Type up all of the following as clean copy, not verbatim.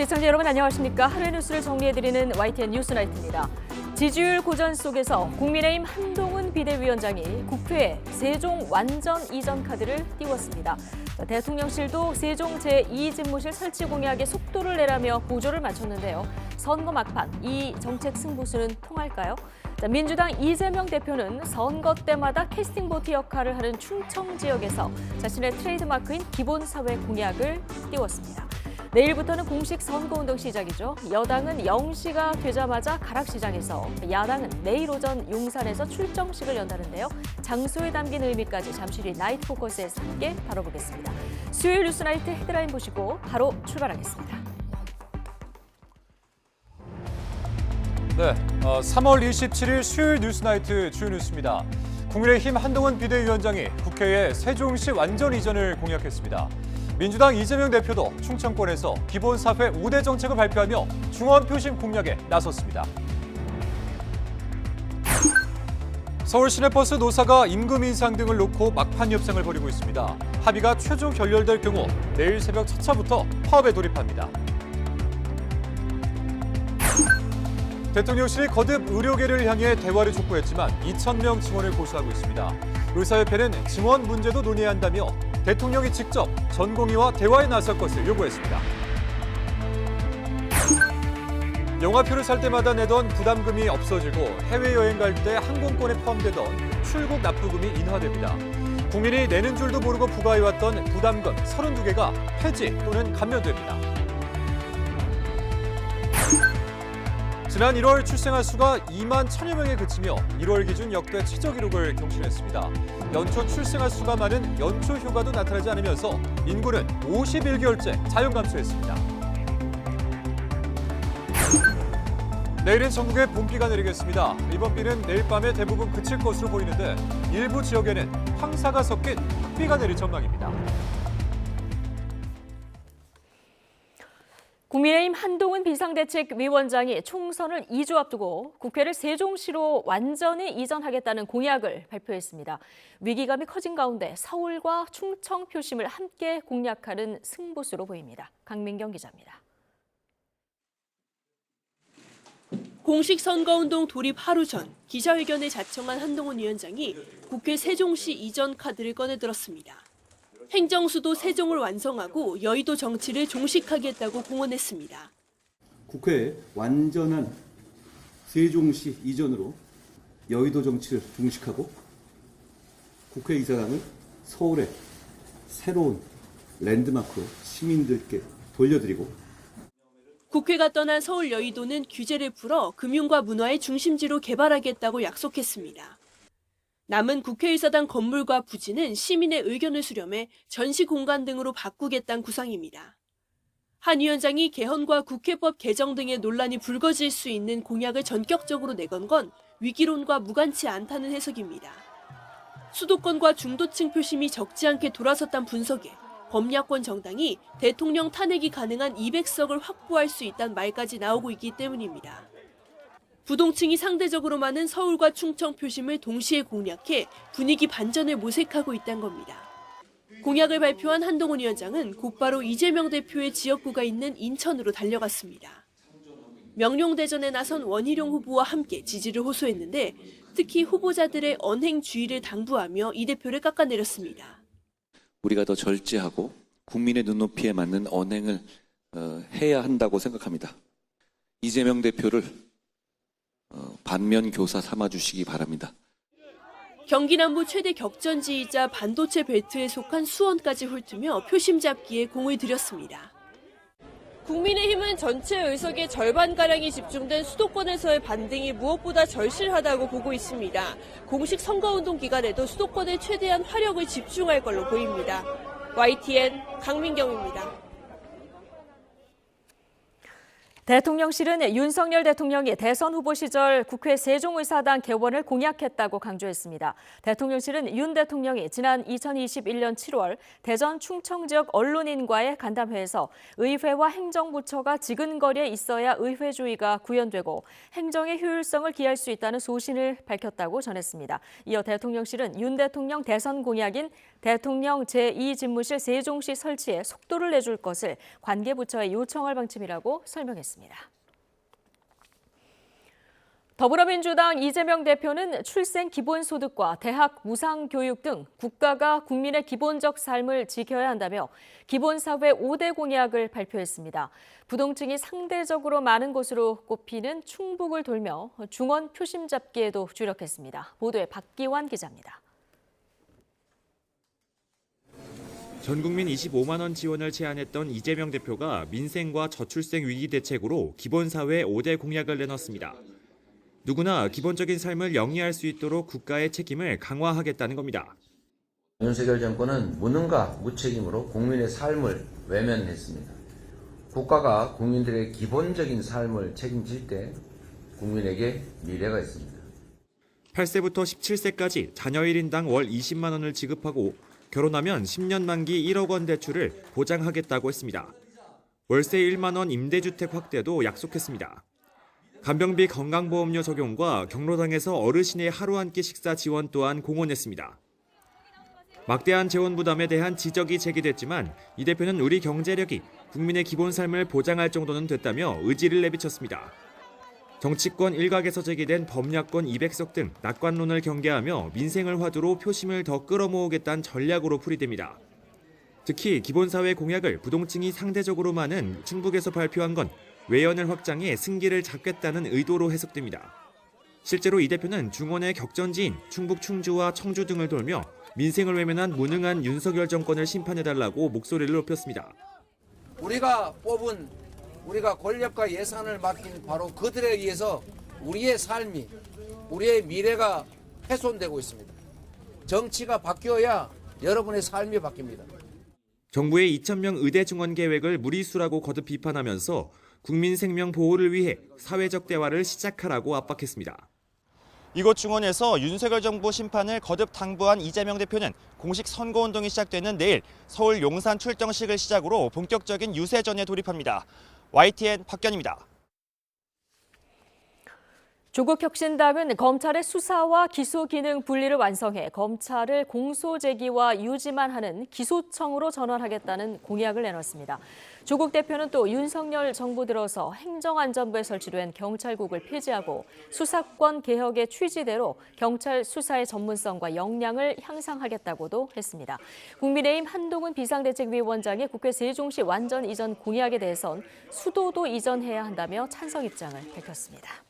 시청자 여러분 안녕하십니까? 하루의 뉴스를 정리해드리는 YTN 뉴스나이트입니다. 지지율 고전 속에서 국민의힘 한동훈 비대위원장이 국회에 세종 완전 이전 카드를 띄웠습니다. 대통령실도 세종 제2집무실 설치 공약에 속도를 내라며 보조를 마쳤는데요. 선거 막판, 이 정책 승부수는 통할까요? 민주당 이재명 대표는 선거 때마다 캐스팅 보트 역할을 하는 충청 지역에서 자신의 트레이드마크인 기본사회 공약을 띄웠습니다. 내일부터는 공식 선거운동 시작이죠. 여당은 0시가 되자마자 가락시장에서, 야당은 내일 오전 용산에서 출정식을 연다는데요. 장소에 담긴 의미까지 잠시 뒤 나이트 포커스에서 함께 다뤄보겠습니다. 수요일 뉴스나이트 헤드라인 보시고 바로 출발하겠습니다. 네, 3월 27일 수요일 뉴스나이트 주요 뉴스입니다. 국민의힘 한동훈 비대위원장이 국회에 세종시 완전 이전을 공약했습니다. 민주당 이재명 대표도 충청권에서 기본사회 5대 정책을 발표하며 중원 표심 공략에 나섰습니다. 서울 시내버스 노사가 임금 인상 등을 놓고 막판 협상을 벌이고 있습니다. 합의가 최종 결렬될 경우 내일 새벽 첫 차부터 파업에 돌입합니다. 대통령실이 거듭 의료계를 향해 대화를 촉구했지만 2,000명 증원을 고수하고 있습니다. 의사협회는 증원 문제도 논의해야 한다며 대통령이 직접 전공의와 대화에 나설 것을 요구했습니다. 영화표를 살 때마다 내던 부담금이 없어지고 해외여행 갈 때 항공권에 포함되던 출국 납부금이 인하됩니다. 국민이 내는 줄도 모르고 부과해왔던 부담금 32개가 폐지 또는 감면됩니다. 지난 1월 출생아 수가 2만 1,000여 명에 그치며 1월 기준 역대 최저 기록을 경신했습니다. 연초 출생아 수가 많은 연초 휴가도 나타나지 않으면서 인구는 51개월째 자연 감소했습니다. 내일은 전국에 봄비가 내리겠습니다. 이번 비는 내일 밤에 대부분 그칠 것으로 보이는데 일부 지역에는 황사가 섞인 흑비가 내릴 전망입니다. 국민의힘 한동훈 비상대책위원장이 총선을 2주 앞두고 국회를 세종시로 완전히 이전하겠다는 공약을 발표했습니다. 위기감이 커진 가운데 서울과 충청 표심을 함께 공략하는 승부수로 보입니다. 강민경 기자입니다. 공식 선거운동 돌입 하루 전 기자회견에 자청한 한동훈 위원장이 국회 세종시 이전 카드를 꺼내들었습니다. 행정수도 세종을 완성하고 여의도 정치를 종식하겠다고 공언했습니다. 국회에 완전한 세종시 이전으로 여의도 정치를 종식하고 국회의사당을 서울의 새로운 랜드마크로 시민들께 돌려드리고 국회가 떠난 서울 여의도는 규제를 풀어 금융과 문화의 중심지로 개발하겠다고 약속했습니다. 남은 국회의사당 건물과 부지는 시민의 의견을 수렴해 전시 공간 등으로 바꾸겠다는 구상입니다. 한 위원장이 개헌과 국회법 개정 등의 논란이 불거질 수 있는 공약을 전격적으로 내건 건 위기론과 무관치 않다는 해석입니다. 수도권과 중도층 표심이 적지 않게 돌아섰다는 분석에 범야권 정당이 대통령 탄핵이 가능한 200석을 확보할 수 있다는 말까지 나오고 있기 때문입니다. 부동층이 상대적으로 많은 서울과 충청 표심을 동시에 공략해 분위기 반전을 모색하고 있다는 겁니다. 공약을 발표한 한동훈 위원장은 곧바로 이재명 대표의 지역구가 있는 인천으로 달려갔습니다. 명룡대전에 나선 원희룡 후보와 함께 지지를 호소했는데 특히 후보자들의 언행주의를 당부하며 이 대표를 깎아내렸습니다. 우리가 더 절제하고 국민의 눈높이에 맞는 언행을 해야 한다고 생각합니다. 이재명 대표를 반면 교사 삼아주시기 바랍니다. 경기 남부 최대 격전지이자 반도체 벨트에 속한 수원까지 훑으며 표심 잡기에 공을 들였습니다. 국민의힘은 전체 의석의 절반가량이 집중된 수도권에서의 반등이 무엇보다 절실하다고 보고 있습니다. 공식 선거운동 기간에도 수도권에 최대한 화력을 집중할 걸로 보입니다. YTN 강민경입니다. 대통령실은 윤석열 대통령이 대선 후보 시절 국회 세종의사당 개원을 공약했다고 강조했습니다. 대통령실은 윤 대통령이 지난 2021년 7월 대전 충청 지역 언론인과의 간담회에서 의회와 행정부처가 지근거리에 있어야 의회주의가 구현되고 행정의 효율성을 기할 수 있다는 소신을 밝혔다고 전했습니다. 이어 대통령실은 윤 대통령 대선 공약인 대통령 제2집무실 세종시 설치에 속도를 내줄 것을 관계부처에 요청할 방침이라고 설명했습니다. 더불어민주당 이재명 대표는 출생 기본소득과 대학 무상교육 등 국가가 국민의 기본적 삶을 지켜야 한다며 기본사회 5대 공약을 발표했습니다. 부동층이 상대적으로 많은 곳으로 꼽히는 충북을 돌며 중원 표심 잡기에도 주력했습니다. 보도에 박기환 기자입니다. 전국민 25만 원 지원을 제안했던 이재명 대표가 민생과 저출생 위기 대책으로 기본사회 5대 공약을 내놨습니다. 누구나 기본적인 삶을 영위할 수 있도록 국가의 책임을 강화하겠다는 겁니다. 윤석열 정권은 무능과 무책임으로 국민의 삶을 외면했습니다. 국가가 국민들의 기본적인 삶을 책임질 때 국민에게 미래가 있습니다. 8세부터 17세까지 자녀 1인당 월 20만 원을 지급하고 결혼하면 10년 만기 1억 원 대출을 보장하겠다고 했습니다. 월세 1만 원 임대주택 확대도 약속했습니다. 간병비 건강보험료 적용과 경로당에서 어르신의 하루 한 끼 식사 지원 또한 공언했습니다. 막대한 재원 부담에 대한 지적이 제기됐지만 이 대표는 우리 경제력이 국민의 기본 삶을 보장할 정도는 됐다며 의지를 내비쳤습니다. 정치권 일각에서 제기된 법약권 200석 등 낙관론을 경계하며 민생을 화두로 표심을 더 끌어모으겠다는 전략으로 풀이됩니다. 특히 기본사회 공약을 부동층이 상대적으로 많은 충북에서 발표한 건 외연을 확장해 승기를 잡겠다는 의도로 해석됩니다. 실제로 이 대표는 중원의 격전지인 충북 충주와 청주 등을 돌며 민생을 외면한 무능한 윤석열 정권을 심판해달라고 목소리를 높였습니다. 우리가 뽑은 우리가 권력과 예산을 맡긴 바로 그들에 의해서 우리의 삶이, 우리의 미래가 훼손되고 있습니다. 정치가 바뀌어야 여러분의 삶이 바뀝니다. 정부의 2,000명 의대 증원 계획을 무리수라고 거듭 비판하면서 국민 생명 보호를 위해 사회적 대화를 시작하라고 압박했습니다. 이곳 중원에서 윤석열 정부 심판을 거듭 당부한 이재명 대표는 공식 선거운동이 시작되는 내일 서울 용산 출정식을 시작으로 본격적인 유세전에 돌입합니다. YTN 박견입니다. 조국혁신당은 검찰의 수사와 기소 기능 분리를 완성해 검찰을 공소제기와 유지만 하는 기소청으로 전환하겠다는 공약을 내놨습니다. 조국 대표는 또 윤석열 정부 들어서 행정안전부에 설치된 경찰국을 폐지하고 수사권 개혁의 취지대로 경찰 수사의 전문성과 역량을 향상하겠다고도 했습니다. 국민의힘 한동훈 비상대책위원장이 국회 세종시 완전 이전 공약에 대해선 수도도 이전해야 한다며 찬성 입장을 밝혔습니다.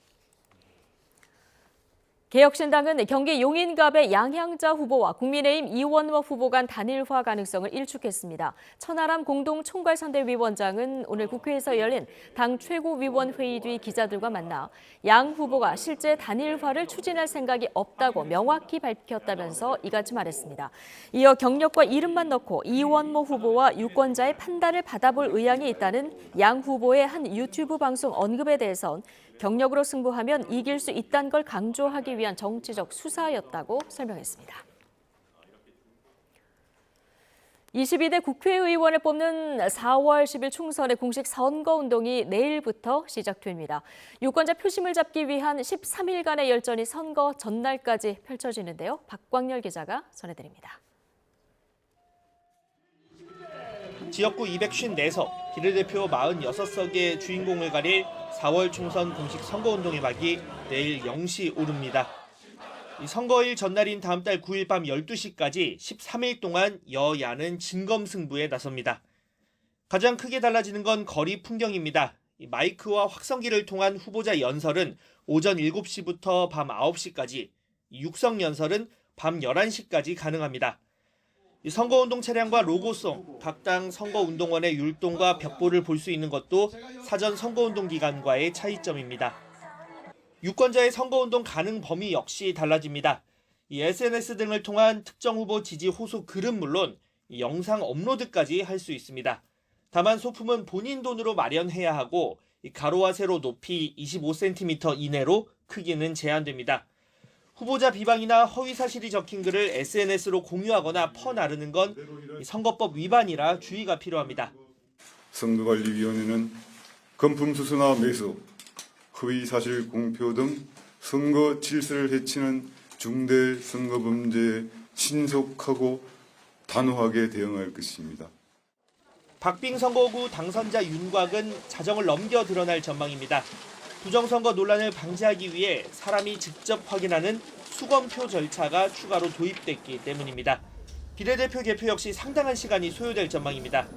개혁신당은 경기 용인갑의 양향자 후보와 국민의힘 이원호 후보 간 단일화 가능성을 일축했습니다. 천하람 공동총괄선대위원장은 오늘 국회에서 열린 당 최고위원회의 뒤 기자들과 만나 양 후보가 실제 단일화를 추진할 생각이 없다고 명확히 밝혔다면서 이같이 말했습니다. 이어 경력과 이름만 넣고 이원호 후보와 유권자의 판단을 받아볼 의향이 있다는 양 후보의 한 유튜브 방송 언급에 대해선 경력으로 승부하면 이길 수 있다는 걸 강조하기 위한 정치적 수사였다고 설명했습니다. 22대 국회의원을 뽑는 4월 10일 총선의 공식 선거운동이 내일부터 시작됩니다. 유권자 표심을 잡기 위한 13일간의 열전이 선거 전날까지 펼쳐지는데요. 박광열 기자가 전해드립니다. 지역구 254석, 비례대표 46석의 주인공을 가릴 4월 총선 공식 선거운동의 막이 내일 0시 오릅니다. 이 선거일 전날인 다음 달 9일 밤 12시까지 13일 동안 여야는 진검승부에 나섭니다. 가장 크게 달라지는 건 거리 풍경입니다. 마이크와 확성기를 통한 후보자 연설은 오전 7시부터 밤 9시까지, 육성 연설은 밤 11시까지 가능합니다. 선거운동 차량과 로고송, 각 당 선거운동원의 율동과 벽보를 볼 수 있는 것도 사전 선거운동 기간과의 차이점입니다. 유권자의 선거운동 가능 범위 역시 달라집니다. SNS 등을 통한 특정 후보 지지 호소 글은 물론 영상 업로드까지 할 수 있습니다. 다만 소품은 본인 돈으로 마련해야 하고 가로와 세로 높이 25cm 이내로 크기는 제한됩니다. 후보자 비방이나 허위 사실이 적힌 글을 SNS로 공유하거나 퍼나르는 건 선거법 위반이라 주의가 필요합니다. 선거관리위원회는 금품 수수나 매수, 허위 사실 공표 등 선거 질서를 해치는 중대 선거범죄에 신속하고 단호하게 대응할 것입니다. 박빙 선거구 당선자 윤곽은 자정을 넘겨 드러날 전망입니다. 부정선거 논란을 방지하기 위해 사람이 직접 확인하는 수검표 절차가 추가로 도입됐기 때문입니다. 비례대표 개표 역시 상당한 시간이 소요될 전망입니다.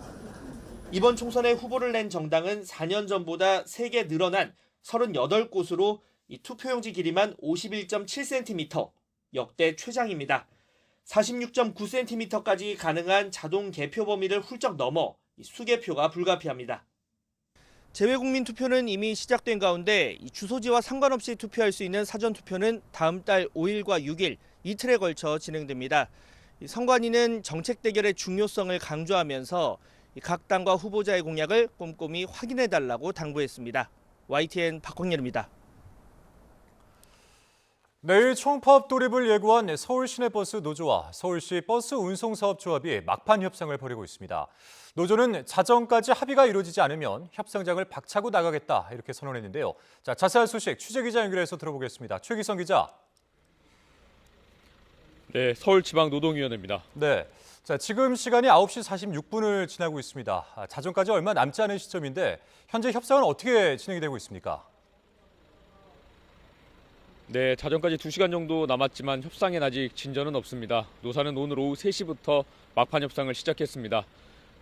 이번 총선에 후보를 낸 정당은 4년 전보다 3개 늘어난 38곳으로 이 투표용지 길이만 51.7cm, 역대 최장입니다. 46.9cm까지 가능한 자동 개표 범위를 훌쩍 넘어 수개표가 불가피합니다. 재외국민 투표는 이미 시작된 가운데 주소지와 상관없이 투표할 수 있는 사전투표는 다음 달 5일과 6일 이틀에 걸쳐 진행됩니다. 선관위는 정책 대결의 중요성을 강조하면서 각 당과 후보자의 공약을 꼼꼼히 확인해달라고 당부했습니다. YTN 박광렬입니다. 내일 총파업 돌입을 예고한 서울 시내버스 노조와 서울시 버스 운송사업조합이 막판 협상을 벌이고 있습니다. 노조는 자정까지 합의가 이루어지지 않으면 협상장을 박차고 나가겠다 이렇게 선언했는데요. 자, 자세한 소식 취재기자 연결해서 들어보겠습니다. 최기성 기자. 네, 서울지방노동위원회입니다. 네, 자, 지금 시간이 9시 46분을 지나고 있습니다. 자정까지 얼마 남지 않은 시점인데 현재 협상은 어떻게 진행이 되고 있습니까? 네, 자정까지 2시간 정도 남았지만 협상엔 아직 진전은 없습니다. 노사는 오늘 오후 3시부터 막판 협상을 시작했습니다.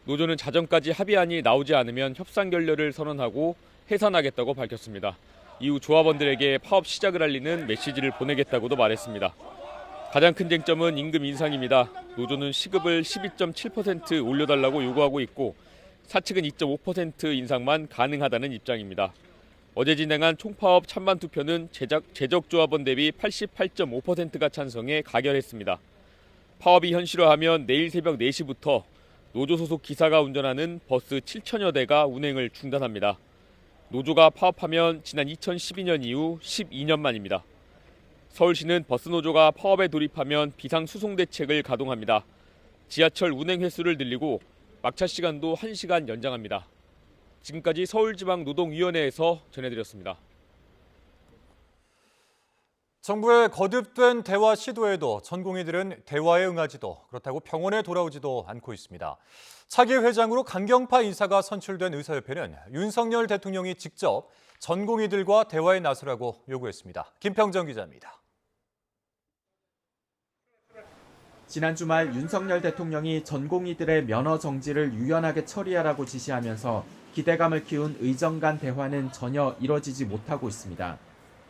노조는 자정까지 합의안이 나오지 않으면 협상 결렬을 선언하고 해산하겠다고 밝혔습니다. 이후 조합원들에게 파업 시작을 알리는 메시지를 보내겠다고도 말했습니다. 가장 큰 쟁점은 임금 인상입니다. 노조는 시급을 12.7% 올려달라고 요구하고 있고 사측은 2.5% 인상만 가능하다는 입장입니다. 어제 진행한 총파업 찬반 투표는 제적조합원 대비 88.5%가 찬성해 가결했습니다. 파업이 현실화하면 내일 새벽 4시부터 노조 소속 기사가 운전하는 버스 7천여 대가 운행을 중단합니다. 노조가 파업하면 지난 2012년 이후 12년 만입니다. 서울시는 버스노조가 파업에 돌입하면 비상수송 대책을 가동합니다. 지하철 운행 횟수를 늘리고 막차 시간도 1시간 연장합니다. 지금까지 서울지방노동위원회에서 전해드렸습니다. 정부의 거듭된 대화 시도에도 전공의들은 대화에 응하지도 그렇다고 병원에 돌아오지도 않고 있습니다. 차기 회장으로 강경파 인사가 선출된 의사협회는 윤석열 대통령이 직접 전공의들과 대화에 나서라고 요구했습니다. 김평정 기자입니다. 지난 주말 윤석열 대통령이 전공의들의 면허 정지를 유연하게 처리하라고 지시하면서 기대감을 키운 의정 간 대화는 전혀 이뤄지지 못하고 있습니다.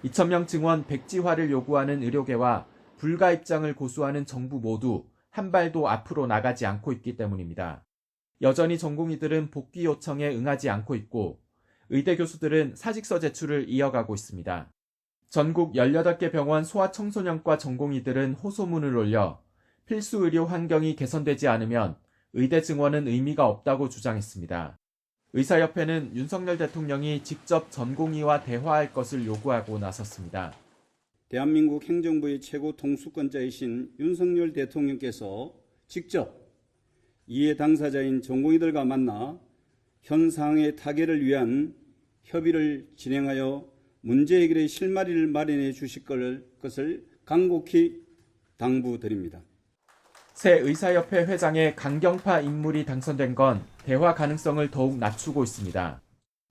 2,000명 증원 백지화를 요구하는 의료계와 불가 입장을 고수하는 정부 모두 한 발도 앞으로 나가지 않고 있기 때문입니다. 여전히 전공의들은 복귀 요청에 응하지 않고 있고 의대 교수들은 사직서 제출을 이어가고 있습니다. 전국 18개 병원 소아청소년과 전공의들은 호소문을 올려 필수 의료 환경이 개선되지 않으면 의대 증원은 의미가 없다고 주장했습니다. 의사협회는 윤석열 대통령이 직접 전공의와 대화할 것을 요구하고 나섰습니다. 대한민국 행정부의 최고 통수권자이신 윤석열 대통령께서 직접 이해 당사자인 전공의들과 만나 현 상황의 타개를 위한 협의를 진행하여 문제 해결의 실마리를 마련해 주실 것을 간곡히 당부드립니다. 새 의사협회 회장의 강경파 인물이 당선된 건 대화 가능성을 더욱 낮추고 있습니다.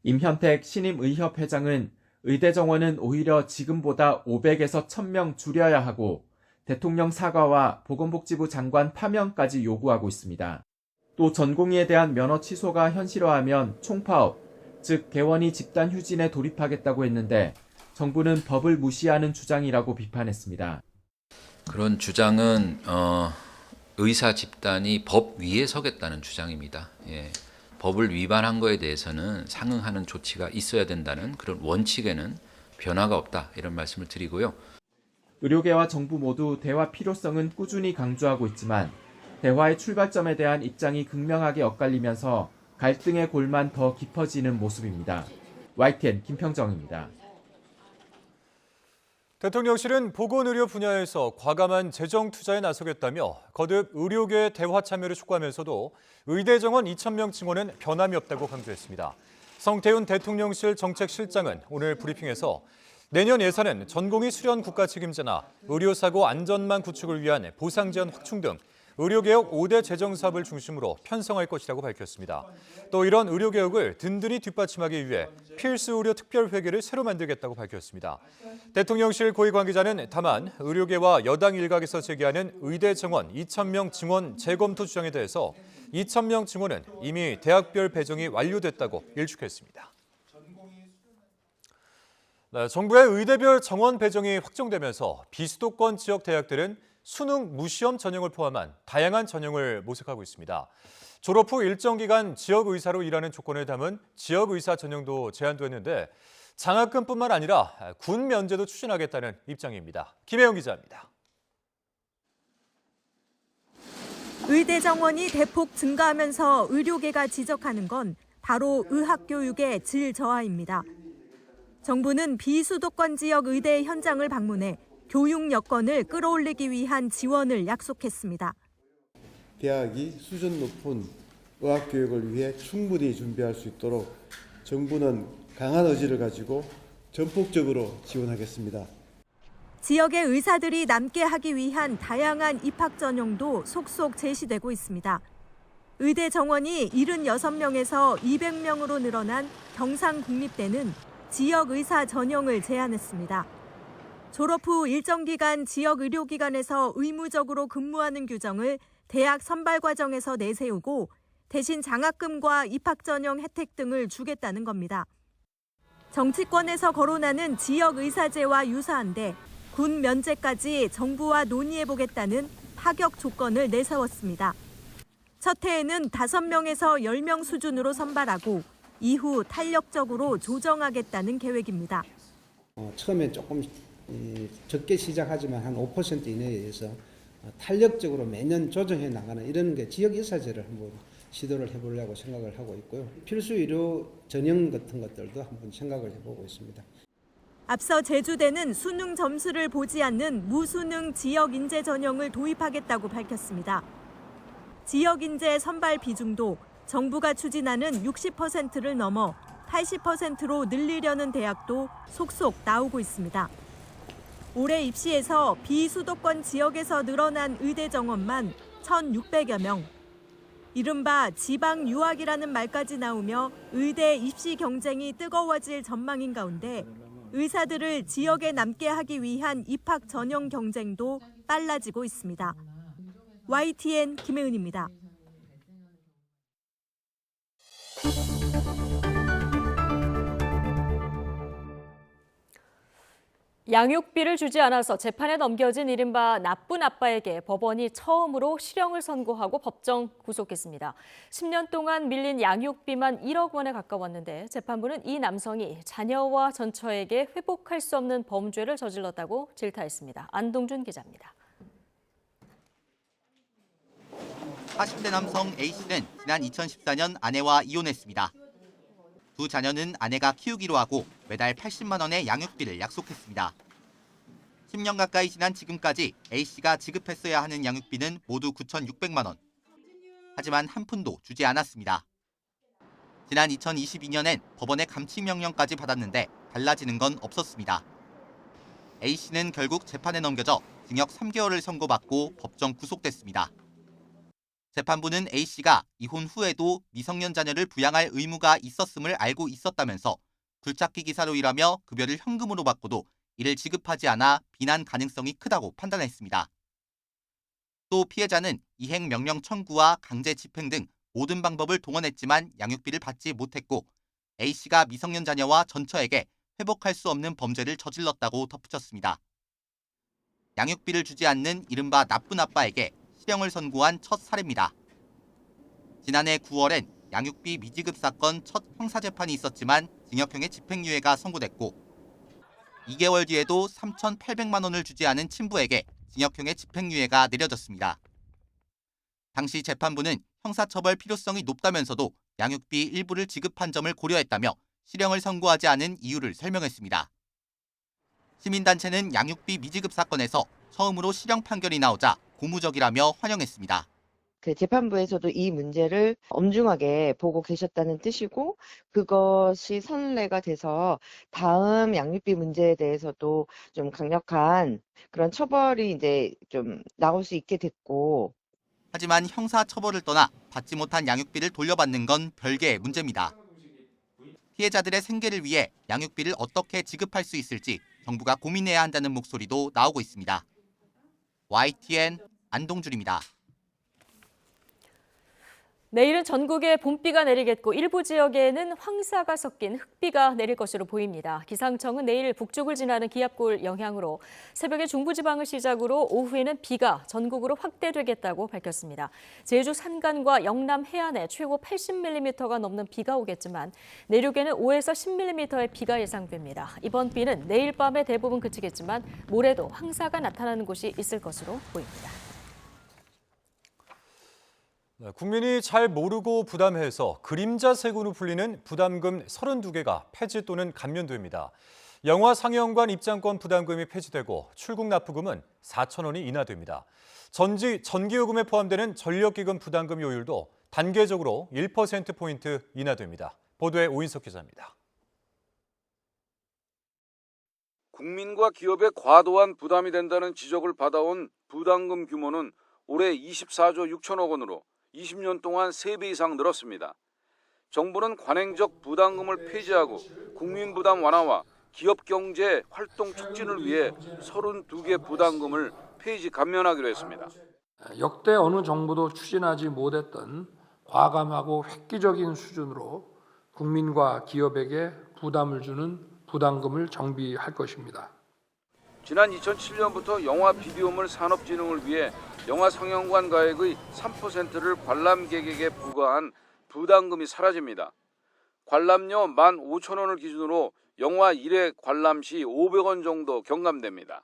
임현택 신임의협 회장은 의대 정원은 오히려 지금보다 500에서 1000명 줄여야 하고 대통령 사과와 보건복지부 장관 파면까지 요구하고 있습니다. 또 전공의에 대한 면허 취소가 현실화하면 총파업, 즉 개원이 집단 휴진에 돌입하겠다고 했는데 정부는 법을 무시하는 주장이라고 비판했습니다. 그런 주장은 의사 집단이 법 위에 서겠다는 주장입니다. 예, 법을 위반한 거에 대해서는 상응하는 조치가 있어야 된다는 그런 원칙에는 변화가 없다 이런 말씀을 드리고요. 의료계와 정부 모두 대화 필요성은 꾸준히 강조하고 있지만 대화의 출발점에 대한 입장이 극명하게 엇갈리면서 갈등의 골만 더 깊어지는 모습입니다. YTN 김평정입니다. 대통령실은 보건의료 분야에서 과감한 재정 투자에 나서겠다며 거듭 의료계 대화 참여를 촉구하면서도 의대 정원 2,000명 증원은 변함이 없다고 강조했습니다. 성태훈 대통령실 정책실장은 오늘 브리핑에서 내년 예산은 전공의 수련 국가 책임자나 의료사고 안전망 구축을 위한 보상 지원 확충 등 의료개혁 5대 재정 사업을 중심으로 편성할 것이라고 밝혔습니다. 또 이런 의료개혁을 든든히 뒷받침하기 위해 필수 의료 특별회계를 새로 만들겠다고 밝혔습니다. 대통령실 고위 관계자는 다만 의료계와 여당 일각에서 제기하는 의대 정원 2,000명 증원 재검토 주장에 대해서 2,000명 증원은 이미 대학별 배정이 완료됐다고 일축했습니다. 네, 정부의 의대별 정원 배정이 확정되면서 비수도권 지역 대학들은 수능 무시험 전형을 포함한 다양한 전형을 모색하고 있습니다. 졸업 후 일정 기간 지역 의사로 일하는 조건을 담은 지역 의사 전형도 제한됐는데 장학금뿐만 아니라 군 면제도 추진하겠다는 입장입니다. 김혜영 기자입니다. 의대 정원이 대폭 증가하면서 의료계가 지적하는 건 바로 의학교육의 질 저하입니다. 정부는 비수도권 지역 의대 현장을 방문해 교육 여건을 끌어올리기 위한 지원을 약속했습니다. 대학이 수준 높은 의학교육을 위해 충분히 준비할 수 있도록 정부는 강한 의지를 가지고 전폭적으로 지원하겠습니다. 지역의 의사들이 남게 하기 위한 다양한 입학 전형도 속속 제시되고 있습니다. 의대 정원이 76명에서 200명으로 늘어난 경상국립대는 지역 의사 전형을 제안했습니다. 졸업 후 일정 기간 지역 의료기관에서 의무적으로 근무하는 규정을 대학 선발 과정에서 내세우고 대신 장학금과 입학 전형 혜택 등을 주겠다는 겁니다. 정치권에서 거론하는 지역 의사제와 유사한데 군 면제까지 정부와 논의해보겠다는 파격 조건을 내세웠습니다. 첫 해에는 5명에서 10명 수준으로 선발하고 이후 탄력적으로 조정하겠다는 계획입니다. 처음에 조금 적게 시작하지만 한 5% 이내에서 탄력적으로 매년 조정해 나가는 이런 게 지역 의사제를 한번 시도를 해보려고 생각을 하고 있고요. 필수 의료 전형 같은 것들도 한번 생각을 해보고 있습니다. 앞서 제주대는 수능 점수를 보지 않는 무수능 지역 인재 전형을 도입하겠다고 밝혔습니다. 지역 인재 선발 비중도 정부가 추진하는 60%를 넘어 80%로 늘리려는 대학도 속속 나오고 있습니다. 올해 입시에서 비수도권 지역에서 늘어난 의대 정원만 1,600여 명. 이른바 지방 유학이라는 말까지 나오며 의대 입시 경쟁이 뜨거워질 전망인 가운데 의사들을 지역에 남게 하기 위한 입학 전형 경쟁도 빨라지고 있습니다. YTN 김혜은입니다. 양육비를 주지 않아서 재판에 넘겨진 이른바 나쁜 아빠에게 법원이 처음으로 실형을 선고하고 법정 구속했습니다. 10년 동안 밀린 양육비만 1억 원에 가까웠는데 재판부는 이 남성이 자녀와 전처에게 회복할 수 없는 범죄를 저질렀다고 질타했습니다. 안동준 기자입니다. 40대 남성 A씨는 지난 2014년 아내와 이혼했습니다. 두 자녀는 아내가 키우기로 하고 매달 80만 원의 양육비를 약속했습니다. 10년 가까이 지난 지금까지 A씨가 지급했어야 하는 양육비는 모두 9,600만 원. 하지만 한 푼도 주지 않았습니다. 지난 2022년엔 법원의 감치명령까지 받았는데 달라지는 건 없었습니다. A씨는 결국 재판에 넘겨져 징역 3개월을 선고받고 법정 구속됐습니다. 재판부는 A씨가 이혼 후에도 미성년 자녀를 부양할 의무가 있었음을 알고 있었다면서 굴착기 기사로 일하며 급여를 현금으로 받고도 이를 지급하지 않아 비난 가능성이 크다고 판단했습니다. 또 피해자는 이행 명령 청구와 강제 집행 등 모든 방법을 동원했지만 양육비를 받지 못했고 A씨가 미성년 자녀와 전처에게 회복할 수 없는 범죄를 저질렀다고 덧붙였습니다. 양육비를 주지 않는 이른바 나쁜 아빠에게 실형을 선고한 첫 사례입니다. 지난해 9월엔 양육비 미지급 사건 첫 형사재판이 있었지만 징역형의 집행유예가 선고됐고 2개월 뒤에도 3,800만 원을 주지 않은 친부에게 징역형의 집행유예가 내려졌습니다. 당시 재판부는 형사처벌 필요성이 높다면서도 양육비 일부를 지급한 점을 고려했다며 실형을 선고하지 않은 이유를 설명했습니다. 시민단체는 양육비 미지급 사건에서 처음으로 실형 판결이 나오자 고무적이라며 환영했습니다. 재판부에서도 이 문제를 엄중하게 보고 계셨다는 뜻이고, 그것이 선례가 돼서 다음 양육비 문제에 대해서도 좀 강력한 그런 처벌이 이제 좀 나올 수 있게 됐고. 하지만 형사 처벌을 떠나 받지 못한 양육비를 돌려받는 건 별개의 문제입니다. 피해자들의 생계를 위해 양육비를 어떻게 지급할 수 있을지 정부가 고민해야 한다는 목소리도 나오고 있습니다. YTN 안동줄입니다. 내일은 전국에 봄비가 내리겠고 일부 지역에는 황사가 섞인 흑비가 내릴 것으로 보입니다. 기상청은 내일 북쪽을 지나는 기압골 영향으로 새벽에 중부지방을 시작으로 오후에는 비가 전국으로 확대되겠다고 밝혔습니다. 제주 산간과 영남 해안에 최고 80mm가 넘는 비가 오겠지만 내륙에는 5에서 10mm의 비가 예상됩니다. 이번 비는 내일 밤에 대부분 그치겠지만 모레도 황사가 나타나는 곳이 있을 것으로 보입니다. 국민이 잘 모르고 부담해서 그림자 세금으로 불리는 부담금 32개가 폐지 또는 감면됩니다. 영화 상영관 입장권 부담금이 폐지되고 출국 납부금은 4,000원이 인하됩니다. 전기요금에 포함되는 전력기금 부담금 요율도 단계적으로 1%포인트 인하됩니다. 보도에 오인석 기자입니다. 국민과 기업에 과도한 부담이 된다는 지적을 받아온 부담금 규모는 올해 24조 6천억 원으로 20년 동안 3배 이상 늘었습니다. 정부는 관행적 부담금을 폐지하고 국민 부담 완화와 기업 경제 활동 촉진을 위해 32개 부담금을 폐지 감면하기로 했습니다. 역대 어느 정부도 추진하지 못했던 과감하고 획기적인 수준으로 국민과 기업에게 부담을 주는 부담금을 정비할 것입니다. 지난 2007년부터 영화 비디오물 산업진흥을 위해 영화 상영관 가액의 3%를 관람객에게 부과한 부담금이 사라집니다. 관람료 15,000원을 기준으로 영화 1회 관람 시 500원 정도 경감됩니다.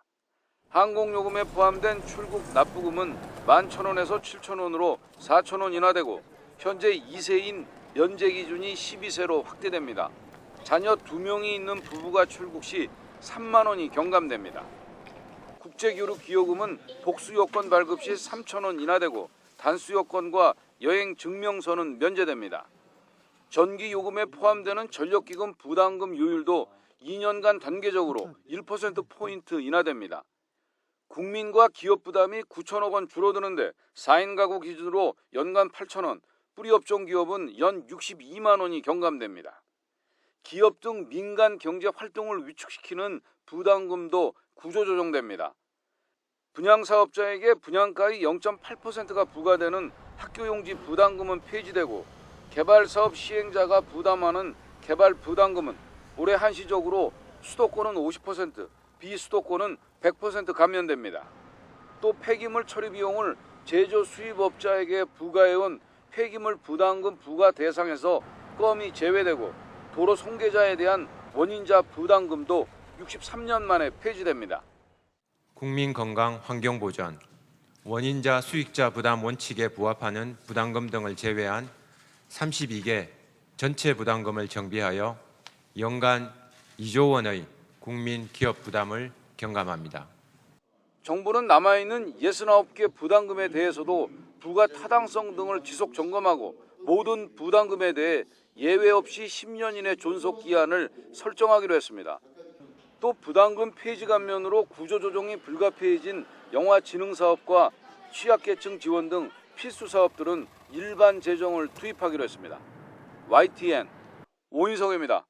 항공요금에 포함된 출국 납부금은 11,000원에서 7,000원으로 4,000원 인하되고 현재 2세인 면제 기준이 12세로 확대됩니다. 자녀 2명이 있는 부부가 출국 시 3만 원이 경감됩니다. 국제교류 기여금은 복수여권 발급 시 3,000원 인하되고 단수여권과 여행 증명서는 면제됩니다. 전기요금에 포함되는 전력기금 부담금 요율도 2년간 단계적으로 1%포인트 인하됩니다. 국민과 기업 부담이 9천억 원 줄어드는데 4인 가구 기준으로 연간 8,000원, 뿌리업종 기업은 연 62만 원이 경감됩니다. 기업 등 민간 경제 활동을 위축시키는 부담금도 구조조정됩니다. 분양사업자에게 분양가의 0.8%가 부과되는 학교용지 부담금은 폐지되고 개발사업 시행자가 부담하는 개발 부담금은 올해 한시적으로 수도권은 50%, 비수도권은 100% 감면됩니다. 또 폐기물 처리 비용을 제조 수입업자에게 부과해온 폐기물 부담금 부과 대상에서 껌이 제외되고 도로 손괴자에 대한 원인자 부담금도 63년 만에 폐지됩니다. 국민 건강 환경 보전, 원인자 수익자 부담 원칙에 부합하는 부담금 등을 제외한 32개 전체 부담금을 정비하여 연간 2조 원의 국민 기업 부담을 경감합니다. 정부는 남아있는 69개 부담금에 대해서도 부가 타당성 등을 지속 점검하고 모든 부담금에 대해 예외 없이 10년 이내 존속 기한을 설정하기로 했습니다. 또 부담금 폐지 감면으로 구조조정이 불가피해진 영화진흥사업과 취약계층 지원 등 필수 사업들은 일반 재정을 투입하기로 했습니다. YTN 오인성입니다.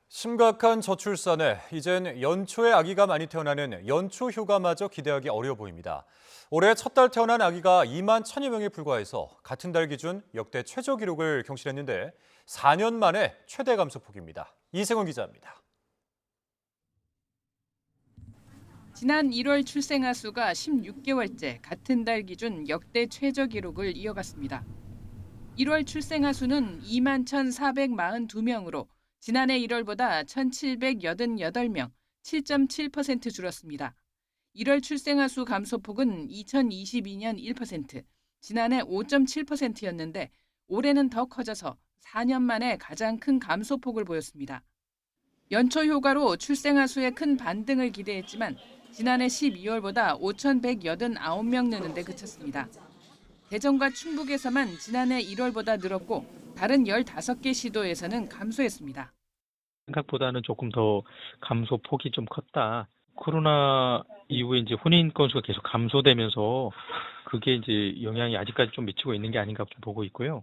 심각한 저출산에 이젠 연초에 아기가 많이 태어나는 연초 휴가마저 기대하기 어려워 보입니다. 올해 첫 달 태어난 아기가 2만 1,000여 명에 불과해서 같은 달 기준 역대 최저 기록을 경신했는데 4년 만에 최대 감소폭입니다. 이승훈 기자입니다. 지난 1월 출생아 수가 16개월째 같은 달 기준 역대 최저 기록을 이어갔습니다. 1월 출생아 수는 2만 1,442명으로 지난해 1월보다 1,788명, 7.7% 줄었습니다. 1월 출생아 수 감소폭은 2022년 1%, 지난해 5.7%였는데 올해는 더 커져서 4년 만에 가장 큰 감소폭을 보였습니다. 연초 효과로 출생아 수에 큰 반등을 기대했지만 지난해 12월보다 5,189명 느는데 그쳤습니다. 대전과 충북에서만 지난해 1월보다 늘었고 다른 15개 시도에서는 감소했습니다. 생각보다는 조금 더 감소 폭이 좀 컸다. 코로나 이후에 이제 혼인 건수가 계속 감소되면서 그게 이제 영향이 아직까지 좀 미치고 있는 게 아닌가 좀 보고 있고요.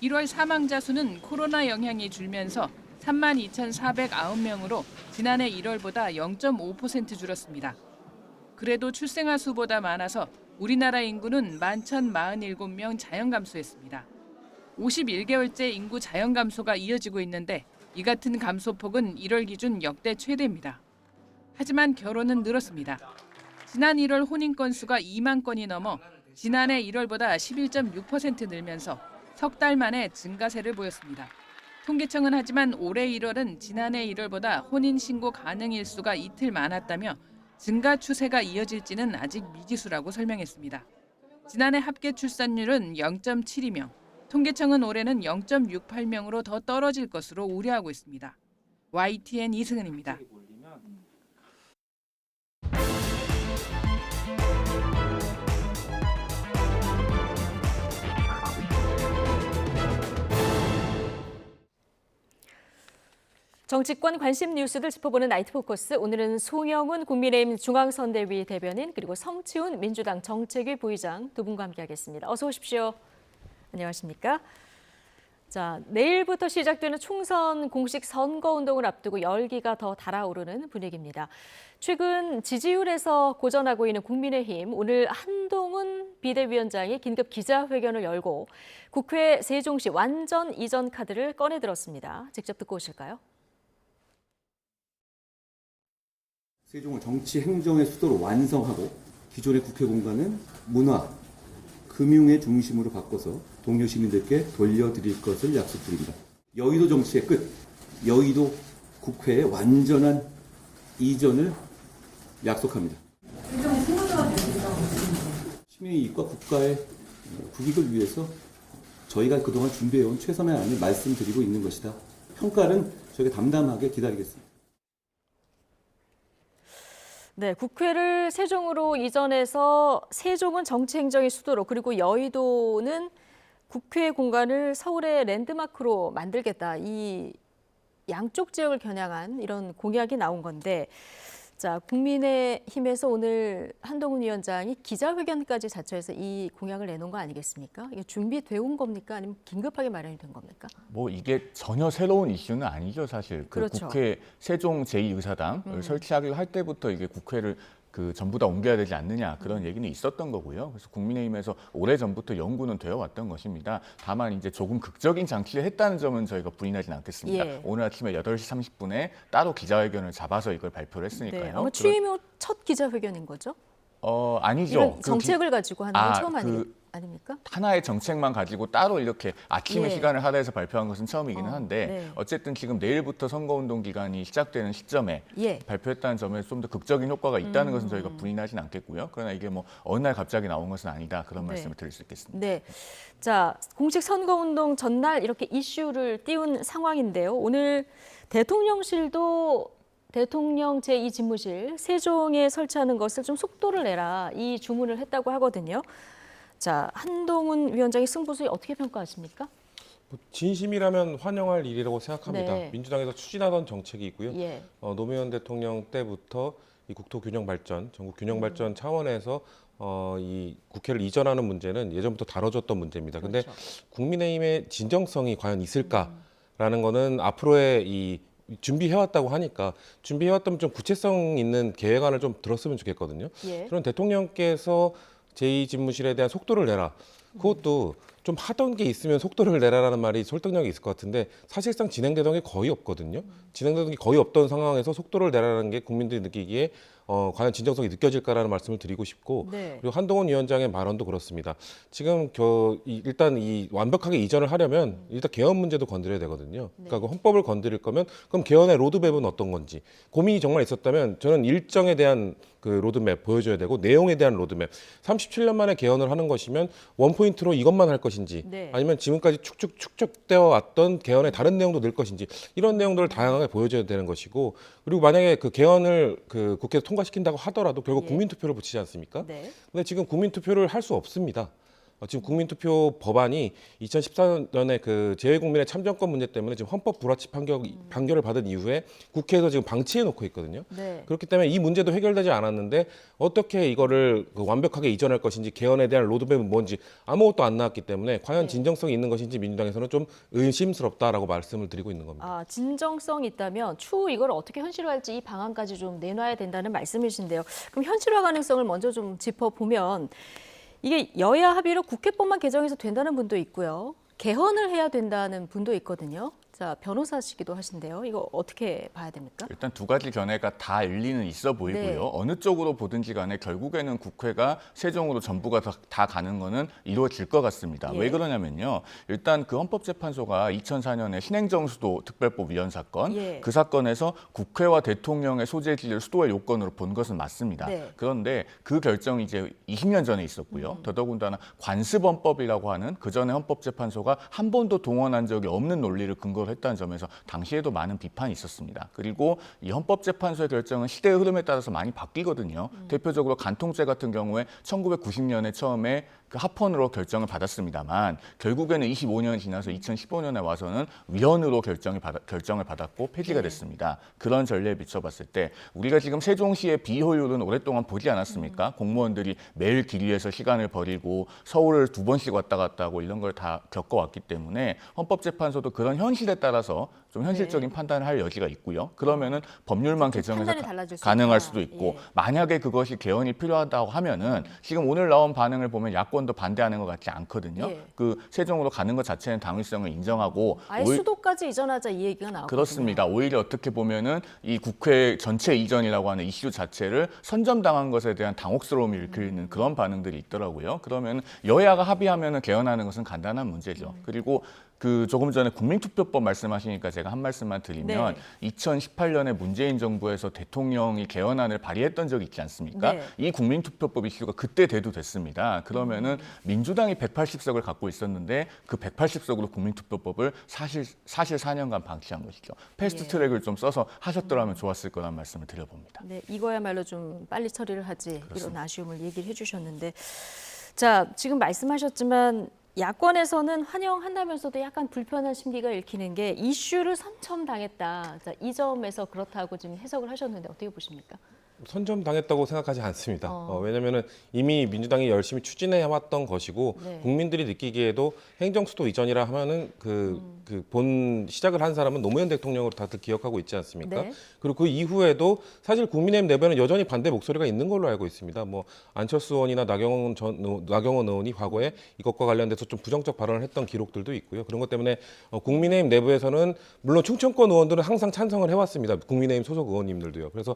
1월 사망자 수는 코로나 영향이 줄면서 32,409명으로 지난해 1월보다 0.5% 줄었습니다. 그래도 출생아 수보다 많아서 우리나라 인구는 11,047명 자연 감소했습니다. 51개월째 인구 자연 감소가 이어지고 있는데 이 같은 감소폭은 1월 기준 역대 최대입니다. 하지만 결혼은 늘었습니다. 지난 1월 혼인 건수가 2만 건이 넘어 지난해 1월보다 11.6% 늘면서 석 달 만에 증가세를 보였습니다. 통계청은 하지만 올해 1월은 지난해 1월보다 혼인 신고 가능 일수가 이틀 많았다며 증가 추세가 이어질지는 아직 미지수라고 설명했습니다. 지난해 합계 출산율은 0.72명, 통계청은 올해는 0.68명으로 더 떨어질 것으로 우려하고 있습니다. YTN 이승은입니다. 정치권 관심 뉴스들 짚어보는 나이트 포커스. 오늘은 송영훈 국민의힘 중앙선대위 대변인 그리고 성치훈 민주당 정책위 부의장 두 분과 함께하겠습니다. 어서 오십시오. 안녕하십니까? 자, 내일부터 시작되는 총선 공식 선거운동을 앞두고 열기가 더 달아오르는 분위기입니다. 최근 지지율에서 고전하고 있는 국민의힘, 오늘 한동훈 비대위원장이 긴급 기자회견을 열고 국회 세종시 완전 이전 카드를 꺼내들었습니다. 직접 듣고 오실까요? 세종을 정치 행정의 수도로 완성하고 기존의 국회 공간은 문화, 금융의 중심으로 바꿔서 동료 시민들께 돌려드릴 것을 약속드립니다. 여의도 정치의 끝, 여의도 국회의 완전한 이전을 약속합니다. 시민의 이익과 국가의 국익을 위해서 저희가 그동안 준비해온 최선의 안을 말씀드리고 있는 것이다. 평가는 저희가 담담하게 기다리겠습니다. 네, 국회를 세종으로 이전해서 세종은 정치행정의 수도로 그리고 여의도는 국회 공간을 서울의 랜드마크로 만들겠다. 이 양쪽 지역을 겨냥한 이런 공약이 나온 건데, 자, 국민의힘에서 오늘 한동훈 위원장이 기자회견까지 자처해서 이 공약을 내놓은 거 아니겠습니까? 이게 준비되어 온 겁니까? 아니면 긴급하게 마련이 된 겁니까? 뭐 이게 전혀 새로운 이슈는 아니죠, 사실. 그렇죠. 국회 세종 제2의사당을 설치하기로 할 때부터 이게 국회를 전부 다 옮겨야 되지 않느냐 그런 얘기는 있었던 거고요. 그래서 국민의힘에서 오래전부터 연구는 되어 왔던 것입니다. 다만 이제 조금 극적인 장치를 했다는 점은 저희가 부인하진 않겠습니다. 예. 오늘 아침에 8시 30분에 따로 기자회견을 잡아서 이걸 발표를 했으니까요. 네, 아마 취임 후 첫 기자회견인 거죠? 아니죠. 이런 정책을 가지고 하는 건 처음 아닙니까? 하나의 정책만 가지고 따로 이렇게 아침에 예. 시간을 할애해서 발표한 것은 처음이기는 한데 네. 어쨌든 지금 내일부터 선거운동 기간이 시작되는 시점에 예. 발표했다는 점에 좀 더 극적인 효과가 있다는 것은 저희가 부인하진 않겠고요. 그러나 이게 뭐 어느 날 갑자기 나온 것은 아니다. 그런 네. 말씀을 드릴 수 있겠습니다. 네, 자, 공식 선거운동 전날 이렇게 이슈를 띄운 상황인데요. 오늘 대통령실도 대통령 제2집무실 세종에 설치하는 것을 좀 속도를 내라 이 주문을 했다고 하거든요. 자, 한동훈 위원장의 승부수 어떻게 평가하십니까? 진심이라면 환영할 일이라고 생각합니다. 네. 민주당에서 추진하던 정책이 있고요. 예. 노무현 대통령 때부터 이 국토 균형 발전, 전국 균형 발전 차원에서 이 국회를 이전하는 문제는 예전부터 다뤄졌던 문제입니다. 근데 국민의힘의 진정성이 과연 있을까라는 거는 앞으로의 이 준비해왔다고 하니까 준비해왔다면 좀 구체성 있는 계획안을 좀 들었으면 좋겠거든요. 예. 그런 대통령께서 제2집무실에 대한 속도를 내라. 그것도 좀 하던 게 있으면 속도를 내라라는 말이 설득력이 있을 것 같은데 사실상 진행되던 게 거의 없거든요. 진행되던 게 거의 없던 상황에서 속도를 내라는 게 국민들이 느끼기에 과연 진정성이 느껴질까라는 말씀을 드리고 싶고 네. 그리고 한동훈 위원장의 발언도 그렇습니다. 지금 일단 이 완벽하게 이전을 하려면 일단 개헌 문제도 건드려야 되거든요. 그러니까 그 헌법을 건드릴 거면 그럼 개헌의 로드맵은 어떤 건지 고민이 정말 있었다면 저는 일정에 대한 그 로드맵 보여줘야 되고 내용에 대한 로드맵. 37년 만에 개헌을 하는 것이면 원포인트로 이것만 할 것인지 네. 아니면 지금까지 축적되어 왔던 개헌의 다른 내용도 넣을 것인지 이런 내용들을 다양하게 보여줘야 되는 것이고 그리고 만약에 그 개헌을 그 국회에서 통과시킨다고 하더라도 결국 국민투표를 붙이지 않습니까? 네. 근데 지금 국민투표를 할 수 없습니다. 지금 국민투표 법안이 2014년에 그 재외국민의 참정권 문제 때문에 지금 헌법 불합치 판결을 받은 이후에 국회에서 지금 방치해 놓고 있거든요. 네. 그렇기 때문에 이 문제도 해결되지 않았는데 어떻게 이거를 그 완벽하게 이전할 것인지 개헌에 대한 로드맵은 뭔지 아무것도 안 나왔기 때문에 과연 진정성이 있는 것인지 민주당에서는 좀 의심스럽다라고 말씀을 드리고 있는 겁니다. 아, 진정성이 있다면 추후 이걸 어떻게 현실화할지 이 방안까지 좀 내놔야 된다는 말씀이신데요. 그럼 현실화 가능성을 먼저 좀 짚어보면 이게 여야 합의로 국회법만 개정해서 된다는 분도 있고요. 개헌을 해야 된다는 분도 있거든요. 자, 변호사시기도 하신데요. 이거 어떻게 봐야 됩니까? 일단 두 가지 견해가 다 일리는 있어 보이고요. 네. 어느 쪽으로 보든지 간에 결국에는 국회가 세종으로 전부가 다 가는 거는 이루어질 것 같습니다. 예. 왜 그러냐면요. 일단 그 헌법재판소가 2004년에 신행정수도 특별법 위헌 사건, 예. 그 사건에서 국회와 대통령의 소재지를 수도의 요건으로 본 것은 맞습니다. 네. 그런데 그 결정이 이제 20년 전에 있었고요. 더더군다나 관습헌법이라고 하는 그전에 헌법재판소가 한 번도 동원한 적이 없는 논리를 근거로 했다는 점에서 당시에도 많은 비판이 있었습니다. 그리고 이 헌법재판소의 결정은 시대의 흐름에 따라서 많이 바뀌거든요. 대표적으로 간통죄 같은 경우에 1990년에 처음에 그 합헌으로 결정을 받았습니다만 결국에는 25년이 지나서 2015년에 와서는 위헌으로 결정을 받았고 폐지가 됐습니다. 그런 전례에 비춰봤을 때 우리가 지금 세종시의 비효율은 오랫동안 보지 않았습니까? 공무원들이 매일 길 위에서 시간을 버리고 서울을 2번씩 왔다 갔다 하고 이런 걸 다 겪어왔기 때문에 헌법재판소도 그런 현실에 따라서 좀 현실적인 판단을 할 여지가 있고요. 그러면은 법률만 개정해서 가능할 수도 있고 만약에 그것이 개헌이 필요하다고 하면은 지금 오늘 나온 반응을 보면 야권도 반대하는 것 같지 않거든요. 그 세종으로 가는 것 자체는 당위성을 인정하고 아예 수도까지 이전하자 이 얘기가 나오거든요. 그렇습니다. 오히려 어떻게 보면은 이 국회 전체 이전이라고 하는 이슈 자체를 선점당한 것에 대한 당혹스러움이 일으키는 그런 반응들이 있더라고요. 그러면 여야가 합의하면은 개헌하는 것은 간단한 문제죠. 그리고 그 조금 전에 국민투표법 말씀하시니까 제가 한 말씀만 드리면 2018년에 문재인 정부에서 대통령이 개헌안을 발의했던 적이 있지 않습니까? 네. 이 국민투표법 이슈가 그때 대두됐습니다. 그러면은 민주당이 180석을 갖고 있었는데 그 180석으로 국민투표법을 사실 4년간 방치한 것이죠. 패스트트랙을 좀 써서 하셨더라면 좋았을 거란 말씀을 드려봅니다. 네, 이거야말로 좀 빨리 처리를 하지 이런 아쉬움을 얘기를 해주셨는데 자, 지금 말씀하셨지만 야권에서는 환영한다면서도 약간 불편한 심리가 읽히는 게 이슈를 선점당했다. 자, 이 점에서 그렇다고 지금 해석을 하셨는데 어떻게 보십니까? 선점당했다고 생각하지 않습니다. 왜냐하면 이미 민주당이 열심히 추진해왔던 것이고 국민들이 느끼기에도 행정수도 이전이라 하면은 그 본 시작을 한 사람은 노무현 대통령으로 다들 기억하고 있지 않습니까? 네. 그리고 그 이후에도 사실 국민의힘 내부에는 여전히 반대 목소리가 있는 걸로 알고 있습니다. 뭐 안철수 의원이나 나경원 의원이 과거에 이것과 관련돼서 좀 부정적 발언을 했던 기록들도 있고요. 그런 것 때문에 국민의힘 내부에서는 물론 충청권 의원들은 항상 찬성을 해왔습니다. 국민의힘 소속 의원님들도요. 그래서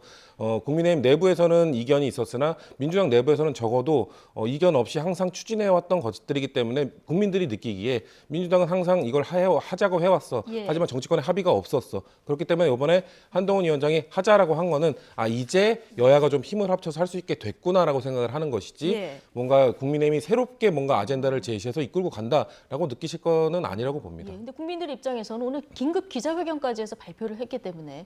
국민의힘 내부에서는 이견이 있었으나 민주당 내부에서는 적어도 이견 없이 항상 추진해왔던 것들이기 때문에 국민들이 느끼기에 민주당은 항상 이걸 하자고 해왔어. 하지만 정치권에 합의가 없었어. 그렇기 때문에 이번에 한동훈 위원장이 하자라고 한 거는 이제 여야가 좀 힘을 합쳐서 할 수 있게 됐구나라고 생각을 하는 것이지 뭔가 국민의힘이 새롭게 뭔가 아젠다를 제시해서 이끌고 간다라고 느끼실 거는 아니라고 봅니다. 근데 국민들 입장에서는 오늘 긴급 기자회견까지 해서 발표를 했기 때문에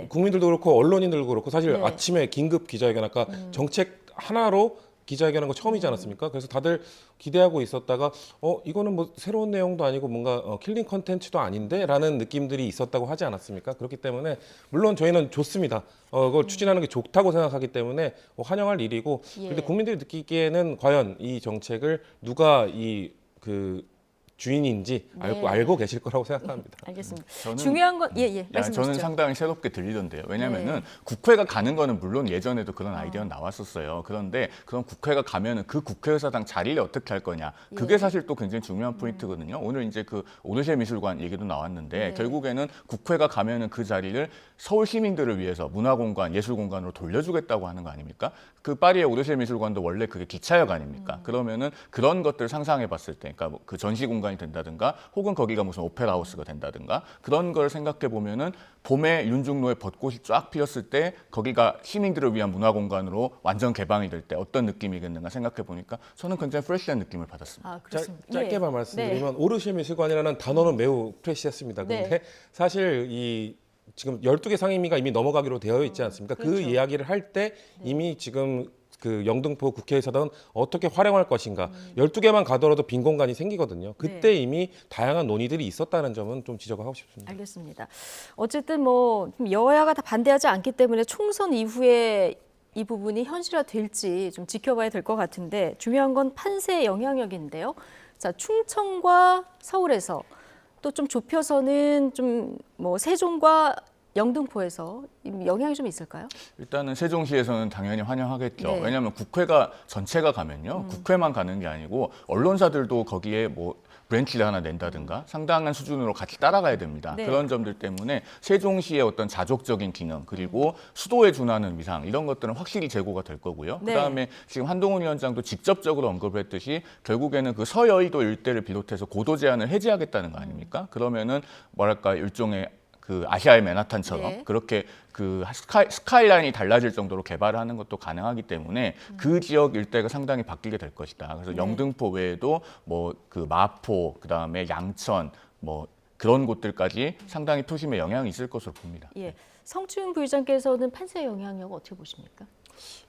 국민들도 그렇고 언론인들도 그렇고 사실 아침에 긴급 기자회견 아까 정책 하나로 기자회견한 거 처음이지 않았습니까? 그래서 다들 기대하고 있었다가 이거는 뭐 새로운 내용도 아니고 뭔가 킬링 컨텐츠도 아닌데 라는 느낌들이 있었다고 하지 않았습니까? 그렇기 때문에 물론 저희는 좋습니다. 그걸 추진하는 게 좋다고 생각하기 때문에 환영할 일이고 근데 국민들이 느끼기에는 과연 이 정책을 누가 주인인지 알고 계실 거라고 생각합니다. 알겠습니다. 중요한 건 저는 상당히 새롭게 들리던데요. 왜냐하면은 국회가 가는 거는 물론 예전에도 그런 아이디어는 나왔었어요. 그런데 그럼 국회가 가면은 그 국회의사당 자리를 어떻게 할 거냐? 그게 사실 또 굉장히 중요한 포인트거든요. 오늘 이제 그 오르쉐 미술관 얘기도 나왔는데 결국에는 국회가 가면은 그 자리를 서울 시민들을 위해서 문화공간, 예술공간으로 돌려주겠다고 하는 거 아닙니까? 그 파리의 오르쉐 미술관도 원래 그게 기차역 아닙니까? 그러면은 그런 것들 상상해봤을 때, 그러니까 그 전시공간 공연장이 된다든가 혹은 거기가 무슨 오페라 하우스가 된다든가 그런 걸 생각해 보면은 봄에 윤중로에 벚꽃이 쫙 피었을 때 거기가 시민들을 위한 문화 공간으로 완전 개방이 될 때 어떤 느낌이겠는가 생각해 보니까 저는 굉장히 프레시한 느낌을 받았습니다. 아, 그렇습니다. 짧게만 말씀드리면 오르쉐 미술관이라는 단어는 매우 프레시했습니다. 근데 사실 이 지금 12개 상임위가 이미 넘어가기로 되어 있지 않습니까? 그렇죠. 그 이야기를 할 때 이미 지금 그 영등포 국회에서는 어떻게 활용할 것인가 12개만 가더라도 빈 공간이 생기거든요. 그때 이미 다양한 논의들이 있었다는 점은 좀 지적을 하고 싶습니다. 알겠습니다. 어쨌든 뭐 여야가 다 반대하지 않기 때문에 총선 이후에 이 부분이 현실화될지 좀 지켜봐야 될 것 같은데 중요한 건 판세 영향력인데요. 자, 충청과 서울에서 또 좀 좁혀서는 좀 뭐 세종과 영등포에서 영향이 좀 있을까요? 일단은 세종시에서는 당연히 환영하겠죠. 네. 왜냐하면 국회가 전체가 가면요. 국회만 가는 게 아니고 언론사들도 거기에 뭐 브랜치를 하나 낸다든가 상당한 수준으로 같이 따라가야 됩니다. 네. 그런 점들 때문에 세종시의 어떤 자족적인 기능 그리고 수도에 준하는 위상 이런 것들은 확실히 제고가 될 거고요. 네. 그다음에 지금 한동훈 위원장도 직접적으로 언급했듯이 결국에는 그 서여의도 일대를 비롯해서 고도 제한을 해제하겠다는 거 아닙니까? 그러면은 뭐랄까 일종의 그 아시아의 맨하탄처럼 네. 그렇게 그 스카이라인이 달라질 정도로 개발을 하는 것도 가능하기 때문에 그 지역 일대가 상당히 바뀌게 될 것이다. 그래서 영등포 외에도 뭐 그 마포, 그다음에 양천 뭐 그런 곳들까지 상당히 투심에 영향이 있을 것으로 봅니다. 예. 성춘 부의장께서는 판세 영향력 어떻게 보십니까?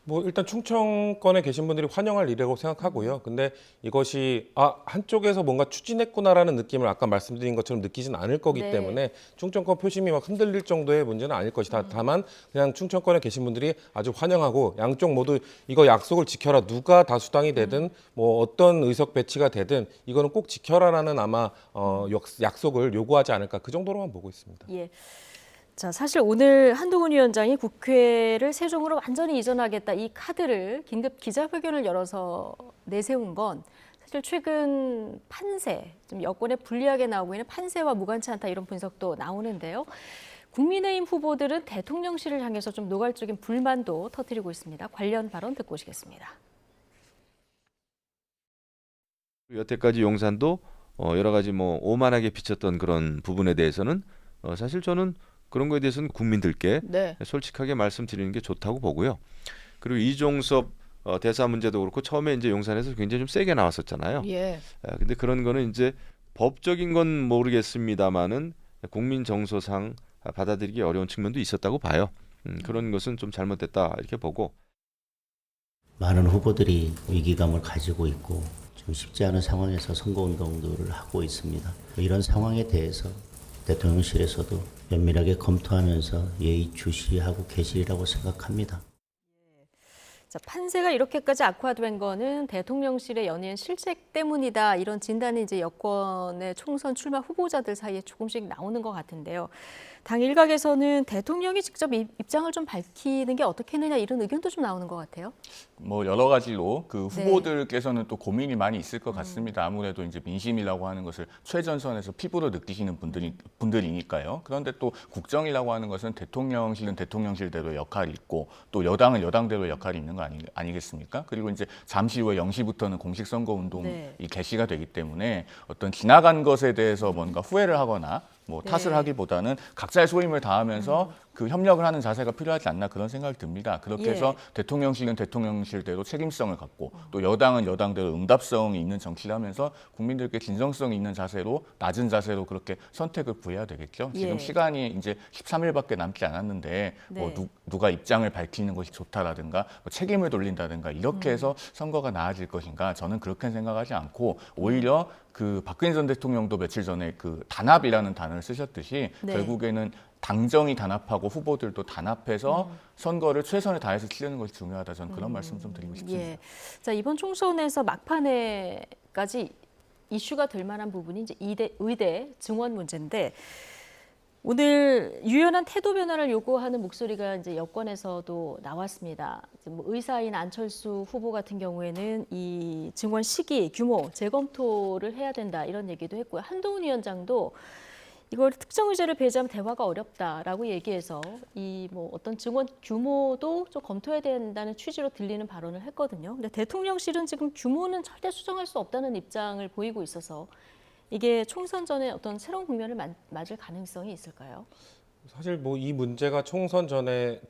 뭐 일단 충청권에 계신 분들이 환영할 일이라고 생각하고요. 근데 이것이 한쪽에서 뭔가 추진했구나라는 느낌을 아까 말씀드린 것처럼 느끼진 않을 거기 네. 때문에 충청권 표심이 막 흔들릴 정도의 문제는 아닐 것이다. 다만 그냥 충청권에 계신 분들이 아주 환영하고 양쪽 모두 이거 약속을 지켜라. 누가 다수당이 되든 뭐 어떤 의석 배치가 되든 이거는 꼭 지켜라라는 아마 약속을 요구하지 않을까 그 정도로만 보고 있습니다. 예. 자, 사실 오늘 한동훈 위원장이 국회를 세종으로 완전히 이전하겠다 이 카드를 긴급 기자회견을 열어서 내세운 건 사실 최근 판세, 좀 여권에 불리하게 나오고 있는 판세와 무관치 않다 이런 분석도 나오는데요. 국민의힘 후보들은 대통령실을 향해서 좀 노골적인 불만도 터뜨리고 있습니다. 관련 발언 듣고 오시겠습니다. 여태까지 용산도 여러 가지 뭐 오만하게 비쳤던 그런 부분에 대해서는 사실 저는 그런 거에 대해서는 국민들께 솔직하게 말씀드리는 게 좋다고 보고요. 그리고 이종섭 대사 문제도 그렇고 처음에 이제 용산에서 굉장히 좀 세게 나왔었잖아요. 예. 근데 그런 거는 이제 법적인 건 모르겠습니다만은 국민 정서상 받아들이기 어려운 측면도 있었다고 봐요. 그런 것은 좀 잘못됐다 이렇게 보고. 많은 후보들이 위기감을 가지고 있고 좀 쉽지 않은 상황에서 선거운동들을 하고 있습니다. 이런 상황에 대해서 대통령실에서도 면밀하게 검토하면서 예의주시하고 계시리라고 생각합니다. 자, 판세가 이렇게까지 악화된 거는 대통령실의 연이은 실책 때문이다. 이런 진단이 이제 여권의 총선 출마 후보자들 사이에 조금씩 나오는 것 같은데요. 당 일각에서는 대통령이 직접 입장을 좀 밝히는 게 어떻겠느냐 이런 의견도 좀 나오는 것 같아요. 뭐 여러 가지로 그 후보들께서는 또 고민이 많이 있을 것 같습니다. 아무래도 이제 민심이라고 하는 것을 최전선에서 피부로 느끼시는 분들이니까요. 그런데 또 국정이라고 하는 것은 대통령실은 대통령실대로 역할이 있고 또 여당은 여당대로 역할이 있는 거 아니겠습니까? 그리고 이제 잠시 후에 0시부터는 공식 선거 운동이 개시가 되기 때문에 어떤 지나간 것에 대해서 뭔가 후회를 하거나 뭐 탓을 하기보다는 각자의 소임을 다하면서 그 협력을 하는 자세가 필요하지 않나 그런 생각이 듭니다. 그렇게 해서 대통령실은 대통령실대로 책임성을 갖고 또 여당은 여당대로 응답성이 있는 정치를 하면서 국민들께 진정성이 있는 자세로 낮은 자세로 그렇게 선택을 구해야 되겠죠. 지금 시간이 이제 13일밖에 남지 않았는데 뭐 누가 입장을 밝히는 것이 좋다라든가 뭐 책임을 돌린다든가 이렇게 해서 선거가 나아질 것인가 저는 그렇게 생각하지 않고 오히려 그 박근혜 전 대통령도 며칠 전에 그 단합이라는 단어를 쓰셨듯이 결국에는 당정이 단합하고 후보들도 단합해서 선거를 최선을 다해서 치르는 것이 중요하다. 저는 그런 말씀 좀 드리고 싶습니다. 예. 자, 이번 총선에서 막판에까지 이슈가 될 만한 부분이 이제 의대 증원 문제인데 오늘 유연한 태도 변화를 요구하는 목소리가 이제 여권에서도 나왔습니다. 뭐 의사인 안철수 후보 같은 경우에는 이 증원 시기, 규모 재검토를 해야 된다 이런 얘기도 했고요. 한동훈 위원장도 이걸 특정 의제를 배제하면 대화가 어렵다라고 얘기해서 이 뭐 어떤 증원 규모도 좀 검토해야 된다는 취지로 들리는 발언을 했거든요. 근데 대통령실은 지금 규모는 절대 수정할 수 없다는 입장을 보이고 있어서 이게 총선 전에 어떤 새로운 국면을 맞을 가능성이 있을까요? 사실 뭐 이 문제가 총선 전에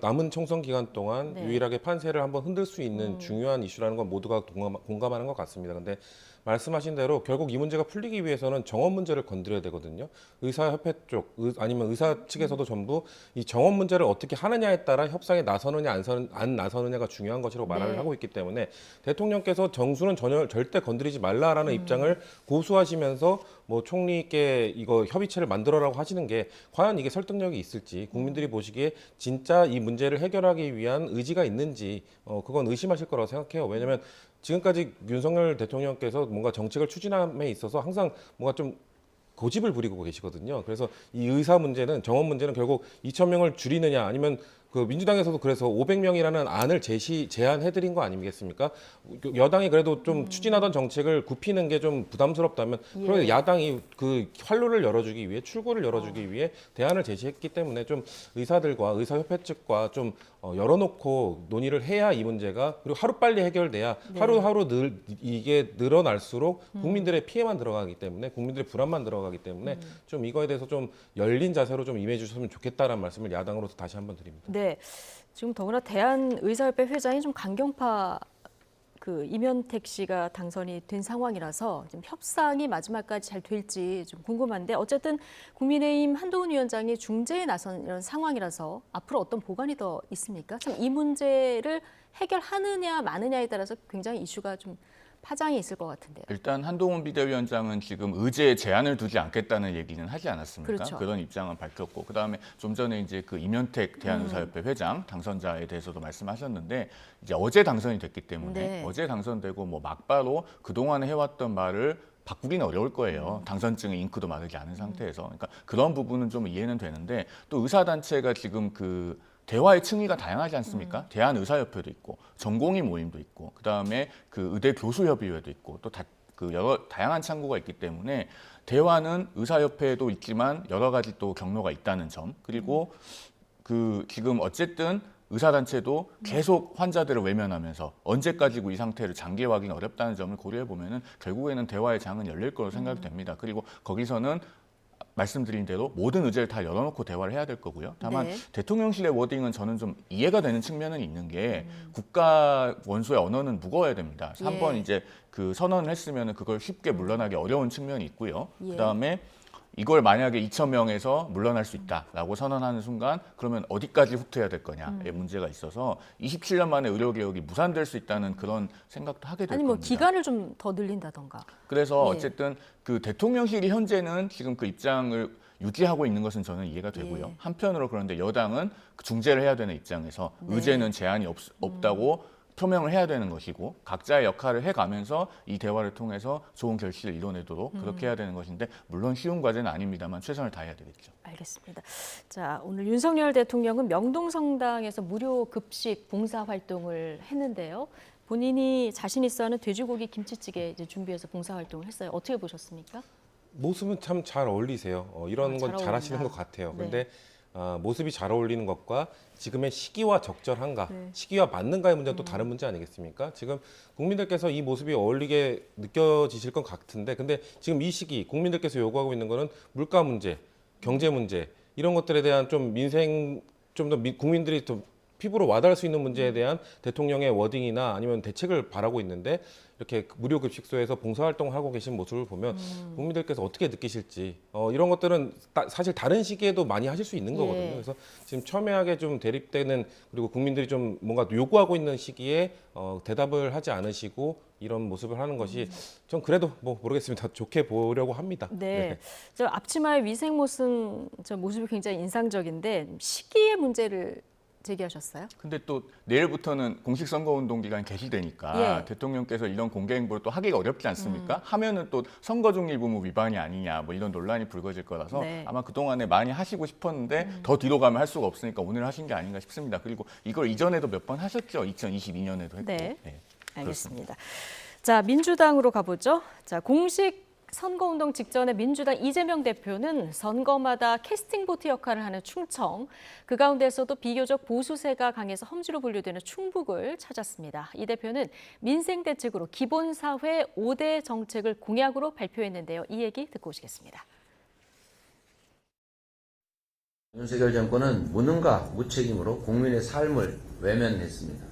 남은 총선 기간 동안 네. 유일하게 판세를 한번 흔들 수 있는 중요한 이슈라는 건 모두가 공감하는 것 같습니다. 근데 말씀하신 대로 결국 이 문제가 풀리기 위해서는 정원 문제를 건드려야 되거든요. 의사협회 쪽 아니면 의사 측에서도 전부 이 정원 문제를 어떻게 하느냐에 따라 협상에 나서느냐 안 나서느냐가 중요한 것이라고 말을 네. 하고 있기 때문에 대통령께서 정수는 절대 건드리지 말라라는 입장을 고수하시면서 뭐 총리께 이거 협의체를 만들어라고 하시는 게 과연 이게 설득력이 있을지 국민들이 보시기에 진짜 이 문제를 해결하기 위한 의지가 있는지 그건 의심하실 거라고 생각해요. 왜냐하면 지금까지 윤석열 대통령께서 뭔가 정책을 추진함에 있어서 항상 뭔가 좀 고집을 부리고 계시거든요. 그래서 이 의사 문제는 정원 문제는 결국 2,000명을 줄이느냐 아니면 그 민주당에서도 그래서 500명이라는 안을 제안해드린 거 아니겠습니까? 여당이 그래도 좀 추진하던 정책을 굽히는 게 좀 부담스럽다면 그래서 야당이 그 활로를 열어주기 위해 출구를 열어주기 위해 대안을 제시했기 때문에 좀 의사들과 의사협회 측과 좀 열어놓고 논의를 해야 이 문제가 그리고 하루빨리 해결돼야 네. 하루하루 이게 늘어날수록 국민들의 피해만 들어가기 때문에 국민들의 불안만 들어가기 때문에 좀 이거에 대해서 좀 열린 자세로 좀 임해 주셨으면 좋겠다라는 말씀을 야당으로서 다시 한번 드립니다. 네, 지금 더구나 대한의사협회 회장이 좀 강경파 이면택 씨가 당선이 된 상황이라서 지금 협상이 마지막까지 잘 될지 좀 궁금한데 어쨌든 국민의힘 한동훈 위원장이 중재에 나선 이런 상황이라서 앞으로 어떤 보관이 더 있습니까? 참 이 문제를 해결하느냐 마느냐에 따라서 굉장히 이슈가 좀 파장이 있을 것 같은데요. 일단 한동훈 비대위원장은 지금 의제에 제한을 두지 않겠다는 얘기는 하지 않았습니까? 그렇죠. 그런 입장은 밝혔고 그다음에 좀 전에 이제 그 이면택 대한의사협회 회장 당선자에 대해서도 말씀하셨는데 이제 어제 당선이 됐기 때문에 네. 어제 당선되고 뭐 막바로 그동안 해왔던 말을 바꾸기는 어려울 거예요. 당선증의 잉크도 마르지 않은 상태에서. 그러니까 그런 부분은 좀 이해는 되는데 또 의사단체가 지금 대화의 층위가 다양하지 않습니까? 대한의사협회도 있고 전공의 모임도 있고 그다음에 의대 교수협의회도 있고 또 여러 다양한 창구가 있기 때문에 대화는 의사협회도 있지만 여러 가지 또 경로가 있다는 점 그리고 지금 어쨌든 의사단체도 계속 환자들을 외면하면서 언제까지고 이 상태를 장기화하기는 어렵다는 점을 고려해 보면은 결국에는 대화의 장은 열릴 거로 생각이 됩니다. 그리고 거기서는 말씀드린 대로 모든 의제를 다 열어놓고 대화를 해야 될 거고요. 다만 네. 대통령실의 워딩은 저는 좀 이해가 되는 측면은 있는 게 국가 원수의 언어는 무거워야 됩니다. 예. 한번 이제 선언을 했으면 그걸 쉽게 물러나기 어려운 측면이 있고요. 예. 그다음에 이걸 만약에 2,000명에서 물러날 수 있다라고 선언하는 순간 그러면 어디까지 후퇴해야 될 거냐의 문제가 있어서 27년 만에 의료개혁이 무산될 수 있다는 그런 생각도 하게 될 아니 겁니다. 기간을 좀 더 늘린다던가. 그래서 예. 어쨌든 대통령실이 현재는 지금 입장을 유지하고 있는 것은 저는 이해가 되고요. 예. 한편으로 그런데 여당은 중재를 해야 되는 입장에서 네. 의제는 제한이 없다고 표명을 해야 되는 것이고 각자의 역할을 해가면서 이 대화를 통해서 좋은 결실을 이뤄내도록 그렇게 해야 되는 것인데 물론 쉬운 과제는 아닙니다만 최선을 다해야 되겠죠. 알겠습니다. 자, 오늘 윤석열 대통령은 명동성당에서 무료 급식 봉사 활동을 했는데요. 본인이 자신 있어 하는 돼지고기 김치찌개 준비해서 봉사 활동을 했어요. 어떻게 보셨습니까? 모습은 참 잘 어울리세요. 이런 건 잘 잘하시는 어울린다. 것 같아요. 네. 근데 모습이 잘 어울리는 것과 지금의 시기와 적절한가, 네. 시기와 맞는가의 문제는 또 다른 문제 아니겠습니까? 지금 국민들께서 이 모습이 어울리게 느껴지실 것 같은데, 근데 지금 이 시기 국민들께서 요구하고 있는 거는 물가 문제, 경제 문제 이런 것들에 대한 좀 민생, 좀 더 국민들이 좀 피부로 와닿을 수 있는 문제에 대한 대통령의 워딩이나 아니면 대책을 바라고 있는데 이렇게 무료 급식소에서 봉사활동을 하고 계신 모습을 보면 국민들께서 어떻게 느끼실지 이런 것들은 사실 다른 시기에도 많이 하실 수 있는 거거든요. 예. 그래서 지금 첨예하게 좀 대립되는 그리고 국민들이 좀 뭔가 요구하고 있는 시기에 대답을 하지 않으시고 이런 모습을 하는 것이 좀 그래도 뭐 모르겠습니다. 좋게 보려고 합니다. 네. 저 앞치마의 위생 모습이 굉장히 인상적인데 시기의 문제를 제기하셨어요? 근데 또 내일부터는 공식 선거운동 기간이 개시되니까 예. 대통령께서 이런 공개 행보를 또 하기가 어렵지 않습니까? 하면은 또 선거중립의무 위반이 아니냐 뭐 이런 논란이 불거질 거라서 네. 아마 그동안에 많이 하시고 싶었는데 더 뒤로 가면 할 수가 없으니까 오늘 하신 게 아닌가 싶습니다. 그리고 이걸 이전에도 몇 번 하셨죠. 2022년에도 했고. 네. 네, 알겠습니다. 자, 민주당으로 가보죠. 자, 공식 선거운동 직전에 민주당 이재명 대표는 선거마다 캐스팅보트 역할을 하는 충청, 그 가운데서도 비교적 보수세가 강해서 험지로 분류되는 충북을 찾았습니다. 이 대표는 민생 대책으로 기본사회 5대 정책을 공약으로 발표했는데요. 이 얘기 듣고 오시겠습니다. 윤석열 정권은 무능과 무책임으로 국민의 삶을 외면했습니다.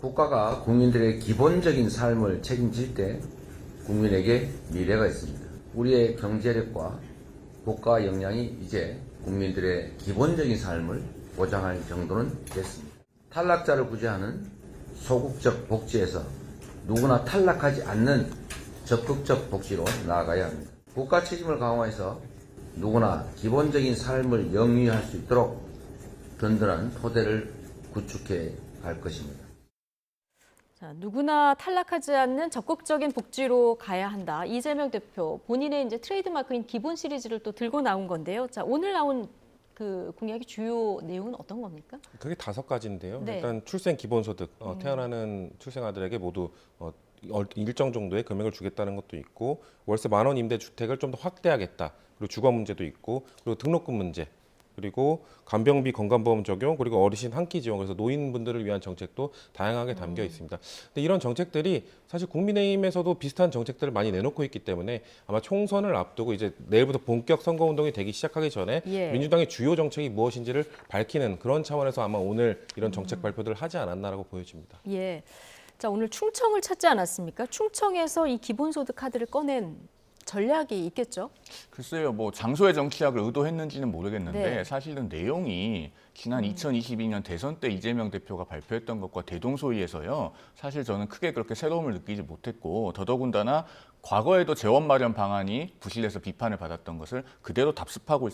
국가가 국민들의 기본적인 삶을 책임질 때 국민에게 미래가 있습니다. 우리의 경제력과 국가 역량이 이제 국민들의 기본적인 삶을 보장할 정도는 됐습니다. 탈락자를 구제하는 소극적 복지에서 누구나 탈락하지 않는 적극적 복지로 나아가야 합니다. 국가 책임을 강화해서 누구나 기본적인 삶을 영위할 수 있도록 든든한 토대를 구축해 갈 것입니다. 자, 누구나 탈락하지 않는 적극적인 복지로 가야 한다. 이재명 대표 본인의 이제 트레이드마크인 기본 시리즈를 또 들고 나온 건데요. 자, 오늘 나온 그 공약의 주요 내용은 어떤 겁니까? 그게 5가지인데요. 네. 일단 출생 기본소득, 태어나는 출생아들에게 모두 일정 정도의 금액을 주겠다는 것도 있고, 월세 10,000원 임대 주택을 좀 더 확대하겠다. 그리고 주거 문제도 있고, 그리고 등록금 문제, 그리고 간병비 건강보험 적용, 그리고 어르신 한 끼 지원, 그래서 노인분들을 위한 정책도 다양하게 담겨 있습니다. 근데 이런 정책들이 사실 국민의힘에서도 비슷한 정책들을 많이 내놓고 있기 때문에 아마 총선을 앞두고 이제 내일부터 본격 선거운동이 되기 시작하기 전에 민주당의 주요 정책이 무엇인지를 밝히는 그런 차원에서 아마 오늘 이런 정책 발표들을 하지 않았나라고 보여집니다. 예. 자, 오늘 충청을 찾지 않았습니까? 충청에서 이 기본소득 카드를 꺼낸 전략이 있겠죠? 글쎄요, 뭐 장소의 정치학을 의도했는지는 모르겠는데 네. 사실은 내용이 지난 2022년 대선 때 이재명 대표가 발표했던 것과 대동소이해서요. 사실 저는 크게 그렇게 새로움을 느끼지 못했고, 더더군다나 과거에도 재원 마련 방안이 부실해서 비판을 받았던 것을 그대로 답습하고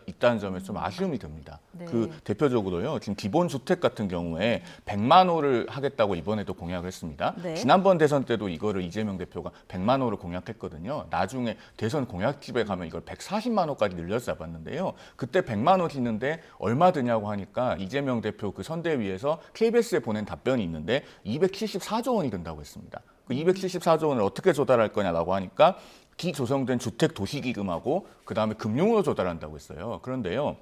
있다는 점에 좀 아쉬움이 듭니다. 네. 그 대표적으로요. 지금 기본주택 같은 경우에 100만 호를 하겠다고 이번에도 공약을 했습니다. 네. 지난번 대선 때도 이거를 이재명 대표가 100만 호를 공약했거든요. 나중에 대선 공약집에 가면 이걸 140만 호까지 늘려서 잡았는데요. 그때 100만 호 짓는데 얼마 드냐고 하니까 이재명 대표 그 선대위에서 KBS에 보낸 답변이 있는데 274조 원이 든다고 했습니다. 그 274조 원을 어떻게 조달할 거냐라고 하니까 기조성된 주택도시기금하고 그다음에 금융으로 조달한다고 했어요. 그런데요.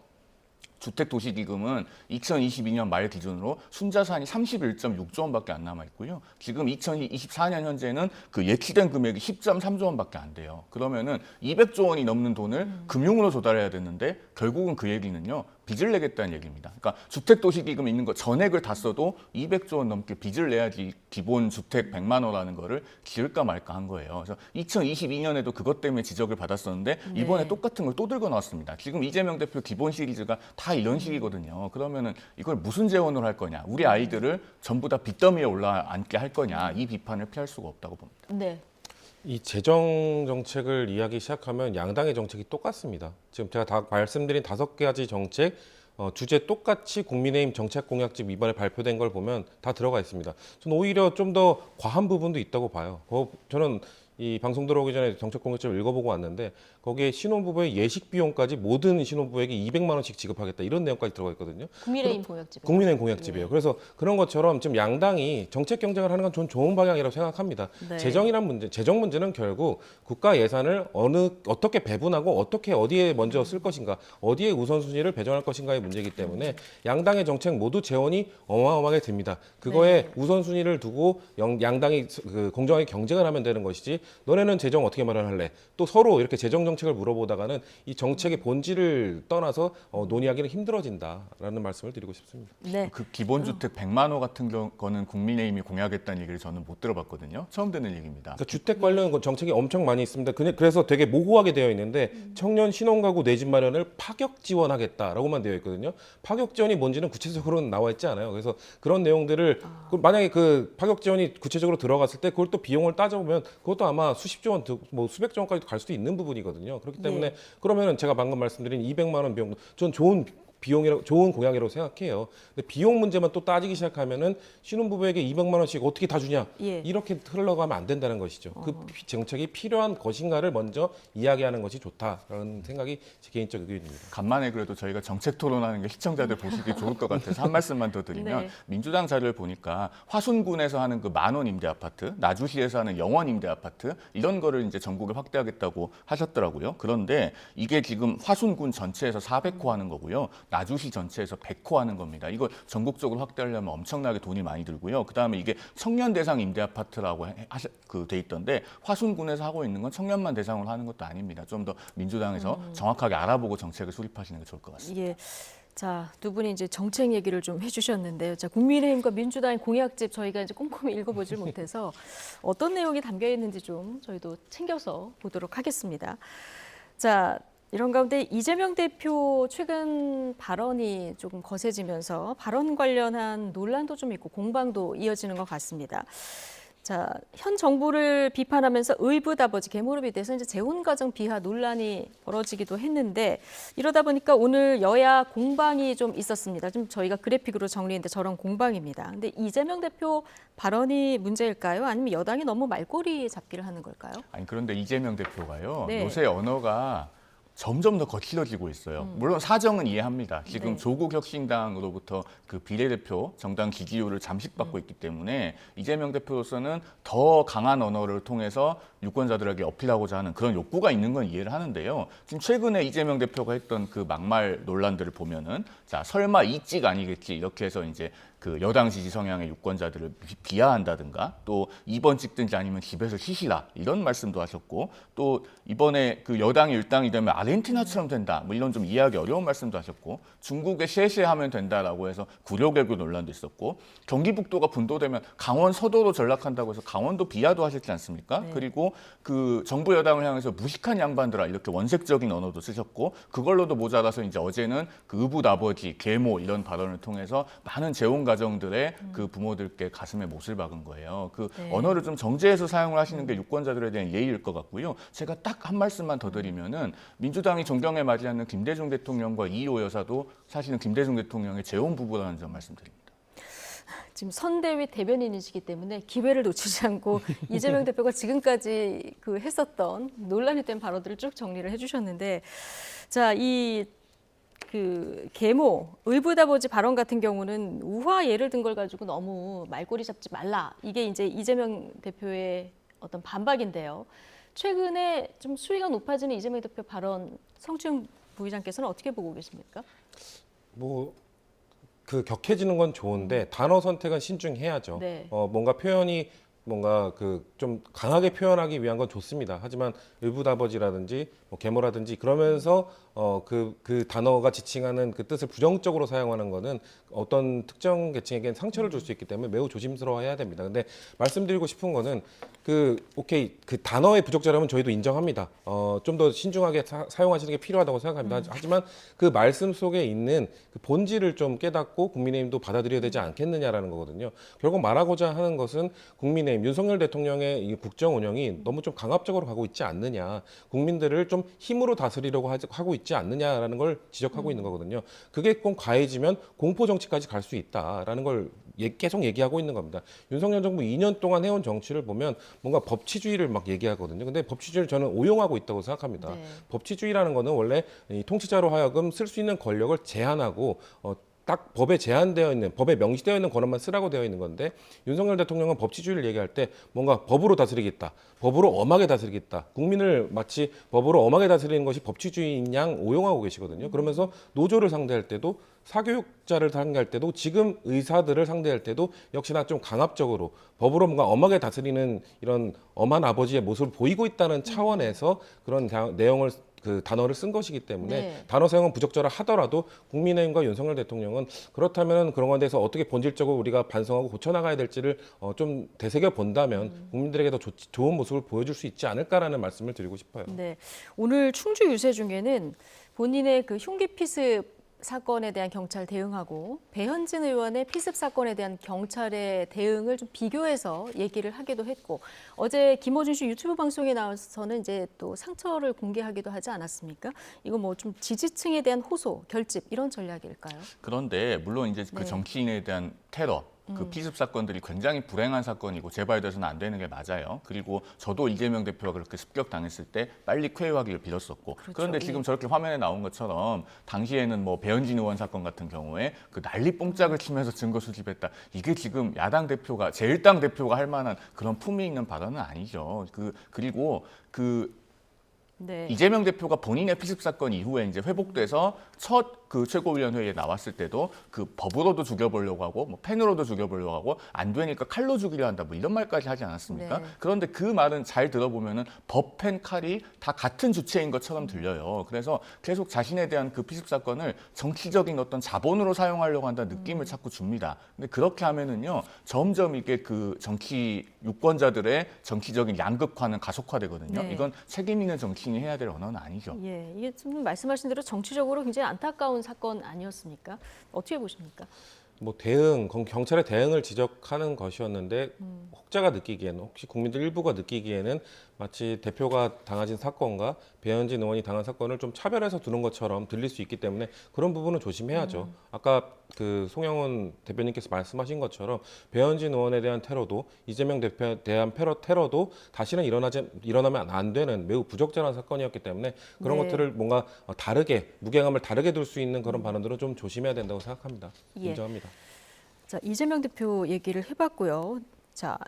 주택도시기금은 2022년 말 기준으로 순자산이 31.6조 원밖에 안 남아 있고요. 지금 2024년 현재는 그 예치된 금액이 10.3조 원밖에 안 돼요. 그러면은 200조 원이 넘는 돈을 금융으로 조달해야 되는데 결국은 그 얘기는요. 빚을 내겠다는 얘기입니다. 그러니까 주택도시기금 있는 거 전액을 다 써도 200조 원 넘게 빚을 내야지 기본 주택 100만 호라는 거를 지을까 말까 한 거예요. 그래서 2022년에도 그것 때문에 지적을 받았었는데 이번에 네. 똑같은 걸 또 들고 나왔습니다. 지금 이재명 대표 기본 시리즈가 다 이런 식이거든요. 그러면은 이걸 무슨 재원으로 할 거냐? 우리 아이들을 전부 다 빚더미에 올라앉게 할 거냐? 이 비판을 피할 수가 없다고 봅니다. 네. 이 재정 정책을 이야기 시작하면 양당의 정책이 똑같습니다. 지금 제가 다 말씀드린 5가지 정책 주제 똑같이 국민의힘 정책 공약집 이번에 발표된 걸 보면 다 들어가 있습니다. 저는 오히려 좀 더 과한 부분도 있다고 봐요. 저는 이 방송 들어오기 전에 정책 공약집을 읽어보고 왔는데 거기에 신혼부부의 예식 비용까지 모든 신혼부부에게 200만 원씩 지급하겠다 이런 내용까지 들어가 있거든요. 국민의힘 공약집이에요. 국민의힘 공약집이에요. 네. 그래서 그런 것처럼 지금 양당이 정책 경쟁을 하는 건 전 좋은 방향이라고 생각합니다. 네. 재정이란 문제, 재정 문제는 결국 국가 예산을 어떻게 배분하고 어떻게 어디에 먼저 쓸 것인가, 어디에 우선순위를 배정할 것인가의 문제이기 때문에 양당의 정책 모두 재원이 어마어마하게 듭니다. 그거에 네. 우선순위를 두고 양당이 공정하게 경쟁을 하면 되는 것이지 너네는 재정 어떻게 마련할래? 또 서로 이렇게 재정 정책을 물어보다가는 이 정책의 본질을 떠나서 논의하기는 힘들어진다라는 말씀을 드리고 싶습니다. 네. 그 기본주택 100만 호 같은 거는 국민의힘이 공약했다는 얘기를 저는 못 들어봤거든요. 처음 듣는 얘기입니다. 그러니까 주택 관련 정책이 엄청 많이 있습니다. 그래서 되게 모호하게 되어 있는데 청년 신혼가구 내 집 마련을 파격 지원하겠다라고만 되어 있거든요. 파격 지원이 뭔지는 구체적으로는 나와 있지 않아요. 그래서 그런 내용들을 만약에 그 파격 지원이 구체적으로 들어갔을 때 그걸 또 비용을 따져보면 그것도 아마 수십조 원, 뭐 수백조 원까지 갈 수도 있는 부분이거든요. 그렇기 때문에 그러면은 제가 방금 말씀드린 200만 원 비용, 전 좋은 비용이라고 좋은 공약이라고 생각해요. 근데 비용 문제만 또 따지기 시작하면은 신혼부부에게 200만 원씩 어떻게 다 주냐 예. 이렇게 흘러가면 안 된다는 것이죠. 그 정책이 필요한 것인가를 먼저 이야기하는 것이 좋다라는 생각이 제 개인적 의견입니다. 간만에 그래도 저희가 정책 토론하는 게 시청자들 보시기 좋을 것 같아서 한 말씀만 더 드리면 네. 민주당 자료를 보니까 화순군에서 하는 그 10,000원 임대 아파트, 나주시에서 하는 0원 임대 아파트 이런 거를 이제 전국에 확대하겠다고 하셨더라고요. 그런데 이게 지금 화순군 전체에서 400호 하는 거고요. 나주시 전체에서 100호 하는 겁니다. 이거 전국적으로 확대하려면 엄청나게 돈이 많이 들고요. 그다음에 이게 청년 대상 임대 아파트라고 돼 있던데 화순군에서 하고 있는 건 청년만 대상으로 하는 것도 아닙니다. 좀 더 민주당에서 정확하게 알아보고 정책을 수립하시는 게 좋을 것 같습니다. 예. 자, 두 분이 이제 정책 얘기를 좀 해주셨는데요. 자, 국민의힘과 민주당의 공약집 저희가 이제 꼼꼼히 읽어보질 못해서 어떤 내용이 담겨 있는지 좀 저희도 챙겨서 보도록 하겠습니다. 자, 이런 가운데 이재명 대표 최근 발언이 조금 거세지면서 발언 관련한 논란도 좀 있고 공방도 이어지는 것 같습니다. 자, 현 정부를 비판하면서 의붓아버지 계모름에 대해서 이제 재혼가정 비하 논란이 벌어지기도 했는데 이러다 보니까 오늘 여야 공방이 좀 있었습니다. 좀 저희가 그래픽으로 정리했는데 저런 공방입니다. 근데 이재명 대표 발언이 문제일까요? 아니면 여당이 너무 말꼬리 잡기를 하는 걸까요? 아니 그런데 이재명 대표가요. 네. 요새 언어가 점점 더 거칠어지고 있어요. 물론 사정은 이해합니다. 지금 네. 조국 혁신당으로부터 그 비례대표 정당 지지율을 잠식받고 있기 때문에 이재명 대표로서는 더 강한 언어를 통해서 유권자들에게 어필하고자 하는 그런 욕구가 있는 건 이해를 하는데요. 지금 최근에 이재명 대표가 했던 그 막말 논란들을 보면은 자 설마 이찍 아니겠지 이렇게 해서 이제 그 여당 지지 성향의 유권자들을 비하한다든가 또 2번 찍든지 아니면 집에서 쉬시라 이런 말씀도 하셨고 또 이번에 그 여당이 일당이 되면 아르헨티나처럼 된다 뭐 이런 좀 이해하기 어려운 말씀도 하셨고 중국에 셰셰하면 된다라고 해서 구려개교 논란도 있었고 경기북도가 분도되면 강원 서도로 전락한다고 해서 강원도 비하도 하셨지 않습니까? 네. 그리고 그 정부 여당을 향해서 무식한 양반들아 이렇게 원색적인 언어도 쓰셨고 그걸로도 모자라서 이제 어제는 그 의붓아버지 계모 이런 발언을 통해서 많은 재혼 가정들의 그 부모들께 가슴에 못을 박은 거예요. 그 네. 언어를 좀 정제해서 사용을 하시는 게 유권자들에 대한 예의일 것 같고요. 제가 딱 한 말씀만 더 드리면은 민주당이 존경에 맞이하는 김대중 대통령과 이호 여사도 사실은 김대중 대통령의 재혼 부부라는 점 말씀드립니다. 지금 선대위 대변인이시기 때문에 기회를 놓치지 않고 이재명 대표가 지금까지 그 했었던 논란이 된 발언들을 쭉 정리를 해주셨는데 자, 이 그 계모, 의붓아버지 발언 같은 경우는 우화 예를 든 걸 가지고 너무 말꼬리 잡지 말라. 이게 이제 이재명 대표의 어떤 반박인데요. 최근에 좀 수위가 높아지는 이재명 대표 발언 성추행 부의장께서는 어떻게 보고 계십니까? 뭐 그 격해지는 건 좋은데 단어 선택은 신중해야죠. 네. 뭔가 표현이 뭔가 그 좀 강하게 표현하기 위한 건 좋습니다. 하지만 의붓아버지라든지 뭐 계모라든지 그러면서 그 단어가 지칭하는 그 뜻을 부정적으로 사용하는 거는 어떤 특정 계층에겐 상처를 줄 수 있기 때문에 매우 조심스러워해야 됩니다. 근데 말씀드리고 싶은 거는 오케이 그 단어의 부적절함은 저희도 인정합니다. 좀 더 신중하게 사용하시는 게 필요하다고 생각합니다. 하지만 그 말씀 속에 있는 그 본질을 좀 깨닫고 국민의힘도 받아들여야 되지 않겠느냐라는 거거든요. 결국 말하고자 하는 것은 국민의힘 윤석열 대통령의 이 국정 운영이 너무 좀 강압적으로 가고 있지 않느냐, 국민들을 좀 힘으로 다스리려고 하고 있지 않느냐라는 걸 지적하고 있는 거거든요. 그게 좀 과해지면 공포 정치까지 갈 수 있다라는 걸 계속 얘기하고 있는 겁니다. 윤석열 정부 2년 동안 해온 정치를 보면 뭔가 법치주의를 막 얘기하거든요. 근데 법치주의를 저는 오용하고 있다고 생각합니다. 네. 법치주의라는 거는 원래 이 통치자로 하여금 쓸 수 있는 권력을 제한하고 딱 법에 제한되어 있는, 법에 명시되어 있는 권한만 쓰라고 되어 있는 건데 윤석열 대통령은 법치주의를 얘기할 때 뭔가 법으로 다스리겠다, 법으로 엄하게 다스리겠다, 국민을 마치 법으로 엄하게 다스리는 것이 법치주의인 양 오용하고 계시거든요. 그러면서 노조를 상대할 때도 사교육자를 상대할 때도 지금 의사들을 상대할 때도 역시나 좀 강압적으로 법으로 뭔가 엄하게 다스리는 이런 엄한 아버지의 모습을 보이고 있다는 차원에서 그런 내용을 그 단어를 쓴 것이기 때문에 네. 단어 사용은 부적절하 하더라도 국민의힘과 윤석열 대통령은 그렇다면 그런 것에 대해서 어떻게 본질적으로 우리가 반성하고 고쳐나가야 될지를 좀 되새겨 본다면 국민들에게 더 좋은 모습을 보여줄 수 있지 않을까라는 말씀을 드리고 싶어요. 네, 오늘 충주 유세 중에는 본인의 그 흉기 피습 사건에 대한 경찰 대응하고 배현진 의원의 피습 사건에 대한 경찰의 대응을 좀 비교해서 얘기를 하기도 했고 어제 김어준 씨 유튜브 방송에 나와서는 이제 또 상처를 공개하기도 하지 않았습니까? 이거 뭐 좀 지지층에 대한 호소, 결집 이런 전략일까요? 그런데 물론 이제 네. 그 정치인에 대한 테러 그 피습 사건들이 굉장히 불행한 사건이고 재발돼서는 안 되는 게 맞아요. 그리고 저도 이재명 대표가 그렇게 습격당했을 때 빨리 쾌유하기를 빌었었고 그렇죠. 그런데 지금 저렇게 화면에 나온 것처럼 당시에는 뭐 배현진 의원 사건 같은 경우에 그 난리 뽕짝을 치면서 증거 수집했다. 이게 지금 야당 대표가 제1당 대표가 할 만한 그런 품위 있는 발언은 아니죠. 그리고 네. 이재명 대표가 본인의 피습 사건 이후에 이제 회복돼서 첫 그 최고위원회에 나왔을 때도 그 법으로도 죽여보려고 하고 뭐 펜으로도 죽여보려고 하고 안 되니까 칼로 죽이려 한다 뭐 이런 말까지 하지 않았습니까? 네. 그런데 그 말은 잘 들어보면은 법, 펜, 칼이 다 같은 주체인 것처럼 들려요. 그래서 계속 자신에 대한 그 피습 사건을 정치적인 어떤 자본으로 사용하려고 한다는 느낌을 자꾸 줍니다. 근데 그렇게 하면은요 점점 이게 그 정치 유권자들의 정치적인 양극화는 가속화되거든요. 네. 이건 책임 있는 정치인이 해야 될 언어는 아니죠. 예, 이게 좀 말씀하신 대로 정치적으로 굉장히 안타까운 사건 아니었습니까? 어떻게 보십니까? 뭐 대응, 경찰의 대응을 지적하는 것이었는데 혹자가 느끼기에는 혹시 국민들 일부가 느끼기에는 마치 대표가 당하신 사건과 배현진 의원이 당한 사건을 좀 차별해서 두는 것처럼 들릴 수 있기 때문에 그런 부분은 조심해야죠. 아까 그 송영훈 대표님께서 말씀하신 것처럼 배현진 의원에 대한 테러도 이재명 대표에 대한 테러도 다시는 일어나면 안 되는 매우 부적절한 사건이었기 때문에 그런 네. 것들을 뭔가 다르게 무게감을 다르게 둘 수 있는 그런 발언들은 좀 조심해야 된다고 생각합니다. 예. 인정합니다. 자, 이재명 대표 얘기를 해봤고요. 자,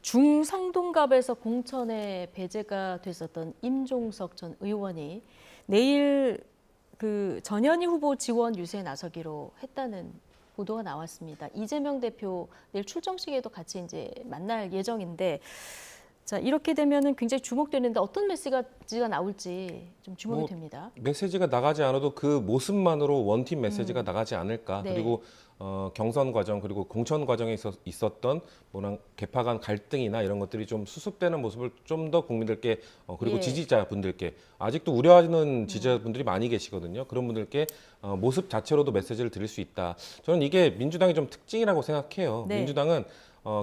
중성동갑에서 공천에 배제가 됐었던 임종석 전 의원이 내일 그 전현희 후보 지원 유세에 나서기로 했다는 보도가 나왔습니다. 이재명 대표 내일 출정식에도 같이 이제 만날 예정인데, 자 이렇게 되면은 굉장히 주목되는데 어떤 메시지가 나올지 좀 주목이 됩니다. 메시지가 나가지 않아도 그 모습만으로 원팀 메시지가 나가지 않을까. 네. 그리고 경선 과정 그리고 공천 과정에 있었던 개파 간 갈등이나 이런 것들이 좀 수습되는 모습을 좀 더 국민들께 그리고 예. 지지자분들께 아직도 우려하는 지지자분들이 많이 계시거든요. 그런 분들께 모습 자체로도 메시지를 드릴 수 있다. 저는 이게 민주당의 좀 특징이라고 생각해요. 네. 민주당은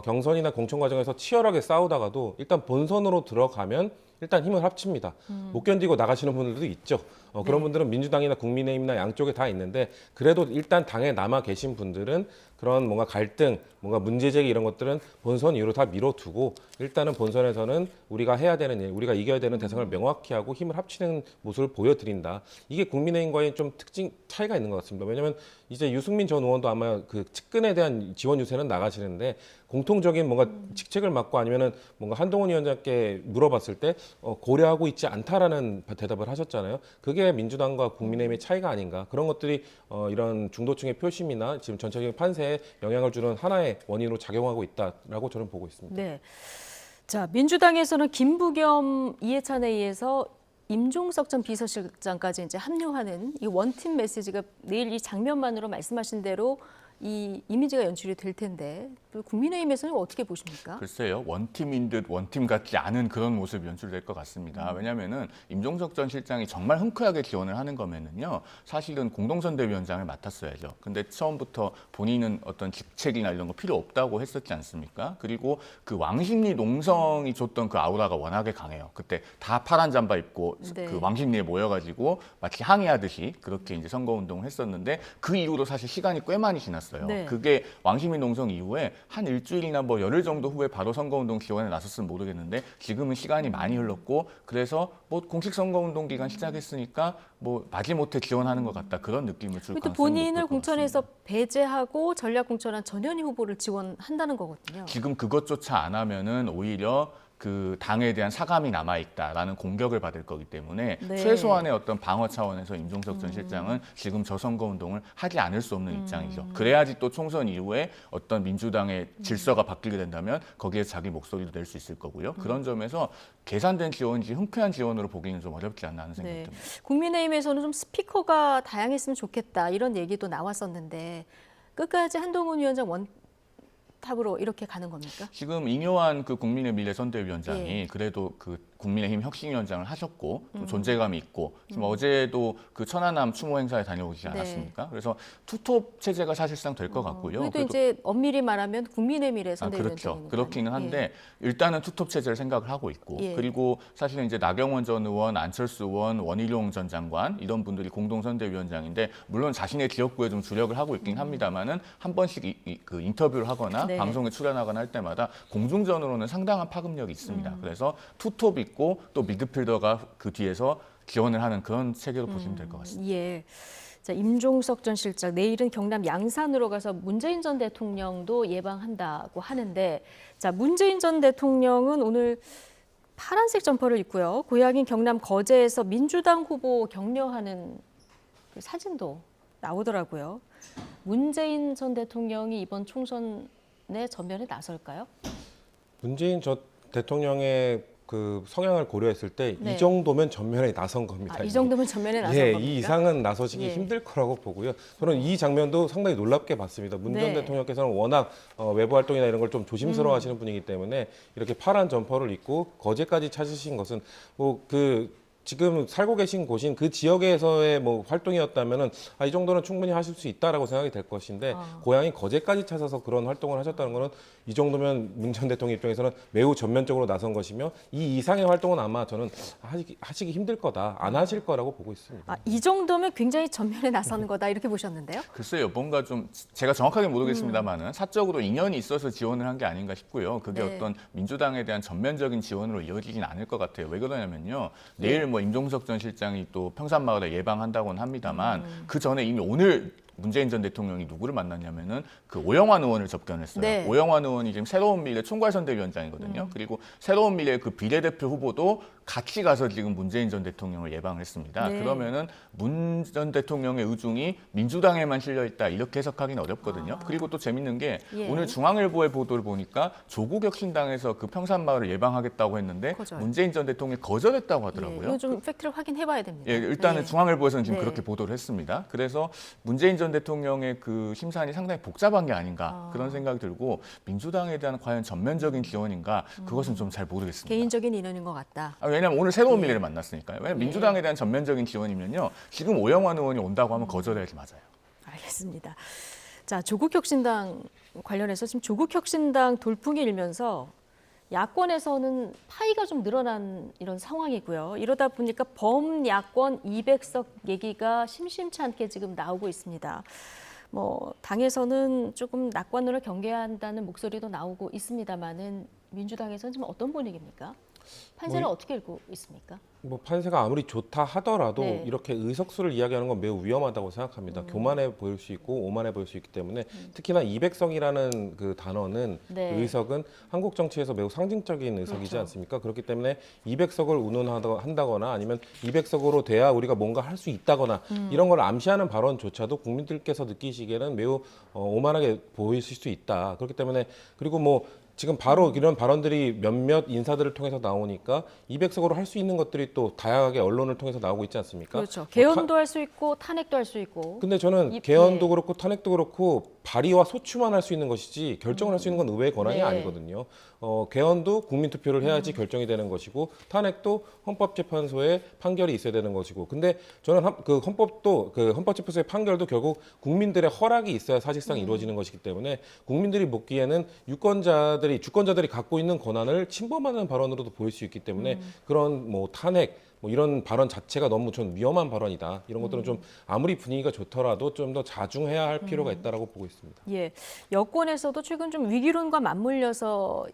경선이나 공천 과정에서 치열하게 싸우다가도 일단 본선으로 들어가면 일단 힘을 합칩니다. 못 견디고 나가시는 분들도 있죠. 그런 분들은 민주당이나 국민의힘이나 양쪽에 다 있는데 그래도 일단 당에 남아 계신 분들은 그런 뭔가 갈등, 뭔가 문제제기 이런 것들은 본선 이후로 다 미뤄두고 일단은 본선에서는 우리가 해야 되는 일, 우리가 이겨야 되는 대상을 명확히 하고 힘을 합치는 모습을 보여드린다. 이게 국민의힘과의 좀 특징 차이가 있는 것 같습니다. 왜냐하면 이제 유승민 전 의원도 아마 그 측근에 대한 지원 유세는 나가시는데 공통적인 뭔가 직책을 맡고 아니면은 뭔가 한동훈 위원장께 물어봤을 때 고려하고 있지 않다라는 대답을 하셨잖아요. 그게 민주당과 국민의힘의 차이가 아닌가. 그런 것들이 이런 중도층의 표심이나 지금 전체적인 판세에 영향을 주는 하나의 원인으로 작용하고 있다라고 저는 보고 있습니다. 네. 자, 민주당에서는 김부겸 이해찬에 의해서 임종석 전 비서실장까지 이제 합류하는 이 원팀 메시지가 내일 이 장면만으로 말씀하신 대로 이 이미지가 연출이 될 텐데 또 국민의힘에서는 어떻게 보십니까? 글쎄요. 원팀인 듯 원팀 같지 않은 그런 모습이 연출될 것 같습니다. 왜냐하면은 임종석 전 실장이 정말 흔쾌하게 지원을 하는 거면은요. 사실은 공동선대위원장을 맡았어야죠. 근데 처음부터 본인은 어떤 직책이나 이런 거 필요 없다고 했었지 않습니까? 그리고 그 왕십리 농성이 줬던 그 아우라가 워낙에 강해요. 그때 다 파란 잠바 입고 네. 그 왕십리에 모여가지고 마치 항의하듯이 그렇게 이제 선거운동을 했었는데 그 이후로 사실 시간이 꽤 많이 지났어요. 네. 그게 왕십리 농성 이후에 한 일주일이나 뭐 열흘 정도 후에 바로 선거운동 지원에 나섰으면 모르겠는데 지금은 시간이 많이 흘렀고 그래서 뭐 공식 선거운동 기간 시작했으니까 뭐 마지못해 지원하는 것 같다 그런 느낌을 줄 또 가능성이 본인을 높을 것 공천에서 배제하고 전략 공천한 전현희 후보를 지원한다는 거거든요. 지금 그것조차 안 하면은 오히려 그 당에 대한 사감이 남아있다라는 공격을 받을 거기 때문에 네. 최소한의 어떤 방어 차원에서 임종석 전 실장은 지금 저 선거운동을 하지 않을 수 없는 입장이죠. 그래야지 또 총선 이후에 어떤 민주당의 질서가 바뀌게 된다면 거기에 자기 목소리도 낼 수 있을 거고요. 그런 점에서 계산된 지원인지 흔쾌한 지원으로 보기는 좀 어렵지 않나 하는 생각이 듭니다. 국민의힘에서는 좀 스피커가 다양했으면 좋겠다 이런 얘기도 나왔었는데 끝까지 한동훈 위원장 원탑으로 이렇게 가는 겁니까? 지금 잉여한 그 국민의 미래 선대위원장이 예. 그래도 그 국민의힘 혁신위원장을 하셨고 좀 존재감이 있고 지금 어제도 그 천안함 추모 행사에 다녀오시지 않았습니까? 그래서 투톱 체제가 사실상 될 것 같고요. 그래도 이제 엄밀히 말하면 국민의힘의 선대위원장이니까. 그렇죠. 그렇기는 한데 일단은 투톱 체제를 생각을 하고 있고 그리고 사실은 이제 나경원 전 의원, 안철수 의원, 원희룡 전 장관 이런 분들이 공동 선대위원장인데 물론 자신의 지역구에 좀 주력을 하고 있긴 합니다만은 한 번씩 그 인터뷰를 하거나 방송에 출연하거나 할 때마다 공중전으로는 상당한 파급력이 있습니다. 그래서 투톱 있고 또 미드필더가 그 뒤에서 지원을 하는 그런 체계로 보시면 될 것 같습니다. 예. 자, 임종석 전 실장 내일은 경남 양산으로 가서 문재인 전 대통령도 예방한다고 하는데 자, 문재인 전 대통령은 오늘 파란색 점퍼를 입고요. 고향인 경남 거제에서 민주당 후보 격려하는 그 사진도 나오더라고요. 문재인 전 대통령이 이번 총선의 전면에 나설까요? 문재인 전 대통령의 그 성향을 고려했을 때 이 정도면 전면에 나선 겁니다. 이 정도면 전면에 나선 겁니까? 이 이상은 나서시기 힘들 거라고 보고요. 저는 이 장면도 상당히 놀랍게 봤습니다. 문 전 대통령께서는 워낙 외부 활동이나 이런 걸 좀 조심스러워하시는 분이기 때문에 이렇게 파란 점퍼를 입고 거제까지 찾으신 것은 지금 살고 계신 곳인 그 지역에서의 활동이었다면은 이 정도는 충분히 하실 수 있다라고 생각이 될 것인데 고향이 거제까지 찾아서 그런 활동을 하셨다는 거는 이 정도면 문 전 대통령 입장에서는 매우 전면적으로 나선 것이며 이 이상의 활동은 아마 저는 하시기 힘들 거다, 안 하실 거라고 보고 있습니다. 이 정도면 굉장히 전면에 나서는 거다 이렇게 보셨는데요? 글쎄요, 뭔가 좀 제가 정확하게 모르겠습니다만은 사적으로 인연이 있어서 지원을 한 게 아닌가 싶고요. 그게 어떤 민주당에 대한 전면적인 지원으로 이어지진 않을 것 같아요. 왜 그러냐면요, 내일 임종석 전 실장이 또 평산마을에 예방한다고는 합니다만 그 전에 이미 오늘 문재인 전 대통령이 누구를 만났냐면은 그 오영환 의원을 접견했어요. 오영환 의원이 지금 새로운 미래 총괄선대위원장이거든요. 그리고 새로운 미래 그 비례대표 후보도 같이 가서 지금 문재인 전 대통령을 예방을 했습니다. 그러면은 문 전 대통령의 의중이 민주당에만 실려 있다 이렇게 해석하기는 어렵거든요. 그리고 또 재밌는 게 오늘 중앙일보의 보도를 보니까 조국 혁신당에서 그 평산마을을 예방하겠다고 했는데 문재인 전 대통령이 거절했다고 하더라고요. 이거 좀 팩트를 확인해봐야 됩니다. 일단은 중앙일보에서는 지금 그렇게 보도를 했습니다. 그래서 문재인 전 대통령의 그 심산이 상당히 복잡한 게 아닌가 그런 생각이 들고 민주당에 대한 과연 전면적인 지원인가 그것은 좀 잘 모르겠습니다. 개인적인 인연인 것 같다. 왜냐하면 오늘 새로운 미래를 만났으니까요. 왜냐하면 민주당에 대한 전면적인 지원이면요. 지금 오영환 의원이 온다고 하면 거절해야지 맞아요. 알겠습니다. 자, 조국혁신당 관련해서 지금 조국혁신당 돌풍이 일면서 야권에서는 파이가 좀 늘어난 이런 상황이고요. 이러다 보니까 범야권 200석 얘기가 심심치 않게 지금 나오고 있습니다. 당에서는 조금 낙관론을 경계한다는 목소리도 나오고 있습니다만은 민주당에서는 지금 어떤 분위기입니까? 판세를 어떻게 읽고 있습니까? 판세가 아무리 좋다 하더라도 이렇게 의석수를 이야기하는 건 매우 위험하다고 생각합니다. 교만해 보일 수 있고 오만해 보일 수 있기 때문에 특히나 200석이라는 그 단어는 그 의석은 한국 정치에서 매우 상징적인 의석이지 않습니까? 그렇기 때문에 200석을 운운한다거나 아니면 200석으로 돼야 우리가 뭔가 할 수 있다거나 이런 걸 암시하는 발언조차도 국민들께서 느끼시기에는 매우 오만하게 보이실 수 있다. 그렇기 때문에 그리고 지금 바로 이런 발언들이 몇몇 인사들을 통해서 나오니까 200석으로 할 수 있는 것들이 또 다양하게 언론을 통해서 나오고 있지 않습니까? 그렇죠. 개헌도 할 수 있고 탄핵도 할 수 있고. 근데 저는 개헌도 그렇고 탄핵도 그렇고 발의와 소추만 할 수 있는 것이지 결정을 할 수 있는 건 의회의 권한이 아니거든요. 개헌도 국민투표를 해야지 결정이 되는 것이고 탄핵도 헌법재판소의 판결이 있어야 되는 것이고 근데 저는 그 헌법재판소의 판결도 결국 국민들의 허락이 있어야 사실상 이루어지는 것이기 때문에 국민들이 묻기에는 주권자들이 갖고 있는 권한을 침범하는 발언으로도 보일 수 있기 때문에 그런 탄핵 이런 발언 자체가 너무 좀 위험한 발언이다. 이런 것들은 좀 아무리 분위기가 좋더라도 좀 더 자중해야 할 필요가 있다라고 보고 있습니다. 여권에서도 최근 좀 위기론과 맞물려서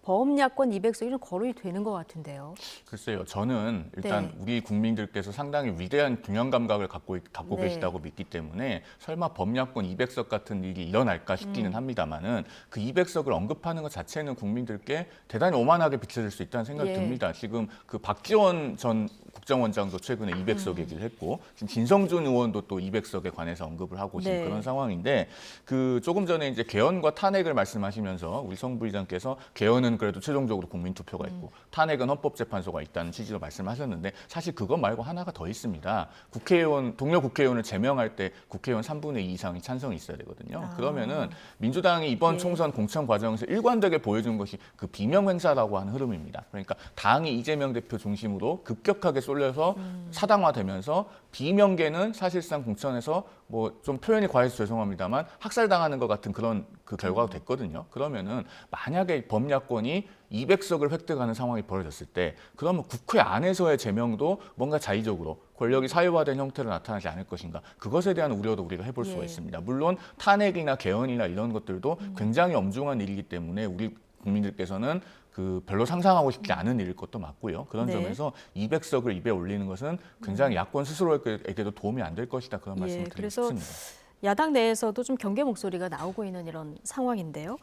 범야권 200석이 좀 거론이 되는 것 같은데요. 글쎄요. 저는 일단 우리 국민들께서 상당히 위대한 균형 감각을 갖고 계시다고 믿기 때문에 설마 범야권 200석 같은 일이 일어날까 싶기는 합니다만은 그 200석을 언급하는 것 자체는 국민들께 대단히 오만하게 비춰질 수 있다는 생각이 듭니다. 지금 그 박지원 전 국정원장도 최근에 200석 얘기를 했고 지금 진성준 의원도 또 200석에 관해서 언급을 하고 지금 네. 그런 상황인데 그 조금 전에 이제 개헌과 탄핵을 말씀하시면서 우리 성 부의장께서 개헌은 그래도 최종적으로 국민투표가 있고 탄핵은 헌법재판소가 있다는 취지로 말씀하셨는데 사실 그것 말고 하나가 더 있습니다. 국회의원 동료 국회의원을 제명할 때 국회의원 3분의 2 이상이 찬성이 있어야 되거든요. 그러면은 민주당이 이번 총선 공천 과정에서 일관되게 보여준 것이 그 비명 행사라고 하는 흐름입니다. 그러니까 당이 이재명 대표 중심으로 급격하게 쏠려서 사당화되면서 비명계는 사실상 공천에서 뭐 좀 표현이 과해서 죄송합니다만 학살당하는 것 같은 그런 그 결과가 됐거든요. 그러면은 만약에 범야권이 200석을 획득하는 상황이 벌어졌을 때 그러면 국회 안에서의 제명도 뭔가 자의적으로 권력이 사유화된 형태로 나타나지 않을 것인가. 그것에 대한 우려도 우리가 해볼 수가 있습니다. 물론 탄핵이나 개헌이나 이런 것들도 굉장히 엄중한 일이기 때문에 우리 국민들께서는 그 별로 상상하고 싶지 않은 일일 것도 맞고요. 그런 점에서 200석을 입에 올리는 것은 굉장히 야권 스스로에게도 도움이 안 될 것이다. 그런 말씀을 드리고 그래서 싶습니다. 야당 내에서도 좀 경계 목소리가 나오고 있는 이런 상황인데요.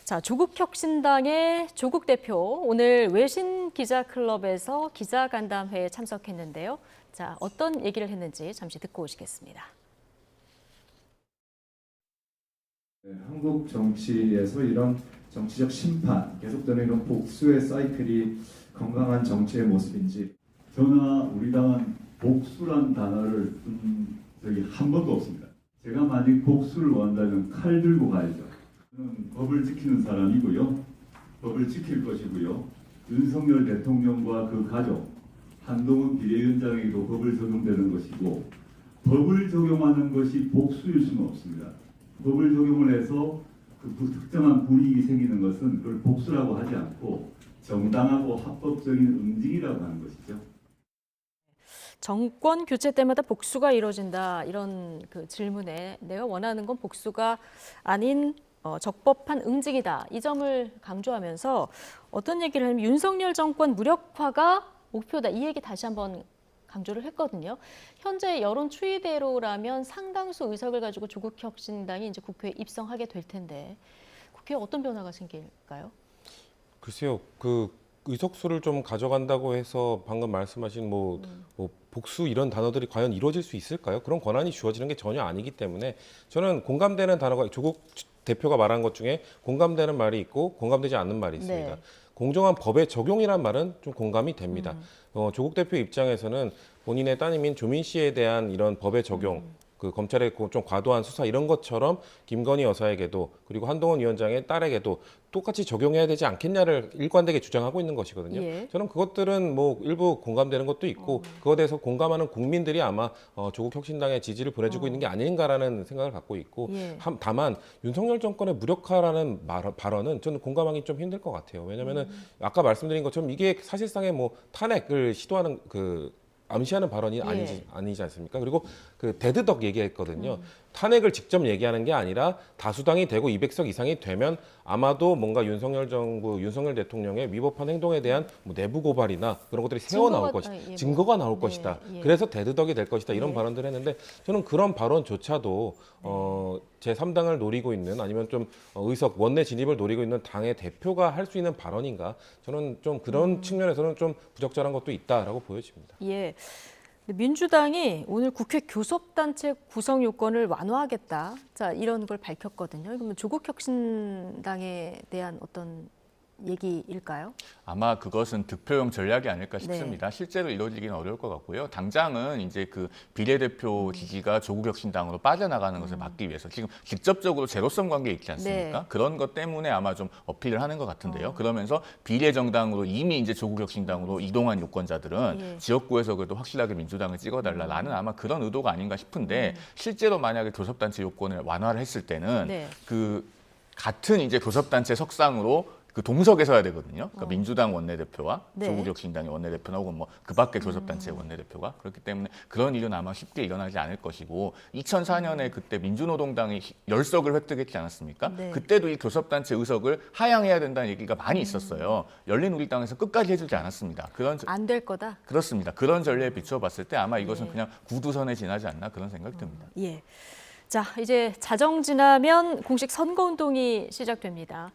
자, 조국혁신당의 조국 대표 오늘 외신 기자클럽에서 기자간담회에 참석했는데요. 자, 어떤 얘기를 했는지 잠시 듣고 오시겠습니다. 한국 정치에서 이런 정치적 심판, 계속되는 이런 복수의 사이클이 건강한 정치의 모습인지 저나 우리 당은 복수란 단어를 쓴 적이 한 번도 없습니다. 제가 만약 복수를 원한다면 칼 들고 가야죠. 저는 법을 지키는 사람이고요. 법을 지킬 것이고요. 윤석열 대통령과 그 가족, 한동훈 비대위원장에게도 법을 적용되는 것이고 법을 적용하는 것이 복수일 수는 없습니다. 법을 적용을 해서 그 특정한 불이익이 생기는 것은 그걸 복수라고 하지 않고 정당하고 합법적인 응징이라고 하는 것이죠. 정권 교체 때마다 복수가 이루어진다 이런 그 질문에 내가 원하는 건 복수가 아닌 적법한 응징이다 이 점을 강조하면서 어떤 얘기를 하냐면 윤석열 정권 무력화가 목표다 이 얘기 다시 한번 강조를 했거든요. 현재 여론 추이대로라면 상당수 의석을 가지고 조국혁신당이 이제 국회에 입성하게 될 텐데 국회에 어떤 변화가 생길까요? 글쎄요, 그 의석수를 좀 가져간다고 해서 방금 말씀하신 뭐 복수 이런 단어들이 과연 이루어질 수 있을까요? 그런 권한이 주어지는 게 전혀 아니기 때문에 저는 공감되는 단어가 조국 대표가 말한 것 중에 공감되는 말이 있고 공감되지 않는 말이 있습니다. 네. 공정한 법의 적용이란 말은 좀 공감이 됩니다. 조국 대표 입장에서는 본인의 따님인 조민 씨에 대한 이런 법의 적용, 그 검찰의 좀 과도한 수사 이런 것처럼 김건희 여사에게도 그리고 한동훈 위원장의 딸에게도 똑같이 적용해야 되지 않겠냐를 일관되게 주장하고 있는 것이거든요. 예. 저는 그것들은 뭐 일부 공감되는 것도 있고 그거에 대해서 공감하는 국민들이 아마 조국 혁신당의 지지를 보내주고 있는 게 아닌가라는 생각을 갖고 있고 다만 윤석열 정권의 무력화라는 발언은 저는 공감하기 좀 힘들 것 같아요. 왜냐하면은 아까 말씀드린 것처럼 이게 사실상의 뭐 탄핵을 시도하는 그 암시하는 발언이 아니지 않습니까? 그리고 그 대드덕 얘기했거든요. 탄핵을 직접 얘기하는 게 아니라 다수당이 되고 200석 이상이 되면 아마도 뭔가 윤석열 정부, 윤석열 대통령의 위법한 행동에 대한 뭐 내부 고발이나 그런 것들이 새어나올 것이다. 증거가 나올 것이다. 그래서 대드덕이 될 것이다. 이런 발언들을 했는데 저는 그런 발언조차도 제3당을 노리고 있는 아니면 좀 의석 원내 진입을 노리고 있는 당의 대표가 할 수 있는 발언인가? 저는 좀 그런 측면에서는 좀 부적절한 것도 있다라고 보여집니다. 예. 민주당이 오늘 국회 교섭단체 구성 요건을 완화하겠다. 자, 이런 걸 밝혔거든요. 그러면 조국혁신당에 대한 어떤 얘기일까요? 아마 그것은 득표용 전략이 아닐까 싶습니다. 실제로 이루어지기는 어려울 것 같고요. 당장은 이제 그 비례대표 지지가 조국혁신당으로 빠져나가는 것을 막기 위해서 지금 직접적으로 제로섬 관계에 있지 않습니까? 네. 그런 것 때문에 아마 좀 어필을 하는 것 같은데요. 그러면서 비례정당으로 이미 이제 조국혁신당으로 이동한 유권자들은 지역구에서 그래도 확실하게 민주당을 찍어달라라는 아마 그런 의도가 아닌가 싶은데 실제로 만약에 교섭단체 요건을 완화를 했을 때는 그 같은 이제 교섭단체 석상으로 그 동석에 서야 되거든요. 그러니까 민주당 원내대표와 조국혁신당의 원내대표나 혹은 뭐 그 밖에 교섭단체 원내대표가 그렇기 때문에 그런 일은 아마 쉽게 일어나지 않을 것이고 2004년에 그때 민주노동당이 10석을 획득했지 않았습니까? 그때도 이 교섭단체 의석을 하향해야 된다는 얘기가 많이 있었어요. 열린우리당에서 끝까지 해주지 않았습니다. 안 될 거다? 그렇습니다. 그런 전례에 비춰봤을 때 아마 이것은 그냥 구두선에 지나지 않나 그런 생각이 듭니다. 예. 자, 이제 자정 지나면 공식 선거운동이 시작됩니다.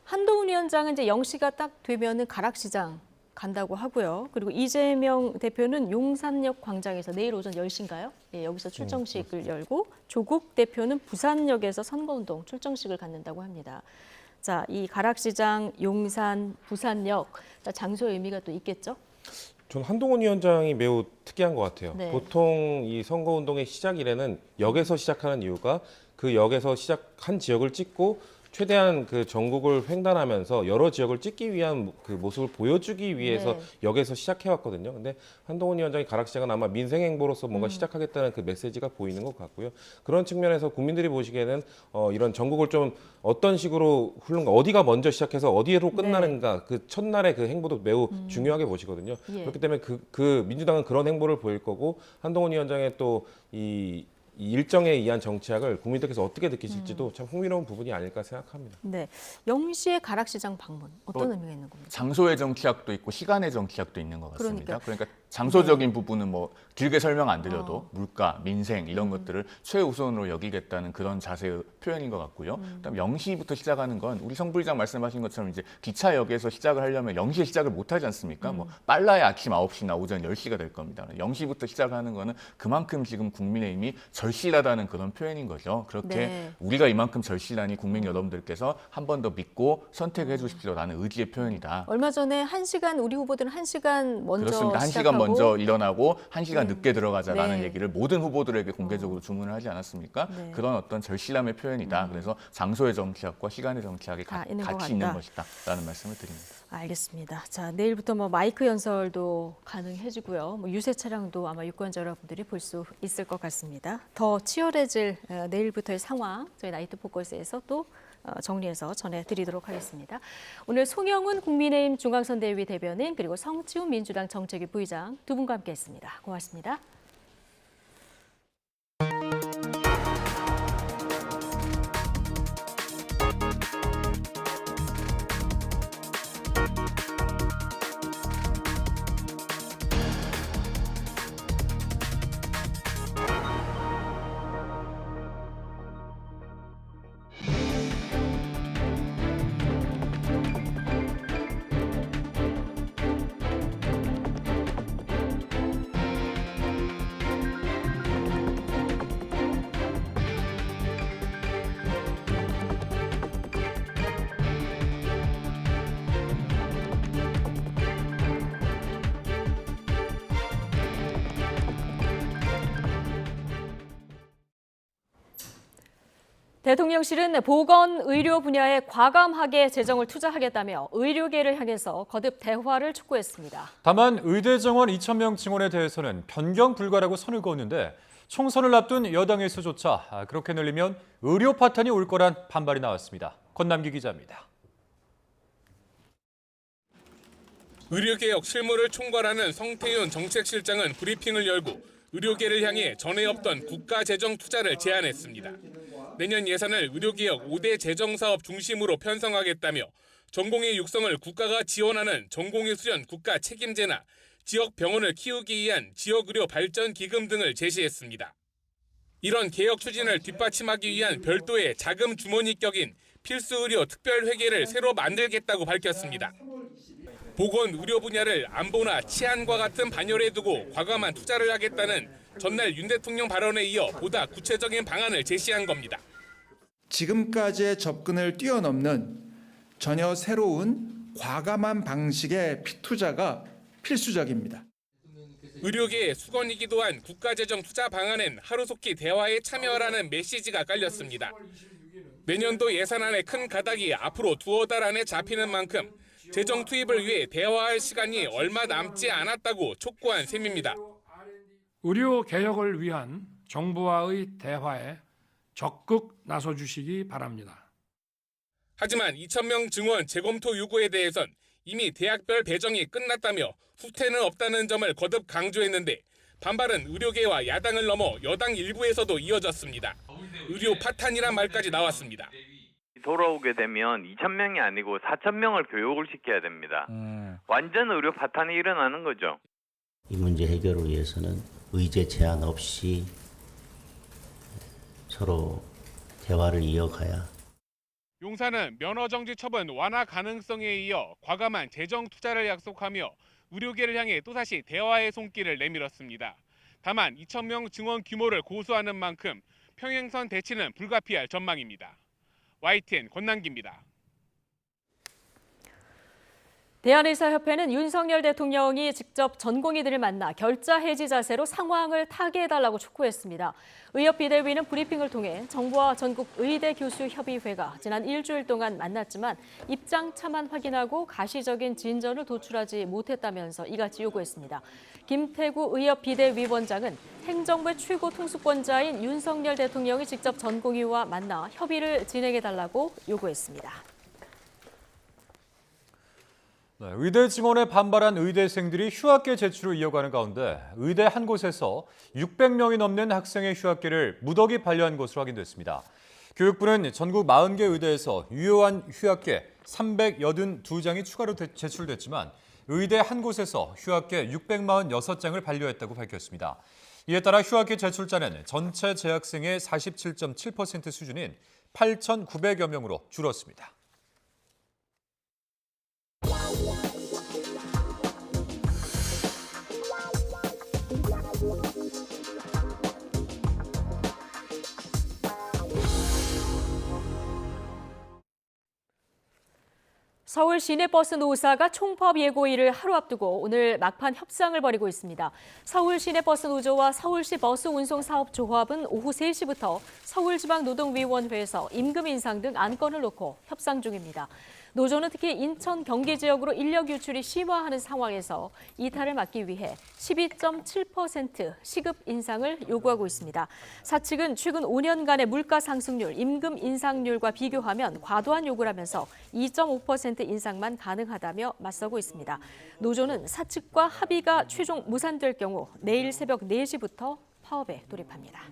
한동훈 위원장은 이제 0시가 딱 되면은 가락시장 간다고 하고요. 그리고 이재명 대표는 용산역 광장에서 내일 오전 10시인가요? 예, 여기서 출정식을 열고 조국 대표는 부산역에서 선거운동 출정식을 갖는다고 합니다. 자, 이 가락시장, 용산, 부산역, 장소의 의미가 또 있겠죠? 저는 한동훈 위원장이 매우 특이한 것 같아요. 네. 보통 이 선거운동의 시작일에는 역에서 시작하는 이유가 그 역에서 시작한 지역을 찍고 최대한 그 전국을 횡단하면서 여러 지역을 찍기 위한 그 모습을 보여주기 위해서 역에서 시작해왔거든요. 근데 한동훈 위원장이 가락시장은 아마 민생행보로서 뭔가 시작하겠다는 그 메시지가 보이는 것 같고요. 그런 측면에서 국민들이 보시기에는 이런 전국을 좀 어떤 식으로 흐른가, 어디가 먼저 시작해서 어디로 끝나는가, 그 첫날의 그 행보도 매우 중요하게 보시거든요. 그렇기 때문에 그 민주당은 그런 행보를 보일 거고, 한동훈 위원장의 또 이 일정에 의한 정치학을 국민들께서 어떻게 느끼실지도 참 흥미로운 부분이 아닐까 생각합니다. 네, 0시에 가락시장 방문 어떤 의미가 있는 겁니까? 장소의 정치학도 있고 시간의 정치학도 있는 것 같습니다. 그러니까 장소적인 부분은 뭐 길게 설명 안 드려도 물가, 민생 이런 것들을 최우선으로 여기겠다는 그런 자세의 표현인 것 같고요. 그다음 0시부터 시작하는 건 우리 성 부의장 말씀하신 것처럼 이제 기차역에서 시작을 하려면 0시에 시작을 못 하지 않습니까? 뭐 빨라야 아침 9시나 오전 10시가 될 겁니다. 0시부터 시작하는 거는 그만큼 지금 국민의힘이 절실하다는 그런 표현인 거죠. 그렇게 우리가 이만큼 절실하니 국민 여러분들께서 한 번 더 믿고 선택해 주십시오라는 의지의 표현이다. 얼마 전에 1시간 우리 후보들은 1시간 먼저 그렇습니다. 1시간 시작하고 먼저 일어나고 1시간 늦게 들어가자라는 얘기를 모든 후보들에게 공개적으로 주문을 하지 않았습니까? 그런 어떤 절실함의 표현이다. 그래서 장소의 정치학과 시간의 정치학이 같이 있는 것이다라는 말씀을 드립니다. 알겠습니다. 자, 내일부터 뭐 마이크 연설도 가능해지고요. 뭐 유세 차량도 아마 유권자 여러분들이 볼 수 있을 것 같습니다. 더 치열해질 내일부터의 상황 저희 나이트 포커스에서 또 정리해서 전해드리도록 하겠습니다. 오늘 송영훈 국민의힘 중앙선대위 대변인 그리고 성치훈 민주당 정책위 부의장 두 분과 함께했습니다. 고맙습니다. 대통령실은 보건, 의료 분야에 과감하게 재정을 투자하겠다며 의료계를 향해서 거듭 대화를 촉구했습니다. 다만 의대 정원 2,000명 증원에 대해서는 변경 불가라고 선을 그었는데 총선을 앞둔 여당에서조차 그렇게 늘리면 의료 파탄이 올 거란 반발이 나왔습니다. 권남기 기자입니다. 의료개혁 실무를 총괄하는 성태윤 정책실장은 브리핑을 열고 의료계를 향해 전에 없던 국가 재정 투자를 제안했습니다. 내년 예산을 의료개혁 5대 재정사업 중심으로 편성하겠다며 전공의 육성을 국가가 지원하는 전공의 수련 국가 책임제나 지역 병원을 키우기 위한 지역의료 발전 기금 등을 제시했습니다. 이런 개혁 추진을 뒷받침하기 위한 별도의 자금 주머니 격인 필수의료 특별회계를 새로 만들겠다고 밝혔습니다. 보건, 의료 분야를 안보나 치안과 같은 반열에 두고 과감한 투자를 하겠다는 전날 윤 대통령 발언에 이어 보다 구체적인 방안을 제시한 겁니다. 지금까지의 접근을 뛰어넘는 전혀 새로운 과감한 방식의 투자가 필수적입니다. 의료계의 수건이기도 한 국가재정 투자 방안엔 하루속히 대화에 참여하라는 메시지가 깔렸습니다. 내년도 예산안의 큰 가닥이 앞으로 두어 달 안에 잡히는 만큼 재정 투입을 위해 대화할 시간이 얼마 남지 않았다고 촉구한 셈입니다. 의료 개혁을 위한 정부와의 대화에 적극 나서주시기 바랍니다. 하지만 2,000명 증원 재검토 요구에 대해선 이미 대학별 배정이 끝났다며 후퇴는 없다는 점을 거듭 강조했는데 반발은 의료계와 야당을 넘어 여당 일부에서도 이어졌습니다. 의료 파탄이란 말까지 나왔습니다. 돌아오게 되면 2,000명이 아니고 4,000명을 교육을 시켜야 됩니다. 완전 의료 파탄이 일어나는 거죠. 이 문제 해결을 위해서는 의제 제한 없이 서로 대화를 이어가야. 용산은 면허정지 처분 완화 가능성에 이어 과감한 재정 투자를 약속하며 의료계를 향해 또다시 대화의 손길을 내밀었습니다. 다만 2,000명 증원 규모를 고수하는 만큼 평행선 대치는 불가피할 전망입니다. YTN 권남기입니다. 대한의사협회는 윤석열 대통령이 직접 전공의들을 만나 결자 해지 자세로 상황을 타개해달라고 촉구했습니다. 의협 비대위는 브리핑을 통해 정부와 전국 의대 교수 협의회가 지난 일주일 동안 만났지만 입장차만 확인하고 가시적인 진전을 도출하지 못했다면서 이같이 요구했습니다. 김태구 의협 비대위원장은 행정부의 최고 통수권자인 윤석열 대통령이 직접 전공의와 만나 협의를 진행해달라고 요구했습니다. 네, 의대 증원에 반발한 의대생들이 휴학계 제출을 이어가는 가운데 의대 한 곳에서 600명이 넘는 학생의 휴학계를 무더기 반려한 것으로 확인됐습니다. 교육부는 전국 40개 의대에서 유효한 휴학계 382장이 추가로 제출됐지만 의대 한 곳에서 휴학계 646장을 반려했다고 밝혔습니다. 이에 따라 휴학계 제출자는 전체 재학생의 47.7% 수준인 8,900여 명으로 줄었습니다. 서울 시내버스 노사가 총파업 예고일을 하루 앞두고 오늘 막판 협상을 벌이고 있습니다. 서울 시내버스 노조와 서울시 버스운송사업조합은 오후 3시부터 서울지방노동위원회에서 임금 인상 등 안건을 놓고 협상 중입니다. 노조는 특히 인천, 경기 지역으로 인력 유출이 심화하는 상황에서 이탈을 막기 위해 12.7% 시급 인상을 요구하고 있습니다. 사측은 최근 5년간의 물가 상승률, 임금 인상률과 비교하면 과도한 요구를 하면서 2.5% 인상만 가능하다며 맞서고 있습니다. 노조는 사측과 합의가 최종 무산될 경우 내일 새벽 4시부터 파업에 돌입합니다.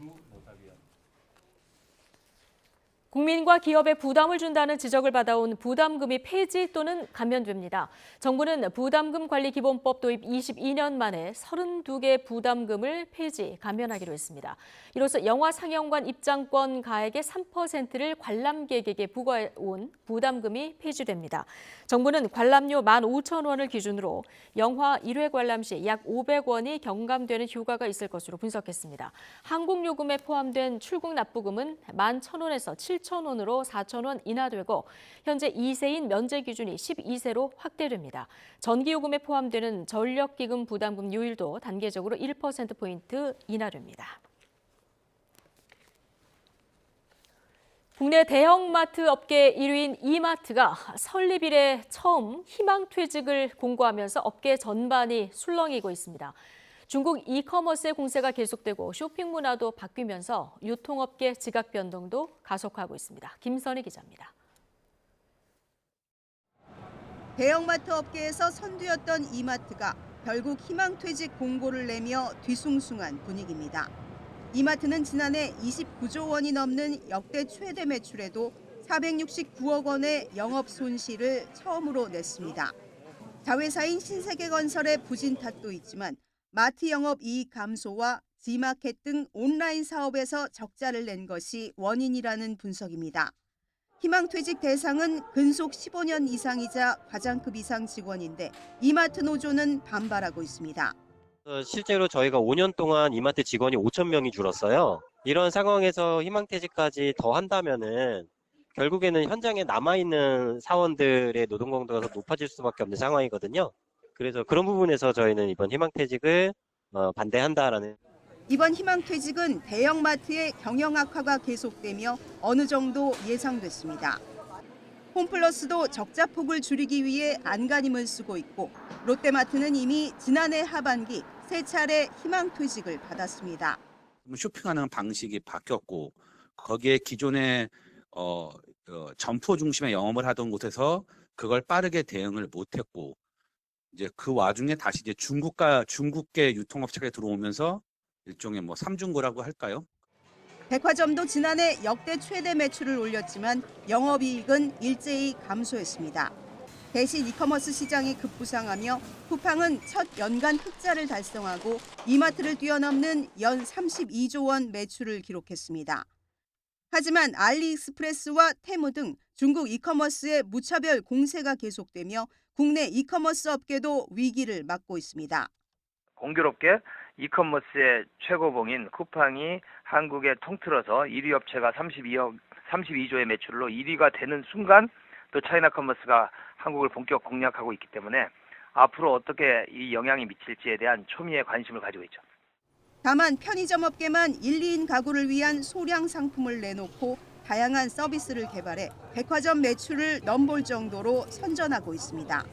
국민과 기업에 부담을 준다는 지적을 받아온 부담금이 폐지 또는 감면됩니다. 정부는 부담금 관리 기본법 도입 22년 만에 32개 부담금을 폐지, 감면하기로 했습니다. 이로써 영화 상영관 입장권 가액의 3%를 관람객에게 부과해온 부담금이 폐지됩니다. 정부는 관람료 15,000원을 기준으로 영화 1회 관람 시 약 500원이 경감되는 효과가 있을 것으로 분석했습니다. 항공요금에 포함된 출국 납부금은 11,000원에서 7,000원으로 4,000원 인하되고 현재 2세인 면제 기준이 12세로 확대됩니다. 전기요금에 포함되는 전력기금 부담금 요율도 단계적으로 1%포인트 인하됩니다. 국내 대형마트 업계 1위인 이마트가 설립 이래 처음 희망퇴직을 공고하면서 업계 전반이 술렁이고 있습니다. 중국 이커머스의 공세가 계속되고 쇼핑 문화도 바뀌면서 유통업계 지각 변동도 가속하고 있습니다. 김선희 기자입니다. 대형마트 업계에서 선두였던 이마트가 결국 희망퇴직 공고를 내며 뒤숭숭한 분위기입니다. 이마트는 지난해 29조 원이 넘는 역대 최대 매출에도 469억 원의 영업 손실을 처음으로 냈습니다. 자회사인 신세계건설의 부진 탓도 있지만 마트 영업 이익 감소와 G마켓 등 온라인 사업에서 적자를 낸 것이 원인이라는 분석입니다. 희망퇴직 대상은 근속 15년 이상이자 과장급 이상 직원인데 이마트 노조는 반발하고 있습니다. 실제로 저희가 5년 동안 이마트 직원이 5,000명이 줄었어요. 이런 상황에서 희망퇴직까지 더 한다면은 결국에는 현장에 남아있는 사원들의 노동 강도가 더 높아질 수밖에 없는 상황이거든요. 그래서 그런 부분에서 저희는 이번 희망퇴직을 반대한다라는. 이번 희망퇴직은 대형마트의 경영 악화가 계속되며 어느 정도 예상됐습니다. 홈플러스도 적자 폭을 줄이기 위해 안간힘을 쓰고 있고 롯데마트는 이미 지난해 하반기 3차례 희망퇴직을 받았습니다. 쇼핑하는 방식이 바뀌었고 거기에 기존에 점포 중심의 영업을 하던 곳에서 그걸 빠르게 대응을 못했고 이제 그 와중에 다시 이제 중국계 유통업체가 들어오면서 일종의 삼중고라고 할까요? 백화점도 지난해 역대 최대 매출을 올렸지만 영업이익은 일제히 감소했습니다. 대신 이커머스 시장이 급부상하며 쿠팡은 첫 연간 흑자를 달성하고 이마트를 뛰어넘는 연 32조 원 매출을 기록했습니다. 하지만 알리익스프레스와 테무 등 중국 이커머스의 무차별 공세가 계속되며 국내 이커머스 업계도 위기를 맞고 있습니다. 공교롭게 이커머스의 최고봉인 쿠팡이 한국에 통틀어서 1위 업체가 32조의 매출로 1위가 되는 순간 또 차이나 커머스가 한국을 본격 공략하고 있기 때문에 앞으로 어떻게 이 영향이 미칠지에 대한 초미의 관심을 가지고 있죠. 다만 편의점 업계만 1, 2인 가구를 위한 소량 상품을 내놓고 다양한 서비스를 개발해 백화점 매출을 넘볼 정도로 선전하고 있습니다.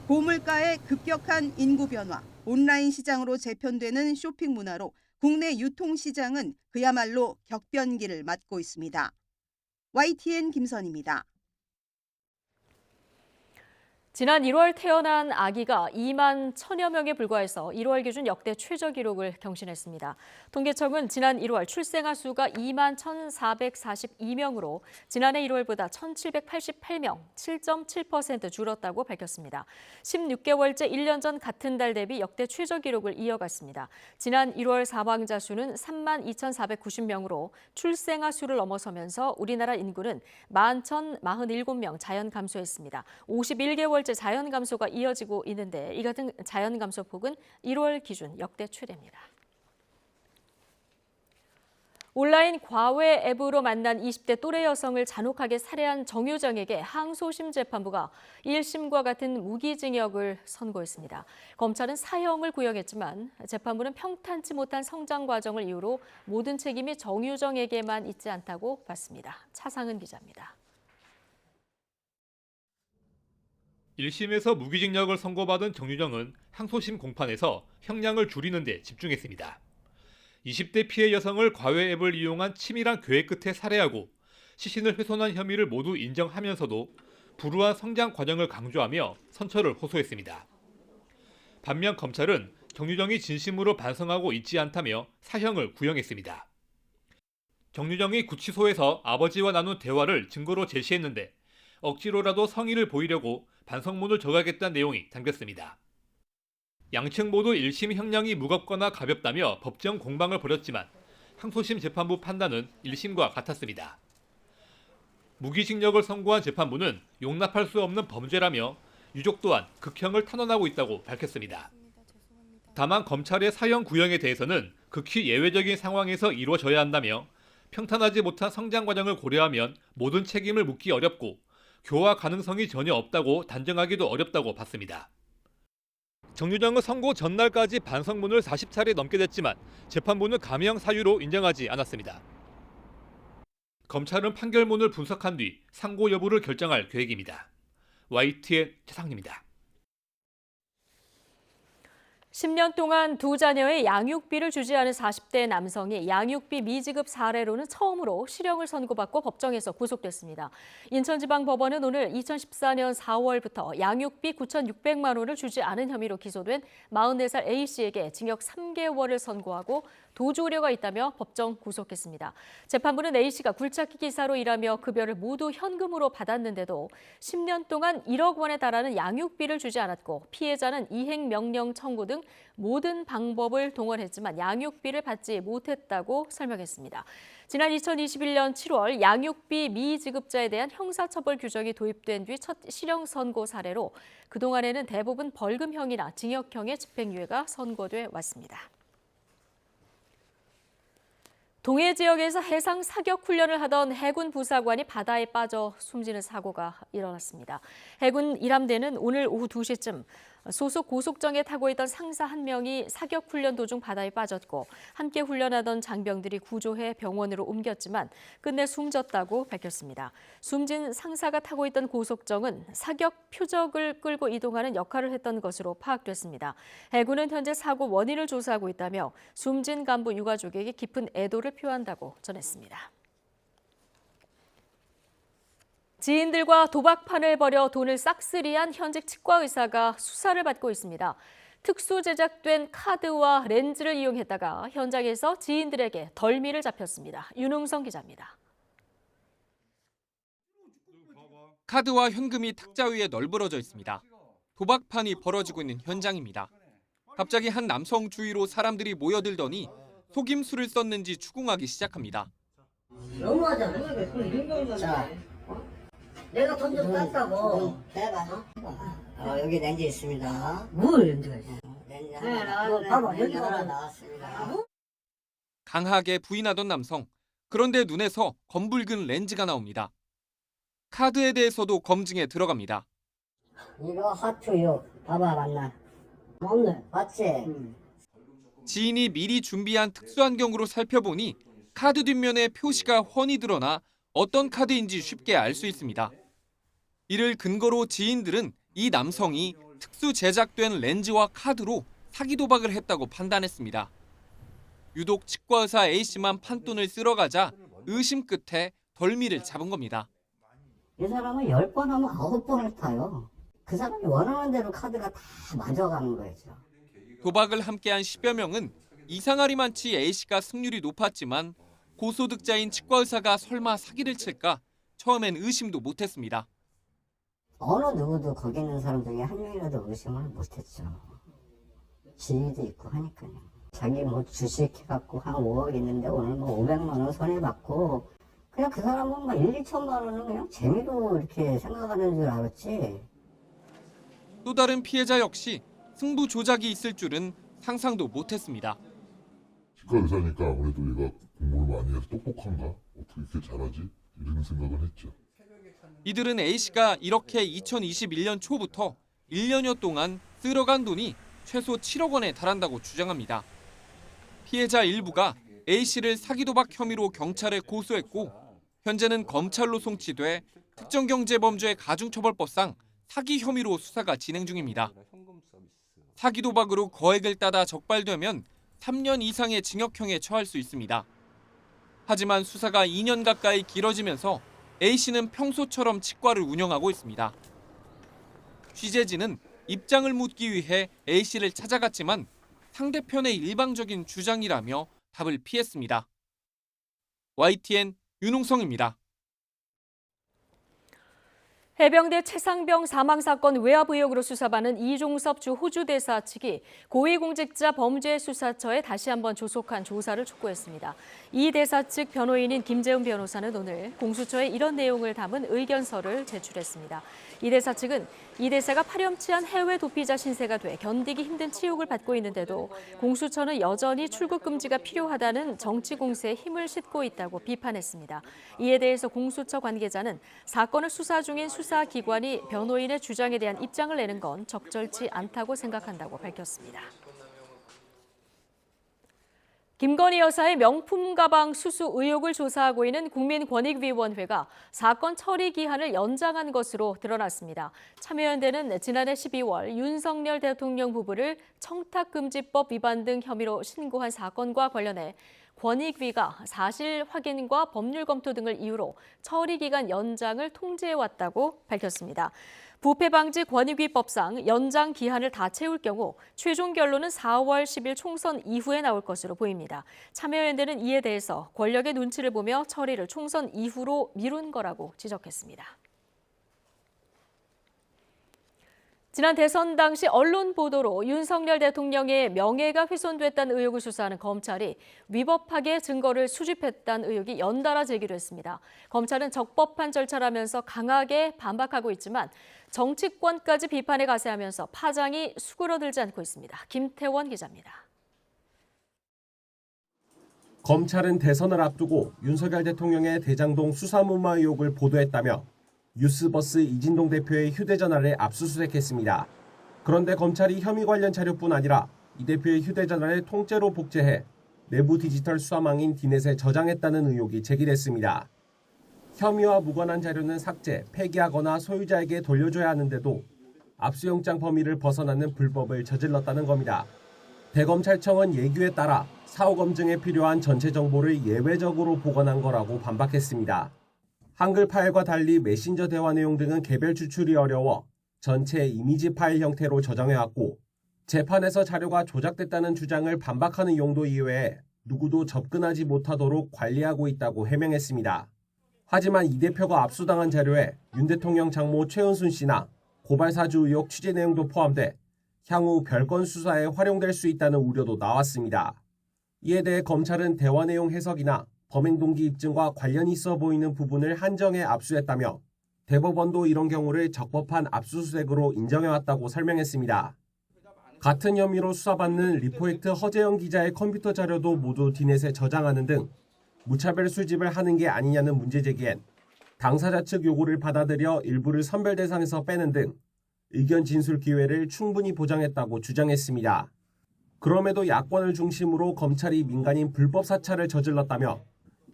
고물가의 급격한 인구 변화, 온라인 시장으로 재편되는 쇼핑 문화로 국내 유통시장은 그야말로 격변기를 맞고 있습니다. YTN 김선입니다. 지난 1월 태어난 아기가 2만 1천여 명에 불과해서 1월 기준 역대 최저 기록을 경신했습니다. 통계청은 지난 1월 출생아 수가 2만 1,442명으로 지난해 1월보다 1,788명, 7.7% 줄었다고 밝혔습니다. 16개월째 1년 전 같은 달 대비 역대 최저 기록을 이어갔습니다. 지난 1월 사망자 수는 3만 2,490명으로 출생아 수를 넘어서면서 우리나라 인구는 11,047명 자연 감소했습니다. 51개월 자연 감소가 이어지고 있는데 이 같은 자연 감소 폭은 1월 기준 역대 최대입니다. 온라인 과외 앱으로 만난 20대 또래 여성을 잔혹하게 살해한 정유정에게 항소심 재판부가 1심과 같은 무기징역을 선고했습니다. 검찰은 사형을 구형했지만 재판부는 평탄치 못한 성장 과정을 이유로 모든 책임이 정유정에게만 있지 않다고 봤습니다. 차상은 기자입니다. 1심에서 무기징역을 선고받은 정유정은 항소심 공판에서 형량을 줄이는 데 집중했습니다. 20대 피해 여성을 과외 앱을 이용한 치밀한 계획 끝에 살해하고 시신을 훼손한 혐의를 모두 인정하면서도 불우한 성장 과정을 강조하며 선처를 호소했습니다. 반면 검찰은 정유정이 진심으로 반성하고 있지 않다며 사형을 구형했습니다. 정유정이 구치소에서 아버지와 나눈 대화를 증거로 제시했는데 억지로라도 성의를 보이려고 반성문을 적어야겠다는 내용이 담겼습니다. 양측 모두 1심 형량이 무겁거나 가볍다며 법정 공방을 벌였지만 항소심 재판부 판단은 1심과 같았습니다. 무기징역을 선고한 재판부는 용납할 수 없는 범죄라며 유족 또한 극형을 탄원하고 있다고 밝혔습니다. 다만 검찰의 사형 구형에 대해서는 극히 예외적인 상황에서 이루어져야 한다며 평탄하지 못한 성장 과정을 고려하면 모든 책임을 묻기 어렵고 교화 가능성이 전혀 없다고 단정하기도 어렵다고 봤습니다. 정유정은 선고 전날까지 반성문을 40차례 넘게 냈지만 재판부는 감형 사유로 인정하지 않았습니다. 검찰은 판결문을 분석한 뒤 상고 여부를 결정할 계획입니다. YTN 최상입니다. 10년 동안 두 자녀의 양육비를 주지 않은 40대 남성이 양육비 미지급 사례로는 처음으로 실형을 선고받고 법정에서 구속됐습니다. 인천지방법원은 오늘 2014년 4월부터 양육비 9,600만 원을 주지 않은 혐의로 기소된 44살 A씨에게 징역 3개월을 선고하고 도주 우려가 있다며 법정 구속했습니다. 재판부는 A씨가 굴착기 기사로 일하며 급여를 모두 현금으로 받았는데도 10년 동안 1억 원에 달하는 양육비를 주지 않았고 피해자는 이행명령 청구 등 모든 방법을 동원했지만 양육비를 받지 못했다고 설명했습니다. 지난 2021년 7월 양육비 미지급자에 대한 형사처벌 규정이 도입된 뒤 첫 실형 선고 사례로 그동안에는 대부분 벌금형이나 징역형의 집행유예가 선고돼 왔습니다. 동해 지역에서 해상 사격 훈련을 하던 해군 부사관이 바다에 빠져 숨지는 사고가 일어났습니다. 해군 1함대는 오늘 오후 2시쯤 소속 고속정에 타고 있던 상사 1명이 사격 훈련 도중 바다에 빠졌고 함께 훈련하던 장병들이 구조해 병원으로 옮겼지만 끝내 숨졌다고 밝혔습니다. 숨진 상사가 타고 있던 고속정은 사격 표적을 끌고 이동하는 역할을 했던 것으로 파악됐습니다. 해군은 현재 사고 원인을 조사하고 있다며 숨진 간부 유가족에게 깊은 애도를 표한다고 전했습니다. 지인들과 도박판을 벌여 돈을 싹쓸이한 현직 치과 의사가 수사를 받고 있습니다. 특수 제작된 카드와 렌즈를 이용했다가 현장에서 지인들에게 덜미를 잡혔습니다. 윤웅성 기자입니다. 카드와 현금이 탁자 위에 널브러져 있습니다. 도박판이 벌어지고 있는 현장입니다. 갑자기 한 남성 주위로 사람들이 모여들더니 속임수를 썼는지 추궁하기 시작합니다. 너무하잖아. 자, 내가 돈 좀 땄다고. 내가 여기 렌즈 있습니다. 뭘 렌즈가 있어? 렌즈 하나 봐봐, 렌즈 하나 나왔습니다. 강하게 부인하던 남성. 그런데 눈에서 검붉은 렌즈가 나옵니다. 카드에 대해서도 검증에 들어갑니다. 이거 하트요. 봐봐, 맞나? 없네. 맞지? 지인이 미리 준비한 특수안경으로 살펴보니 카드 뒷면에 표시가 훤히 드러나 어떤 카드인지 쉽게 알 수 있습니다. 이를 근거로 지인들은 이 남성이 특수 제작된 렌즈와 카드로 사기 도박을 했다고 판단했습니다. 유독 치과의사 A씨만 판돈을 쓸어가자 의심 끝에 덜미를 잡은 겁니다. 이 사람은 10번 하면 9번을 타요. 그 사람이 원하는 대로 카드가 다 맞아가는 거죠. 도박을 함께한 10여 명은 이상하리만치 A씨가 승률이 높았지만 고소득자인 치과의사가 설마 사기를 칠까 처음엔 의심도 못했습니다. 어느 누구도 거기 있는 사람 중에 한 명이라도 의심을 못했죠. 지위도 있고 하니까요. 자기 뭐 주식 해갖고 한 5억 있는데 오늘 뭐 500만 원 손해받고 그냥 그 사람은 뭐 1, 2천만 원은 그냥 재미로 이렇게 생각하는 줄 알았지. 또 다른 피해자 역시 승부 조작이 있을 줄은 상상도 못했습니다. 치과 의사니까 아무래도 얘가 공부를 많이 해서 똑똑한가? 어떻게 이렇게 잘하지? 이런 생각은 했죠. 이들은 A씨가 이렇게 2021년 초부터 1년여 동안 쓸어간 돈이 최소 7억 원에 달한다고 주장합니다. 피해자 일부가 A씨를 사기도박 혐의로 경찰에 고소했고 현재는 검찰로 송치돼 특정경제범죄 가중처벌법상 사기 혐의로 수사가 진행 중입니다. 사기도박으로 거액을 따다 적발되면 3년 이상의 징역형에 처할 수 있습니다. 하지만 수사가 2년 가까이 길어지면서 A씨는 평소처럼 치과를 운영하고 있습니다. 취재진은 입장을 묻기 위해 A씨를 찾아갔지만 상대편의 일방적인 주장이라며 답을 피했습니다. YTN 윤홍성입니다. 해병대 최상병 사망 사건 외압 의혹으로 수사받는 이종섭 주 호주 대사 측이 고위공직자 범죄수사처에 다시 한번 조속한 조사를 촉구했습니다. 이 대사 측 변호인인 김재훈 변호사는 오늘 공수처에 이런 내용을 담은 의견서를 제출했습니다. 이 대사 측은 이 대사가 파렴치한 해외 도피자 신세가 돼 견디기 힘든 치욕을 받고 있는데도 공수처는 여전히 출국 금지가 필요하다는 정치 공세에 힘을 싣고 있다고 비판했습니다. 이에 대해서 공수처 관계자는 사건을 수사 중인 수사기관이 변호인의 주장에 대한 입장을 내는 건 적절치 않다고 생각한다고 밝혔습니다. 김건희 여사의 명품 가방 수수 의혹을 조사하고 있는 국민권익위원회가 사건 처리 기한을 연장한 것으로 드러났습니다. 참여연대는 지난해 12월 윤석열 대통령 부부를 청탁금지법 위반 등 혐의로 신고한 사건과 관련해 권익위가 사실 확인과 법률 검토 등을 이유로 처리 기간 연장을 통지해왔다고 밝혔습니다. 부패방지 권익위법상 연장 기한을 다 채울 경우 최종 결론은 4월 10일 총선 이후에 나올 것으로 보입니다. 참여연대는 이에 대해서 권력의 눈치를 보며 처리를 총선 이후로 미룬 거라고 지적했습니다. 지난 대선 당시 언론 보도로 윤석열 대통령의 명예가 훼손됐다는 의혹을 수사하는 검찰이 위법하게 증거를 수집했다는 의혹이 연달아 제기됐습니다. 검찰은 적법한 절차라면서 강하게 반박하고 있지만 정치권까지 비판에 가세하면서 파장이 수그러들지 않고 있습니다. 김태원 기자입니다. 검찰은 대선을 앞두고 윤석열 대통령의 대장동 수사무마 의혹을 보도했다며 뉴스버스 이진동 대표의 휴대전화를 압수수색했습니다. 그런데 검찰이 혐의 관련 자료뿐 아니라 이 대표의 휴대전화를 통째로 복제해 내부 디지털 수사망인 디넷에 저장했다는 의혹이 제기됐습니다. 혐의와 무관한 자료는 삭제, 폐기하거나 소유자에게 돌려줘야 하는데도 압수영장 범위를 벗어나는 불법을 저질렀다는 겁니다. 대검찰청은 예규에 따라 사후 검증에 필요한 전체 정보를 예외적으로 보관한 거라고 반박했습니다. 한글 파일과 달리 메신저 대화 내용 등은 개별 추출이 어려워 전체 이미지 파일 형태로 저장해왔고 재판에서 자료가 조작됐다는 주장을 반박하는 용도 이외에 누구도 접근하지 못하도록 관리하고 있다고 해명했습니다. 하지만 이 대표가 압수당한 자료에 윤 대통령 장모 최은순 씨나 고발사주 의혹 취재 내용도 포함돼 향후 별건 수사에 활용될 수 있다는 우려도 나왔습니다. 이에 대해 검찰은 대화 내용 해석이나 범행 동기 입증과 관련이 있어 보이는 부분을 한정해 압수했다며 대법원도 이런 경우를 적법한 압수수색으로 인정해왔다고 설명했습니다. 같은 혐의로 수사받는 리포액트 허재영 기자의 컴퓨터 자료도 모두 디넷에 저장하는 등 무차별 수집을 하는 게 아니냐는 문제 제기엔 당사자 측 요구를 받아들여 일부를 선별 대상에서 빼는 등 의견 진술 기회를 충분히 보장했다고 주장했습니다. 그럼에도 야권을 중심으로 검찰이 민간인 불법 사찰을 저질렀다며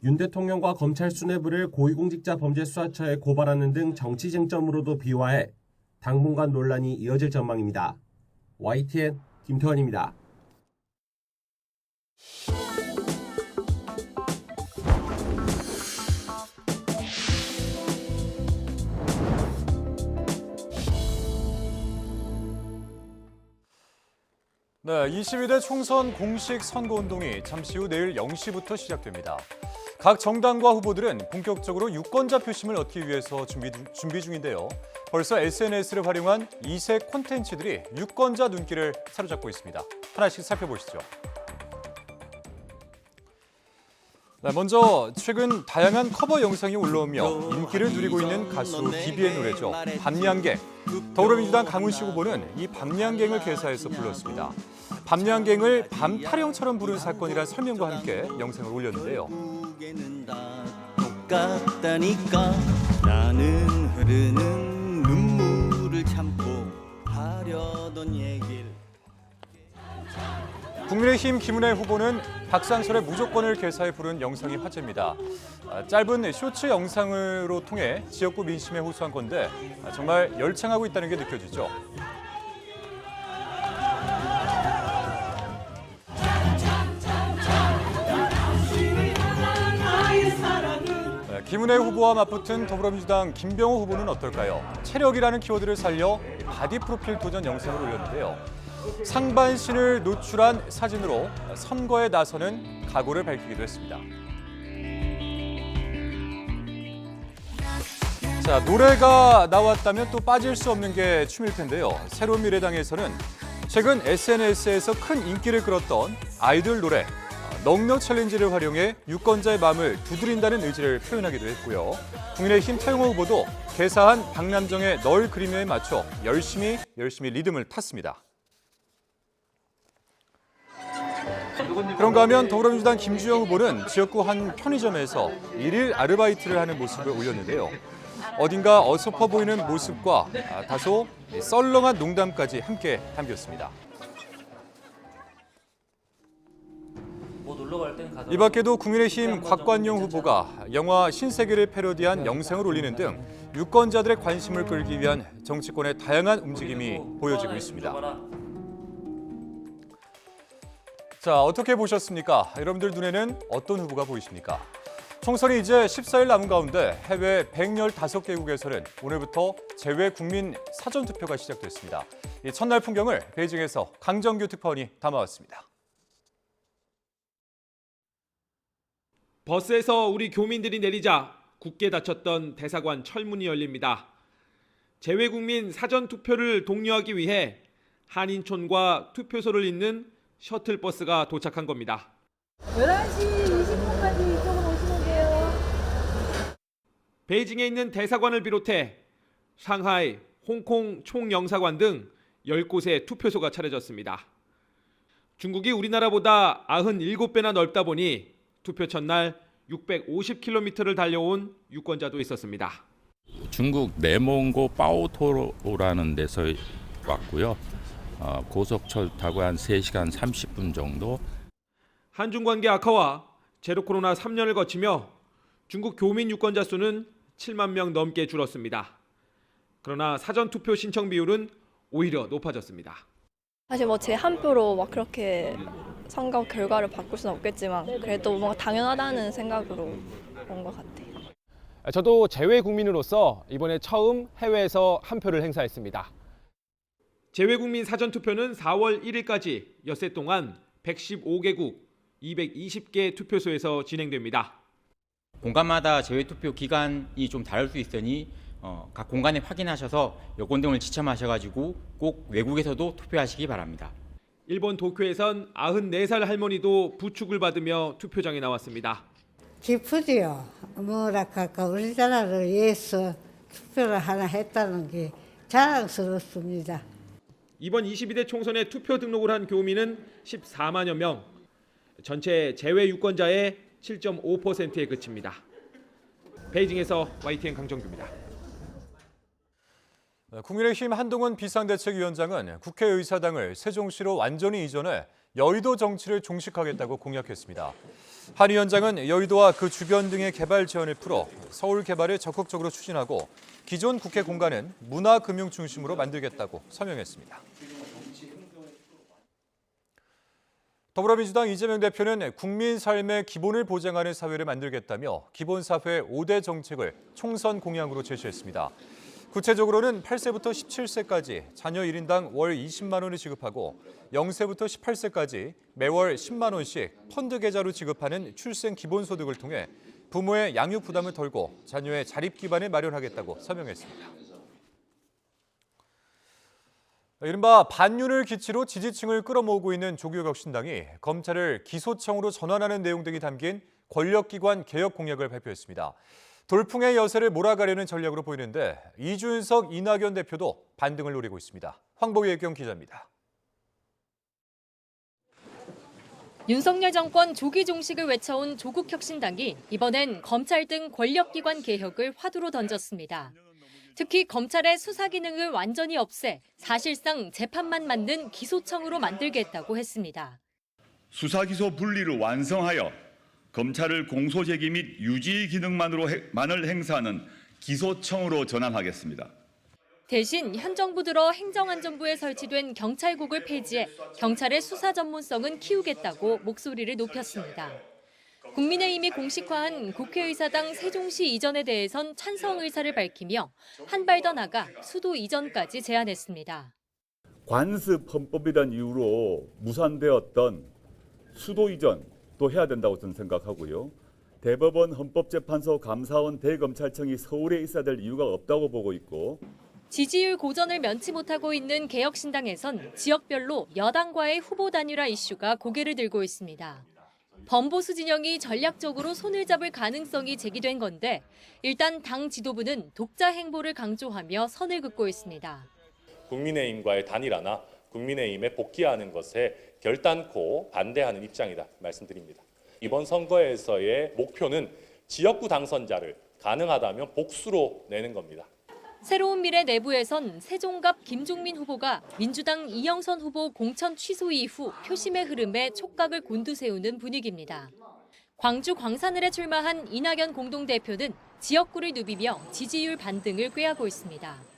윤 대통령과 검찰 수뇌부를 고위공직자범죄수사처에 고발하는 등 정치 쟁점으로도 비화해 당분간 논란이 이어질 전망입니다. YTN 김태원입니다. 네, 22대 총선 공식 선거운동이 잠시 후 내일 0시부터 시작됩니다. 각 정당과 후보들은 본격적으로 유권자 표심을 얻기 위해서 준비 중인데요. 벌써 SNS를 활용한 이색 콘텐츠들이 유권자 눈길을 사로잡고 있습니다. 하나씩 살펴보시죠. 네, 먼저 최근 다양한 커버 영상이 올라오며 인기를 누리고 있는 가수 비비의 노래죠. 밤양갱. 더불어민주당 강훈식 후보는 이 밤양갱을 개사해서 불렀습니다. 밤양갱을 밤 타령처럼 부른 사건이란 설명과 함께 영상을 올렸는데요. 똑같다니까 나는 흐르는 눈물을 참고 하려던 얘길. 국민의힘 김은혜 후보는 박상철의 무조건을 개사해 부른 영상이 화제입니다. 짧은 쇼츠 영상으로 통해 지역구 민심에 호소한 건데 정말 열창하고 있다는 게 느껴지죠. 김은혜 후보와 맞붙은 더불어민주당 김병호 후보는 어떨까요? 체력이라는 키워드를 살려 바디 프로필 도전 영상을 올렸는데요. 상반신을 노출한 사진으로 선거에 나서는 각오를 밝히기도 했습니다. 자, 노래가 나왔다면 또 빠질 수 없는 게 춤일 텐데요. 새로운 미래당에서는 최근 SNS에서 큰 인기를 끌었던 아이돌 노래 넉넉 챌린지를 활용해 유권자의 마음을 두드린다는 의지를 표현하기도 했고요. 국민의힘 태용호 후보도 개사한 박남정의 널 그리며에 맞춰 열심히 리듬을 탔습니다. 그런가 하면 더불어민주당 김주영 후보는 지역구 한 편의점에서 일일 아르바이트를 하는 모습을 올렸는데요. 어딘가 어설퍼 보이는 모습과 다소 썰렁한 농담까지 함께 담겼습니다. 이 밖에도 국민의힘 곽관용 후보가 영화 신세계를 패러디한 영상을 올리는 등 유권자들의 관심을 끌기 위한 정치권의 다양한 움직임이 보여지고 있습니다. 자, 어떻게 보셨습니까? 여러분들 눈에는 어떤 후보가 보이십니까? 총선이 이제 14일 남은 가운데 해외 115개국에서는 오늘부터 재외 국민 사전투표가 시작됐습니다. 이 첫날 풍경을 베이징에서 강정규 특파원이 담아왔습니다. 버스에서 우리 교민들이 내리자 굳게 닫혔던 대사관 철문이 열립니다. 재외국민 사전투표를 독려하기 위해 한인촌과 투표소를 잇는 셔틀버스가 도착한 겁니다. 11시 20분까지 이쪽으로 오시면 돼요. 베이징에 있는 대사관을 비롯해 상하이, 홍콩 총영사관 등 10곳의 투표소가 차려졌습니다. 중국이 우리나라보다 97배나 넓다 보니 투표 첫날 650km를 달려온 유권자도 있었습니다. 중국 내몽고 빠오토라는 데서 왔고요. 고속철 타고 한 3시간 30분 정도. 한중 관계 악화와 제로 코로나 3년을 거치며 중국 교민 유권자 수는 7만 명 넘게 줄었습니다. 그러나 사전 투표 신청 비율은 오히려 높아졌습니다. 사실 제 한 표로 그렇게 선거 결과를 바꿀 수는 없겠지만 그래도 뭔가 당연하다는 생각으로 온 것 같아요. 저도 재외 국민으로서 이번에 처음 해외에서 한 표를 행사했습니다. 재외국민 사전투표는 4월 1일까지 엿새 동안 115개국 220개 투표소에서 진행됩니다. 공간마다 재외투표 기간이 좀 다를 수 있으니 각 공간에 확인하셔서 여권 등을 지참하셔가지고 꼭 외국에서도 투표하시기 바랍니다. 일본 도쿄에선 94살 할머니도 부축을 받으며 투표장에 나왔습니다. 기쁘지요. 뭐랄까 우리나라를 위해서 투표를 하나 했다는 게 자랑스럽습니다. 이번 22대 총선에 투표 등록을 한 교민은 14만여 명, 전체 제외 유권자의 7.5%에 그칩니다. 베이징에서 YTN 강정규입니다. 국민의힘 한동훈 비상대책위원장은 국회의사당을 세종시로 완전히 이전해 여의도 정치를 종식하겠다고 공약했습니다. 한 위원장은 여의도와 그 주변 등의 개발 제한을 풀어 서울 개발을 적극적으로 추진하고 기존 국회 공간은 문화금융 중심으로 만들겠다고 서명했습니다. 더불어민주당 이재명 대표는 국민 삶의 기본을 보장하는 사회를 만들겠다며 기본사회 5대 정책을 총선 공약으로 제시했습니다. 구체적으로는 8세부터 17세까지 자녀 1인당 월 20만 원을 지급하고 0세부터 18세까지 매월 10만 원씩 펀드 계좌로 지급하는 출생 기본소득을 통해 부모의 양육 부담을 덜고 자녀의 자립 기반을 마련하겠다고 서명했습니다. 이른바 반윤을 기치로 지지층을 끌어모으고 있는 조국혁신당이 검찰을 기소청으로 전환하는 내용 등이 담긴 권력기관 개혁 공약을 발표했습니다. 돌풍의 여세를 몰아가려는 전략으로 보이는데 이준석, 이낙연 대표도 반등을 노리고 있습니다. 황보예경 기자입니다. 윤석열 정권 조기 종식을 외쳐온 조국혁신당이 이번엔 검찰 등 권력기관 개혁을 화두로 던졌습니다. 특히 검찰의 수사 기능을 완전히 없애 사실상 재판만 맡는 기소청으로 만들겠다고 했습니다. 수사기소 분리를 완성하여 검찰을 공소제기 및 유지 기능만을 행사하는 기소청으로 전환하겠습니다. 대신 현 정부 들어 행정안전부에 설치된 경찰국을 폐지해 경찰의 수사 전문성은 키우겠다고 목소리를 높였습니다. 국민의힘이 공식화한 국회의사당 세종시 이전에 대해선 찬성 의사를 밝히며 한 발 더 나가 수도 이전까지 제안했습니다. 관습 헌법이라는 이유로 무산되었던 수도 이전도 해야 된다고 저는 생각하고요. 대법원 헌법재판소 감사원 대검찰청이 서울에 있어야 될 이유가 없다고 보고 있고, 지지율 고전을 면치 못하고 있는 개혁신당에선 지역별로 여당과의 후보 단일화 이슈가 고개를 들고 있습니다. 범보수 진영이 전략적으로 손을 잡을 가능성이 제기된 건데 일단 당 지도부는 독자 행보를 강조하며 선을 긋고 있습니다. 국민의힘과의 단일화나 국민의힘에 복귀하는 것에 결단코 반대하는 입장이다 말씀드립니다. 이번 선거에서의 목표는 지역구 당선자를 가능하다면 복수로 내는 겁니다. 새로운 미래 내부에선 세종갑 김종민 후보가 민주당 이영선 후보 공천 취소 이후 표심의 흐름에 촉각을 곤두세우는 분위기입니다. 광주 광산을에 출마한 이낙연 공동대표는 지역구를 누비며 지지율 반등을 꾀하고 있습니다.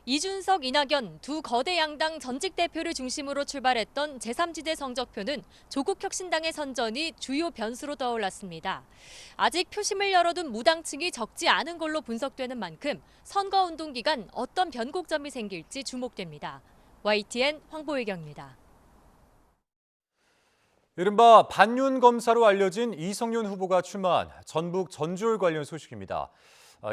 이준석, 이낙연 두 거대 양당 전직 대표를 중심으로 출발했던 제3지대 성적표는 조국혁신당의 선전이 주요 변수로 떠올랐습니다. 아직 표심을 열어둔 무당층이 적지 않은 걸로 분석되는 만큼 선거운동 기간 어떤 변곡점이 생길지 주목됩니다. YTN 황보혜경입니다. 이른바 반윤 검사로 알려진 이성윤 후보가 출마한 전북 전주울 관련 소식입니다.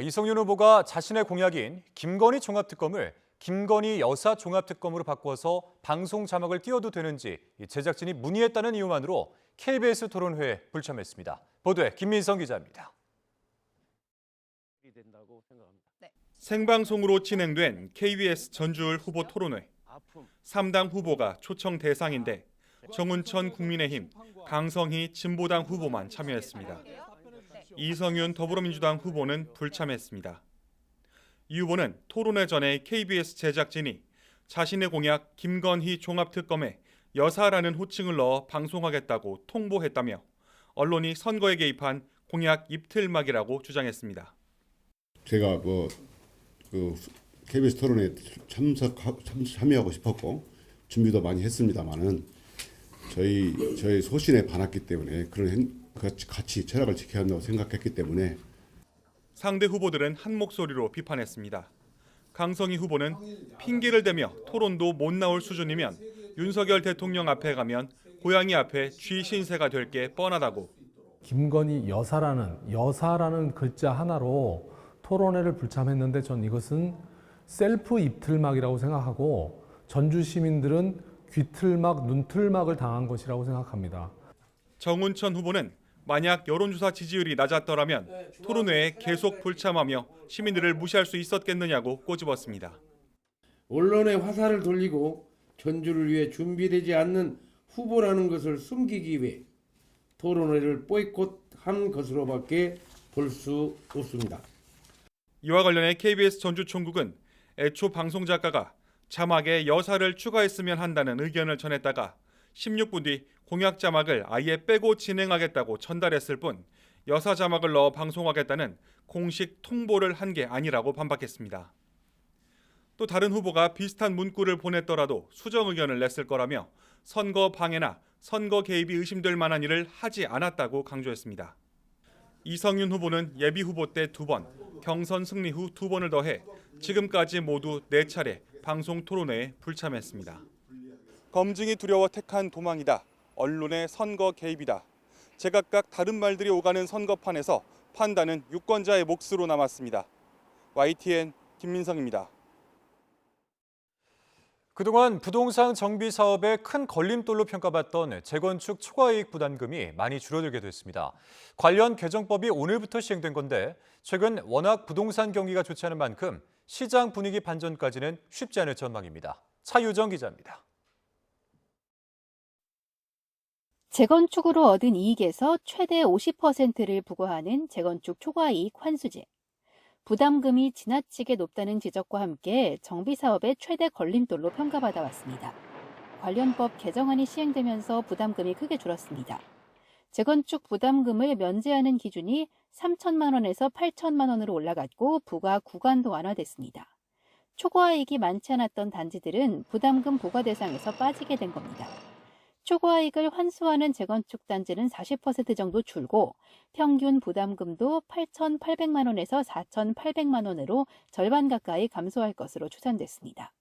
이성윤 후보가 자신의 공약인 김건희 종합특검을 김건희 여사 종합특검으로 바꿔서 방송 자막을 띄워도 되는지 제작진이 문의했다는 이유만으로 KBS 토론회에 불참했습니다. 보도에 김민성 기자입니다. 생방송으로 진행된 KBS 전주울 후보 토론회. 3당 후보가 초청 대상인데 정운천 국민의힘, 강성희 진보당 후보만 참여했습니다. 이성윤 더불어민주당 후보는 불참했습니다. 이 후보는 토론회 전에 KBS 제작진이 자신의 공약 김건희 종합특검에 여사라는 호칭을 넣어 방송하겠다고 통보했다며 언론이 선거에 개입한 공약 입틀막이라고 주장했습니다. 제가 KBS 토론에 참여하고 싶었고 준비도 많이 했습니다만은 저희 소신에 반했기 때문에 그런 가치, 철학을 지켜야 한다고 생각했기 때문에. 상대 후보들은 한 목소리로 비판했습니다. 강성희 후보는 핑계를 대며 토론도 못 나올 수준이면 윤석열 대통령 앞에 가면 고양이 앞에 쥐 신세가 될 게 뻔하다고. 김건희 여사라는 글자 하나로 토론회를 불참했는데 전 이것은 셀프 입틀막이라고 생각하고 전주 시민들은 귀틀막, 눈틀막을 당한 것이라고 생각합니다. 정운천 후보는 만약 여론조사 지지율이 낮았더라면 토론회에 계속 불참하며 시민들을 무시할 수 있었겠느냐고 꼬집었습니다. 언론에 화살을 돌리고 전주를 위해 준비되지 않는 후보라는 것을 숨기기 위해 토론회를 보이콧한 것으로밖에 볼 수 없습니다. 이와 관련해 KBS 전주총국은 애초 방송 작가가 자막에 여사를 추가했으면 한다는 의견을 전했다가 16분 뒤 공약 자막을 아예 빼고 진행하겠다고 전달했을 뿐 여사 자막을 넣어 방송하겠다는 공식 통보를 한 게 아니라고 반박했습니다. 또 다른 후보가 비슷한 문구를 보냈더라도 수정 의견을 냈을 거라며 선거 방해나 선거 개입이 의심될 만한 일을 하지 않았다고 강조했습니다. 이성윤 후보는 예비 후보 때 2번, 경선 승리 후 2번을 더해 지금까지 모두 4차례 방송 토론회에 불참했습니다. 검증이 두려워 택한 도망이다. 언론의 선거 개입이다. 제각각 다른 말들이 오가는 선거판에서 판단은 유권자의 몫으로 남았습니다. YTN 김민성입니다. 그동안 부동산 정비 사업의 큰 걸림돌로 평가받던 재건축 초과이익 부담금이 많이 줄어들게 됐습니다. 관련 개정법이 오늘부터 시행된 건데 최근 워낙 부동산 경기가 좋지 않은 만큼 시장 분위기 반전까지는 쉽지 않을 전망입니다. 차유정 기자입니다. 재건축으로 얻은 이익에서 최대 50%를 부과하는 재건축 초과이익 환수제. 부담금이 지나치게 높다는 지적과 함께 정비사업의 최대 걸림돌로 평가받아 왔습니다. 관련법 개정안이 시행되면서 부담금이 크게 줄었습니다. 재건축 부담금을 면제하는 기준이 3천만 원에서 8천만 원으로 올라갔고 부과 구간도 완화됐습니다. 초과이익이 많지 않았던 단지들은 부담금 부과 대상에서 빠지게 된 겁니다. 초과이익을 환수하는 재건축 단지는 40% 정도 줄고 평균 부담금도 8,800만 원에서 4,800만 원으로 절반 가까이 감소할 것으로 추산됐습니다.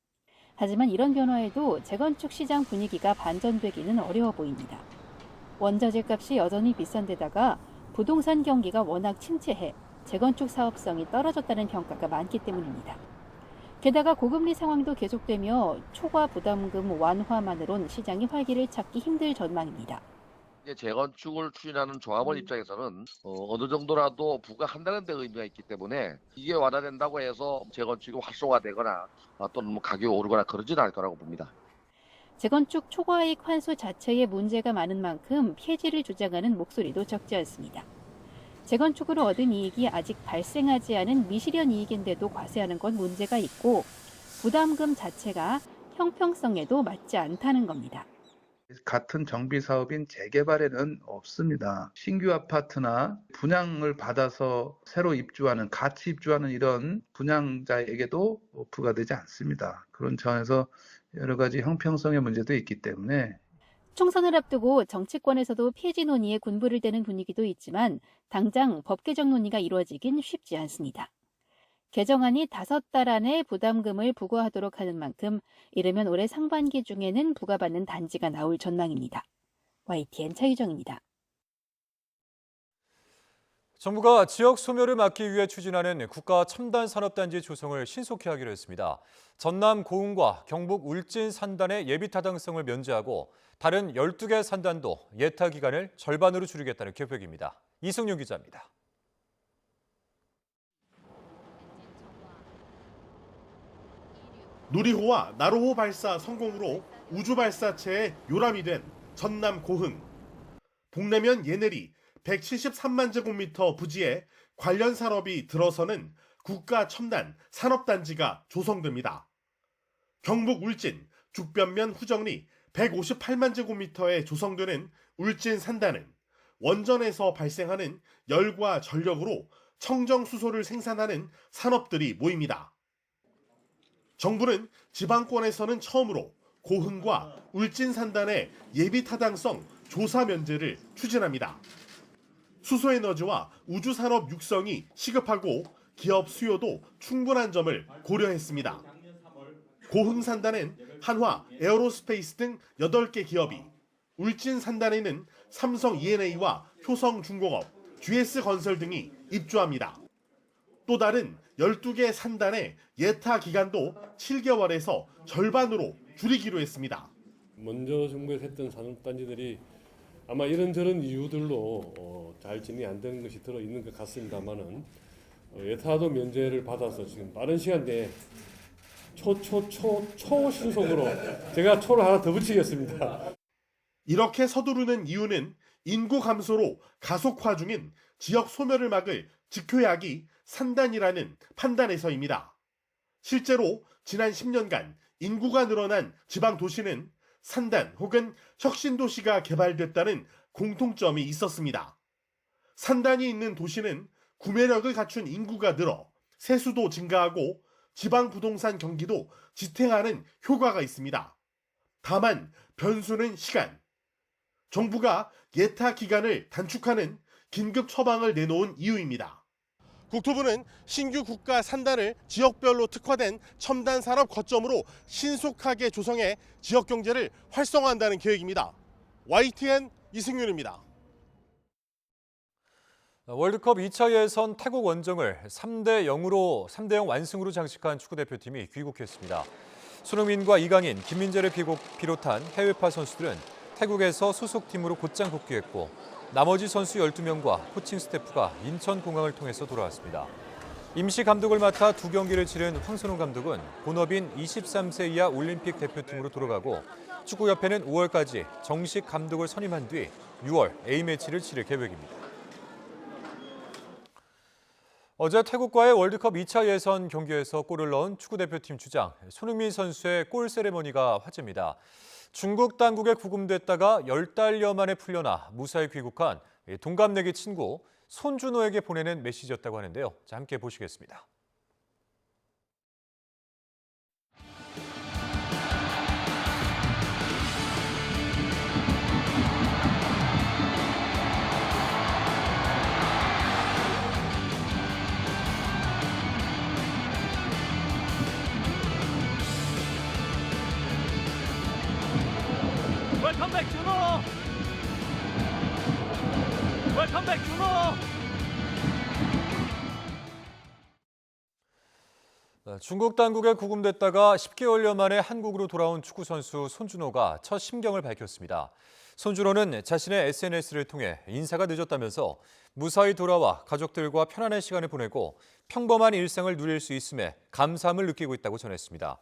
하지만 이런 변화에도 재건축 시장 분위기가 반전되기는 어려워 보입니다. 원자재 값이 여전히 비싼 데다가 부동산 경기가 워낙 침체해 재건축 사업성이 떨어졌다는 평가가 많기 때문입니다. 게다가 고금리 상황도 계속되며 초과 부담금 완화만으론 시장이 활기를 찾기 힘들 전망입니다. 재건축을 추진하는 조합원 입장에서는 어느 정도라도 부과한다는 데 의미가 있기 때문에 이게 완화된다고 해서 재건축이 활성화되거나 또는 가격이 오르거나 그러지는 않을 거라고 봅니다. 재건축 초과이익 환수 자체에 문제가 많은 만큼 폐지를 주장하는 목소리도 적지 않습니다. 재건축으로 얻은 이익이 아직 발생하지 않은 미실현 이익인데도 과세하는 건 문제가 있고 부담금 자체가 형평성에도 맞지 않다는 겁니다. 같은 정비 사업인 재개발에는 없습니다. 신규 아파트나 분양을 받아서 새로 입주하는, 같이 입주하는 이런 분양자에게도 부과되지 않습니다. 그런 차원에서 여러 가지 형평성의 문제도 있기 때문에 총선을 앞두고 정치권에서도 폐지 논의에 군부를 대는 분위기도 있지만 당장 법 개정 논의가 이루어지긴 쉽지 않습니다. 개정안이 5달 안에 부담금을 부과하도록 하는 만큼 이르면 올해 상반기 중에는 부과받는 단지가 나올 전망입니다. YTN 차유정입니다. 정부가 지역 소멸을 막기 위해 추진하는 국가 첨단 산업단지 조성을 신속히 하기로 했습니다. 전남 고흥과 경북 울진 산단의 예비 타당성을 면제하고 다른 12개 산단도 예타 기간을 절반으로 줄이겠다는 계획입니다. 이승윤 기자입니다. 누리호와 나로호 발사 성공으로 우주 발사체의 요람이 된 전남 고흥. 북내면 예내리 173만 제곱미터 부지에 관련 산업이 들어서는 국가 첨단 산업단지가 조성됩니다. 경북 울진 죽변면 후정리 158만 제곱미터에 조성되는 울진 산단은 원전에서 발생하는 열과 전력으로 청정수소를 생산하는 산업들이 모입니다. 정부는 지방권에서는 처음으로 고흥과 울진 산단의 예비 타당성 조사 면제를 추진합니다. 수소에너지와 우주산업 육성이 시급하고 기업 수요도 충분한 점을 고려했습니다. 고흥 산단엔 한화, 에어로스페이스 등 8개 기업이, 울진 산단에는 삼성 E&A와 효성중공업, GS건설 등이 입주합니다. 또 다른 12개 산단의 예타 기간도 7개월에서 절반으로 줄이기로 했습니다. 먼저 정부에서 했던 산업단지들이 아마 이런저런 이유들로 잘 진행이 안 되는 것이 들어있는 것 같습니다만은 예타도 면제를 받아서 지금 빠른 시간 내에 초신속으로 제가 초를 하나 더 붙이겠습니다. 이렇게 서두르는 이유는 인구 감소로 가속화 중인 지역 소멸을 막을 직효약이 산단이라는 판단에서입니다. 실제로 지난 10년간 인구가 늘어난 지방 도시는 산단 혹은 혁신도시가 개발됐다는 공통점이 있었습니다. 산단이 있는 도시는 구매력을 갖춘 인구가 늘어 세수도 증가하고 지방 부동산 경기도 지탱하는 효과가 있습니다. 다만 변수는 시간. 정부가 예타 기간을 단축하는 긴급 처방을 내놓은 이유입니다. 국토부는 신규 국가 산단을 지역별로 특화된 첨단 산업 거점으로 신속하게 조성해 지역 경제를 활성화한다는 계획입니다. YTN 이승윤입니다. 월드컵 2차 예선 태국 원정을 3대0 완승으로 장식한 축구대표팀이 귀국했습니다. 손흥민과 이강인, 김민재를 비롯한 해외파 선수들은 태국에서 소속팀으로 곧장 복귀했고 나머지 선수 12명과 코칭 스태프가 인천공항을 통해서 돌아왔습니다. 임시 감독을 맡아 2경기를 치른 황선홍 감독은 본업인 23세 이하 올림픽 대표팀으로 돌아가고 축구협회는 5월까지 정식 감독을 선임한 뒤 6월 A매치를 치를 계획입니다. 어제 태국과의 월드컵 2차 예선 경기에서 골을 넣은 축구대표팀 주장 손흥민 선수의 골 세레머니가 화제입니다. 중국 당국에 구금됐다가 10달여 만에 풀려나 무사히 귀국한 동갑내기 친구 손준호에게 보내는 메시지였다고 하는데요. 자, 함께 보시겠습니다. Welcome back, Juno! Welcome back, Juno! 중국 당국에 구금됐다가 10개월여 만에 한국으로 돌아온 축구 선수 손준호가 첫 심경을 밝혔습니다. 손준호는 자신의 SNS를 통해 인사가 늦었다면서 무사히 돌아와 가족들과 편안한 시간을 보내고 평범한 일상을 누릴 수 있음에 감사함을 느끼고 있다고 전했습니다.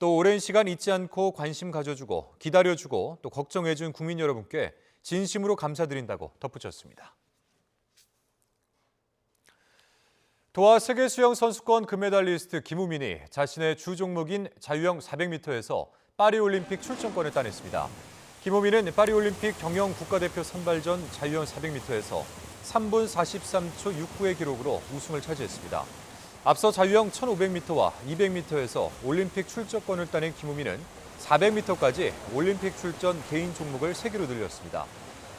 또 오랜 시간 잊지 않고 관심 가져주고 기다려주고 또 걱정해준 국민 여러분께 진심으로 감사드린다고 덧붙였습니다. 도하 세계수영선수권 금메달리스트 김우민이 자신의 주 종목인 자유형 400m에서 파리올림픽 출전권을 따냈습니다. 김우민은 파리올림픽 경영 국가대표 선발전 자유형 400m에서 3분 43초 69의 기록으로 우승을 차지했습니다. 앞서 자유형 1500m와 200m에서 올림픽 출전권을 따낸 김우민은 400m까지 올림픽 출전 개인 종목을 3개로 늘렸습니다.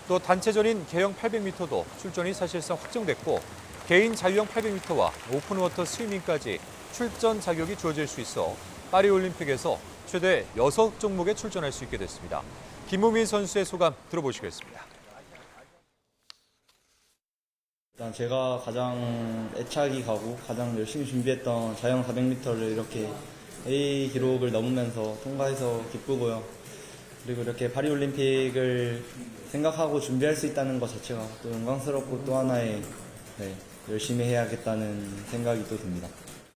또 단체전인 개형 800m도 출전이 사실상 확정됐고 개인 자유형 800m와 오픈워터 스위밍까지 출전 자격이 주어질 수 있어 파리올림픽에서 최대 6종목에 출전할 수 있게 됐습니다. 김우민 선수의 소감 들어보시겠습니다. 일단 제가 가장 애착이 가고 가장 열심히 준비했던 자유형 400m를 이렇게 A 기록을 넘으면서 통과해서 기쁘고요. 그리고 이렇게 파리올림픽을 생각하고 준비할 수 있다는 것 자체가 또 영광스럽고 또 하나의 열심히 해야겠다는 생각이 또 듭니다.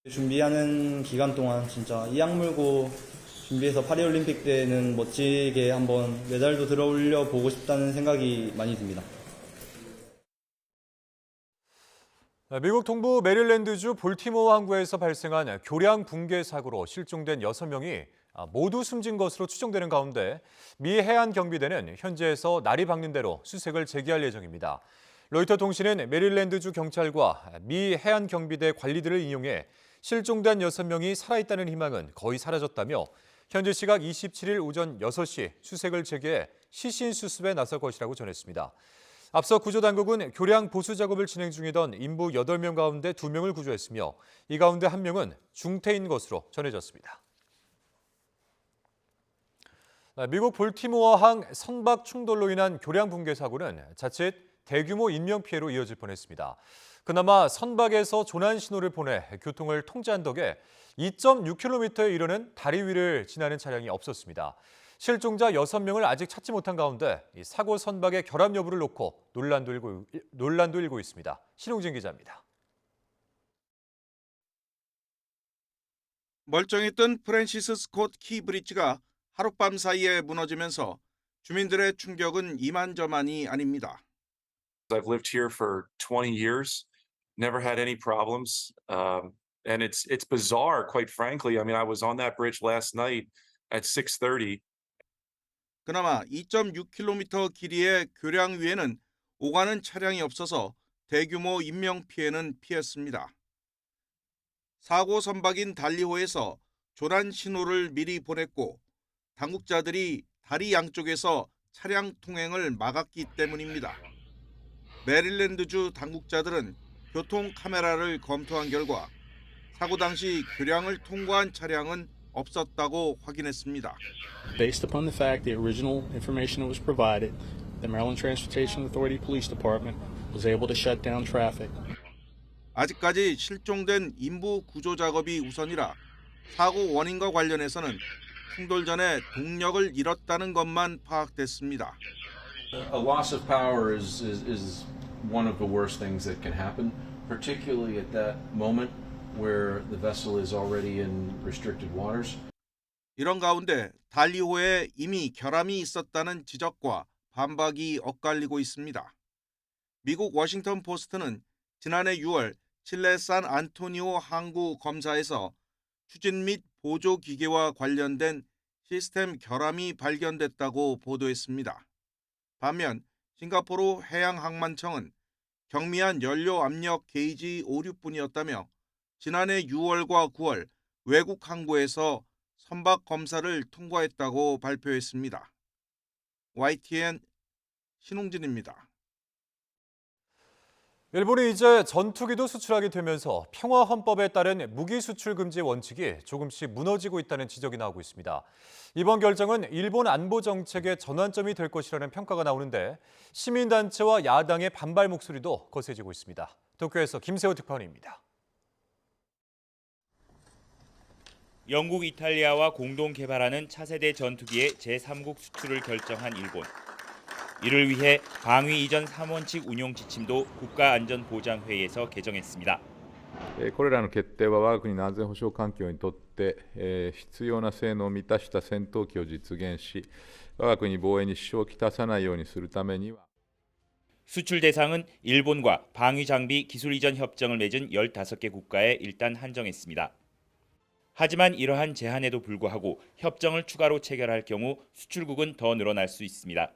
준비하는 기간 동안 진짜 이악 물고 준비해서 파리올림픽 때는 멋지게 한번 메달도 들어올려 보고 싶다는 생각이 많이 듭니다. 미국 동부 메릴랜드주 볼티모어 항구에서 발생한 교량 붕괴 사고로 실종된 6명이 모두 숨진 것으로 추정되는 가운데 미 해안 경비대는 현지에서 날이 밝는 대로 수색을 재개할 예정입니다. 로이터 통신은 메릴랜드주 경찰과 미 해안 경비대 관리들을 인용해 실종된 6명이 살아있다는 희망은 거의 사라졌다며 현지 시각 27일 오전 6시 수색을 재개해 시신 수습에 나설 것이라고 전했습니다. 앞서 구조당국은 교량 보수 작업을 진행 중이던 인부 8명 가운데 2명을 구조했으며 이 가운데 1명은 중태인 것으로 전해졌습니다. 미국 볼티모어항 선박 충돌로 인한 교량 붕괴 사고는 자칫 대규모 인명피해로 이어질 뻔했습니다. 그나마 선박에서 조난 신호를 보내 교통을 통제한 덕에 2.6km에 이르는 다리 위를 지나는 차량이 없었습니다. 실종자 6명을 아직 찾지 못한 가운데 이 사고 선박의 결함 여부를 놓고 논란도 일고 있습니다. 신홍진 기자입니다. 멀쩡했던 프랜시스 스콧 키 브릿지가 하룻밤 사이에 무너지면서 주민들의 충격은 이만저만이 아닙니다. I've lived here for 20 years, never had any problems, and it's bizarre, quite frankly. I mean, I was on that bridge last night at 6:30. 그나마 2.6km 길이의 교량 위에는 오가는 차량이 없어서 대규모 인명 피해는 피했습니다. 사고 선박인 달리호에서 조난 신호를 미리 보냈고 당국자들이 다리 양쪽에서 차량 통행을 막았기 때문입니다. 메릴랜드주 당국자들은 교통 카메라를 검토한 결과 사고 당시 교량을 통과한 차량은 없었다고 확인했습니다. Based upon the fact the original information that was provided, the Maryland Transportation Authority Police Department was able to shut down traffic. 아직까지 실종된 인부 구조 작업이 우선이라 사고 원인과 관련해서는 충돌 전에 동력을 잃었다는 것만 파악됐습니다. A loss of power is one of the worst things that can happen, particularly at that moment where the vessel is already in restricted waters. 이런 가운데 달리호에 이미 결함이 있었다는 지적과 반박이 엇갈리고 있습니다. 미국 워싱턴 포스트는 지난해 6월 칠레 산 안토니오 항구 검사에서 추진 및 보조 기계와 관련된 시스템 결함이 발견됐다고 보도했습니다. 반면 싱가포르 해양항만청은 경미한 연료 압력 게이지 오류뿐이었다며 지난해 6월과 9월 외국 항구에서 선박 검사를 통과했다고 발표했습니다. YTN 신홍진입니다. 일본이 이제 전투기도 수출하게 되면서 평화헌법에 따른 무기 수출 금지 원칙이 조금씩 무너지고 있다는 지적이 나오고 있습니다. 이번 결정은 일본 안보 정책의 전환점이 될 것이라는 평가가 나오는데 시민단체와 야당의 반발 목소리도 거세지고 있습니다. 도쿄에서 김세호 특파원입니다. 영국, 이탈리아와 공동 개발하는 차세대 전투기의 제3국 수출을 결정한 일본. 이를 위해 방위 이전 3원칙 운용 지침도 국가안전보장회의에서 개정했습니다. これらの決定は我が国の安全保障環境にとって必要な性能を満たした戦闘機を実現し、我が国防衛に支障をきたさないようにするためには 수출 대상은 일본과 방위 장비 기술 이전 협정을 맺은 15개 국가에 일단 한정했습니다. 하지만 이러한 제한에도 불구하고 협정을 추가로 체결할 경우 수출국은 더 늘어날 수 있습니다.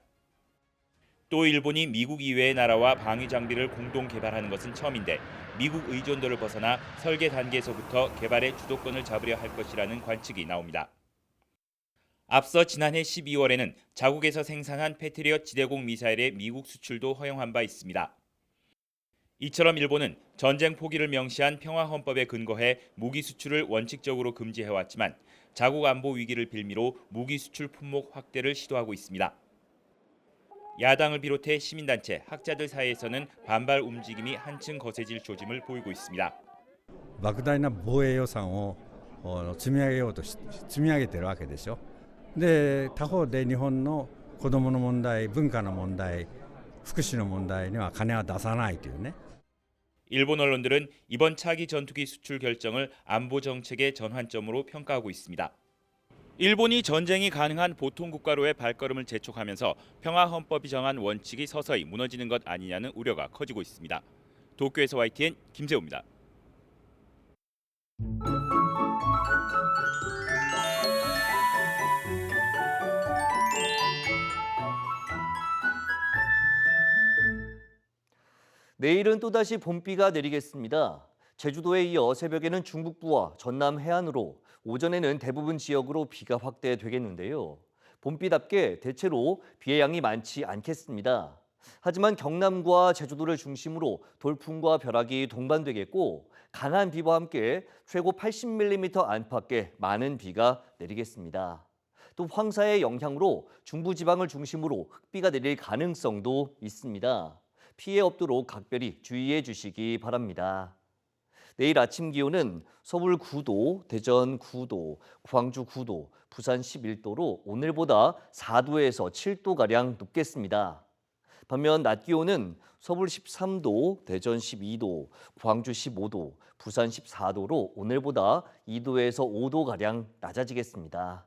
또 일본이 미국 이외의 나라와 방위 장비를 공동 개발하는 것은 처음인데 미국 의존도를 벗어나 설계 단계에서부터 개발의 주도권을 잡으려 할 것이라는 관측이 나옵니다. 앞서 지난해 12월에는 자국에서 생산한 패트리엇 지대공 미사일의 미국 수출도 허용한 바 있습니다. 이처럼 일본은 전쟁 포기를 명시한 평화헌법에 근거해 무기 수출을 원칙적으로 금지해왔지만 자국 안보 위기를 빌미로 무기 수출 품목 확대를 시도하고 있습니다. 야당을 비롯해 시민단체, 학자들 사이에서는 반발 움직임이 한층 거세질 조짐을 보이고 있습니다. 莫大な防衛予算を積み上げてるわけでしょ。で、他方で日本の子どもの問題、文化の問題、福祉の問題には金は出さないというね。 일본 언론들은 이번 차기 전투기 수출 결정을 안보 정책의 전환점으로 평가하고 있습니다. 일본이 전쟁이 가능한 보통 국가로의 발걸음을 재촉하면서 평화헌법이 정한 원칙이 서서히 무너지는 것 아니냐는 우려가 커지고 있습니다. 도쿄에서 YTN 김세호입니다. 내일은 또다시 봄비가 내리겠습니다. 제주도에 이어 새벽에는 중북부와 전남 해안으로, 오전에는 대부분 지역으로 비가 확대되겠는데요. 봄비답게 대체로 비의 양이 많지 않겠습니다. 하지만 경남과 제주도를 중심으로 돌풍과 벼락이 동반되겠고 강한 비와 함께 최고 80mm 안팎의 많은 비가 내리겠습니다. 또 황사의 영향으로 중부지방을 중심으로 흑비가 내릴 가능성도 있습니다. 피해 없도록 각별히 주의해 주시기 바랍니다. 내일 아침 기온은 서울 9도, 대전 9도, 광주 9도, 부산 11도로 오늘보다 4도에서 7도가량 높겠습니다. 반면 낮 기온은 서울 13도, 대전 12도, 광주 15도, 부산 14도로 오늘보다 2도에서 5도가량 낮아지겠습니다.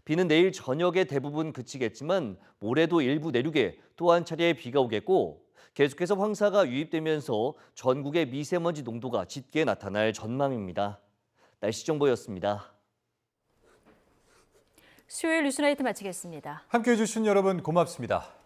비는 내일 저녁에 대부분 그치겠지만 모레도 일부 내륙에 또 한 차례 비가 오겠고 계속해서 황사가 유입되면서 전국의 미세먼지 농도가 짙게 나타날 전망입니다. 날씨 정보였습니다. 수요일 뉴스나이트 마치겠습니다. 함께해 주신 여러분 고맙습니다.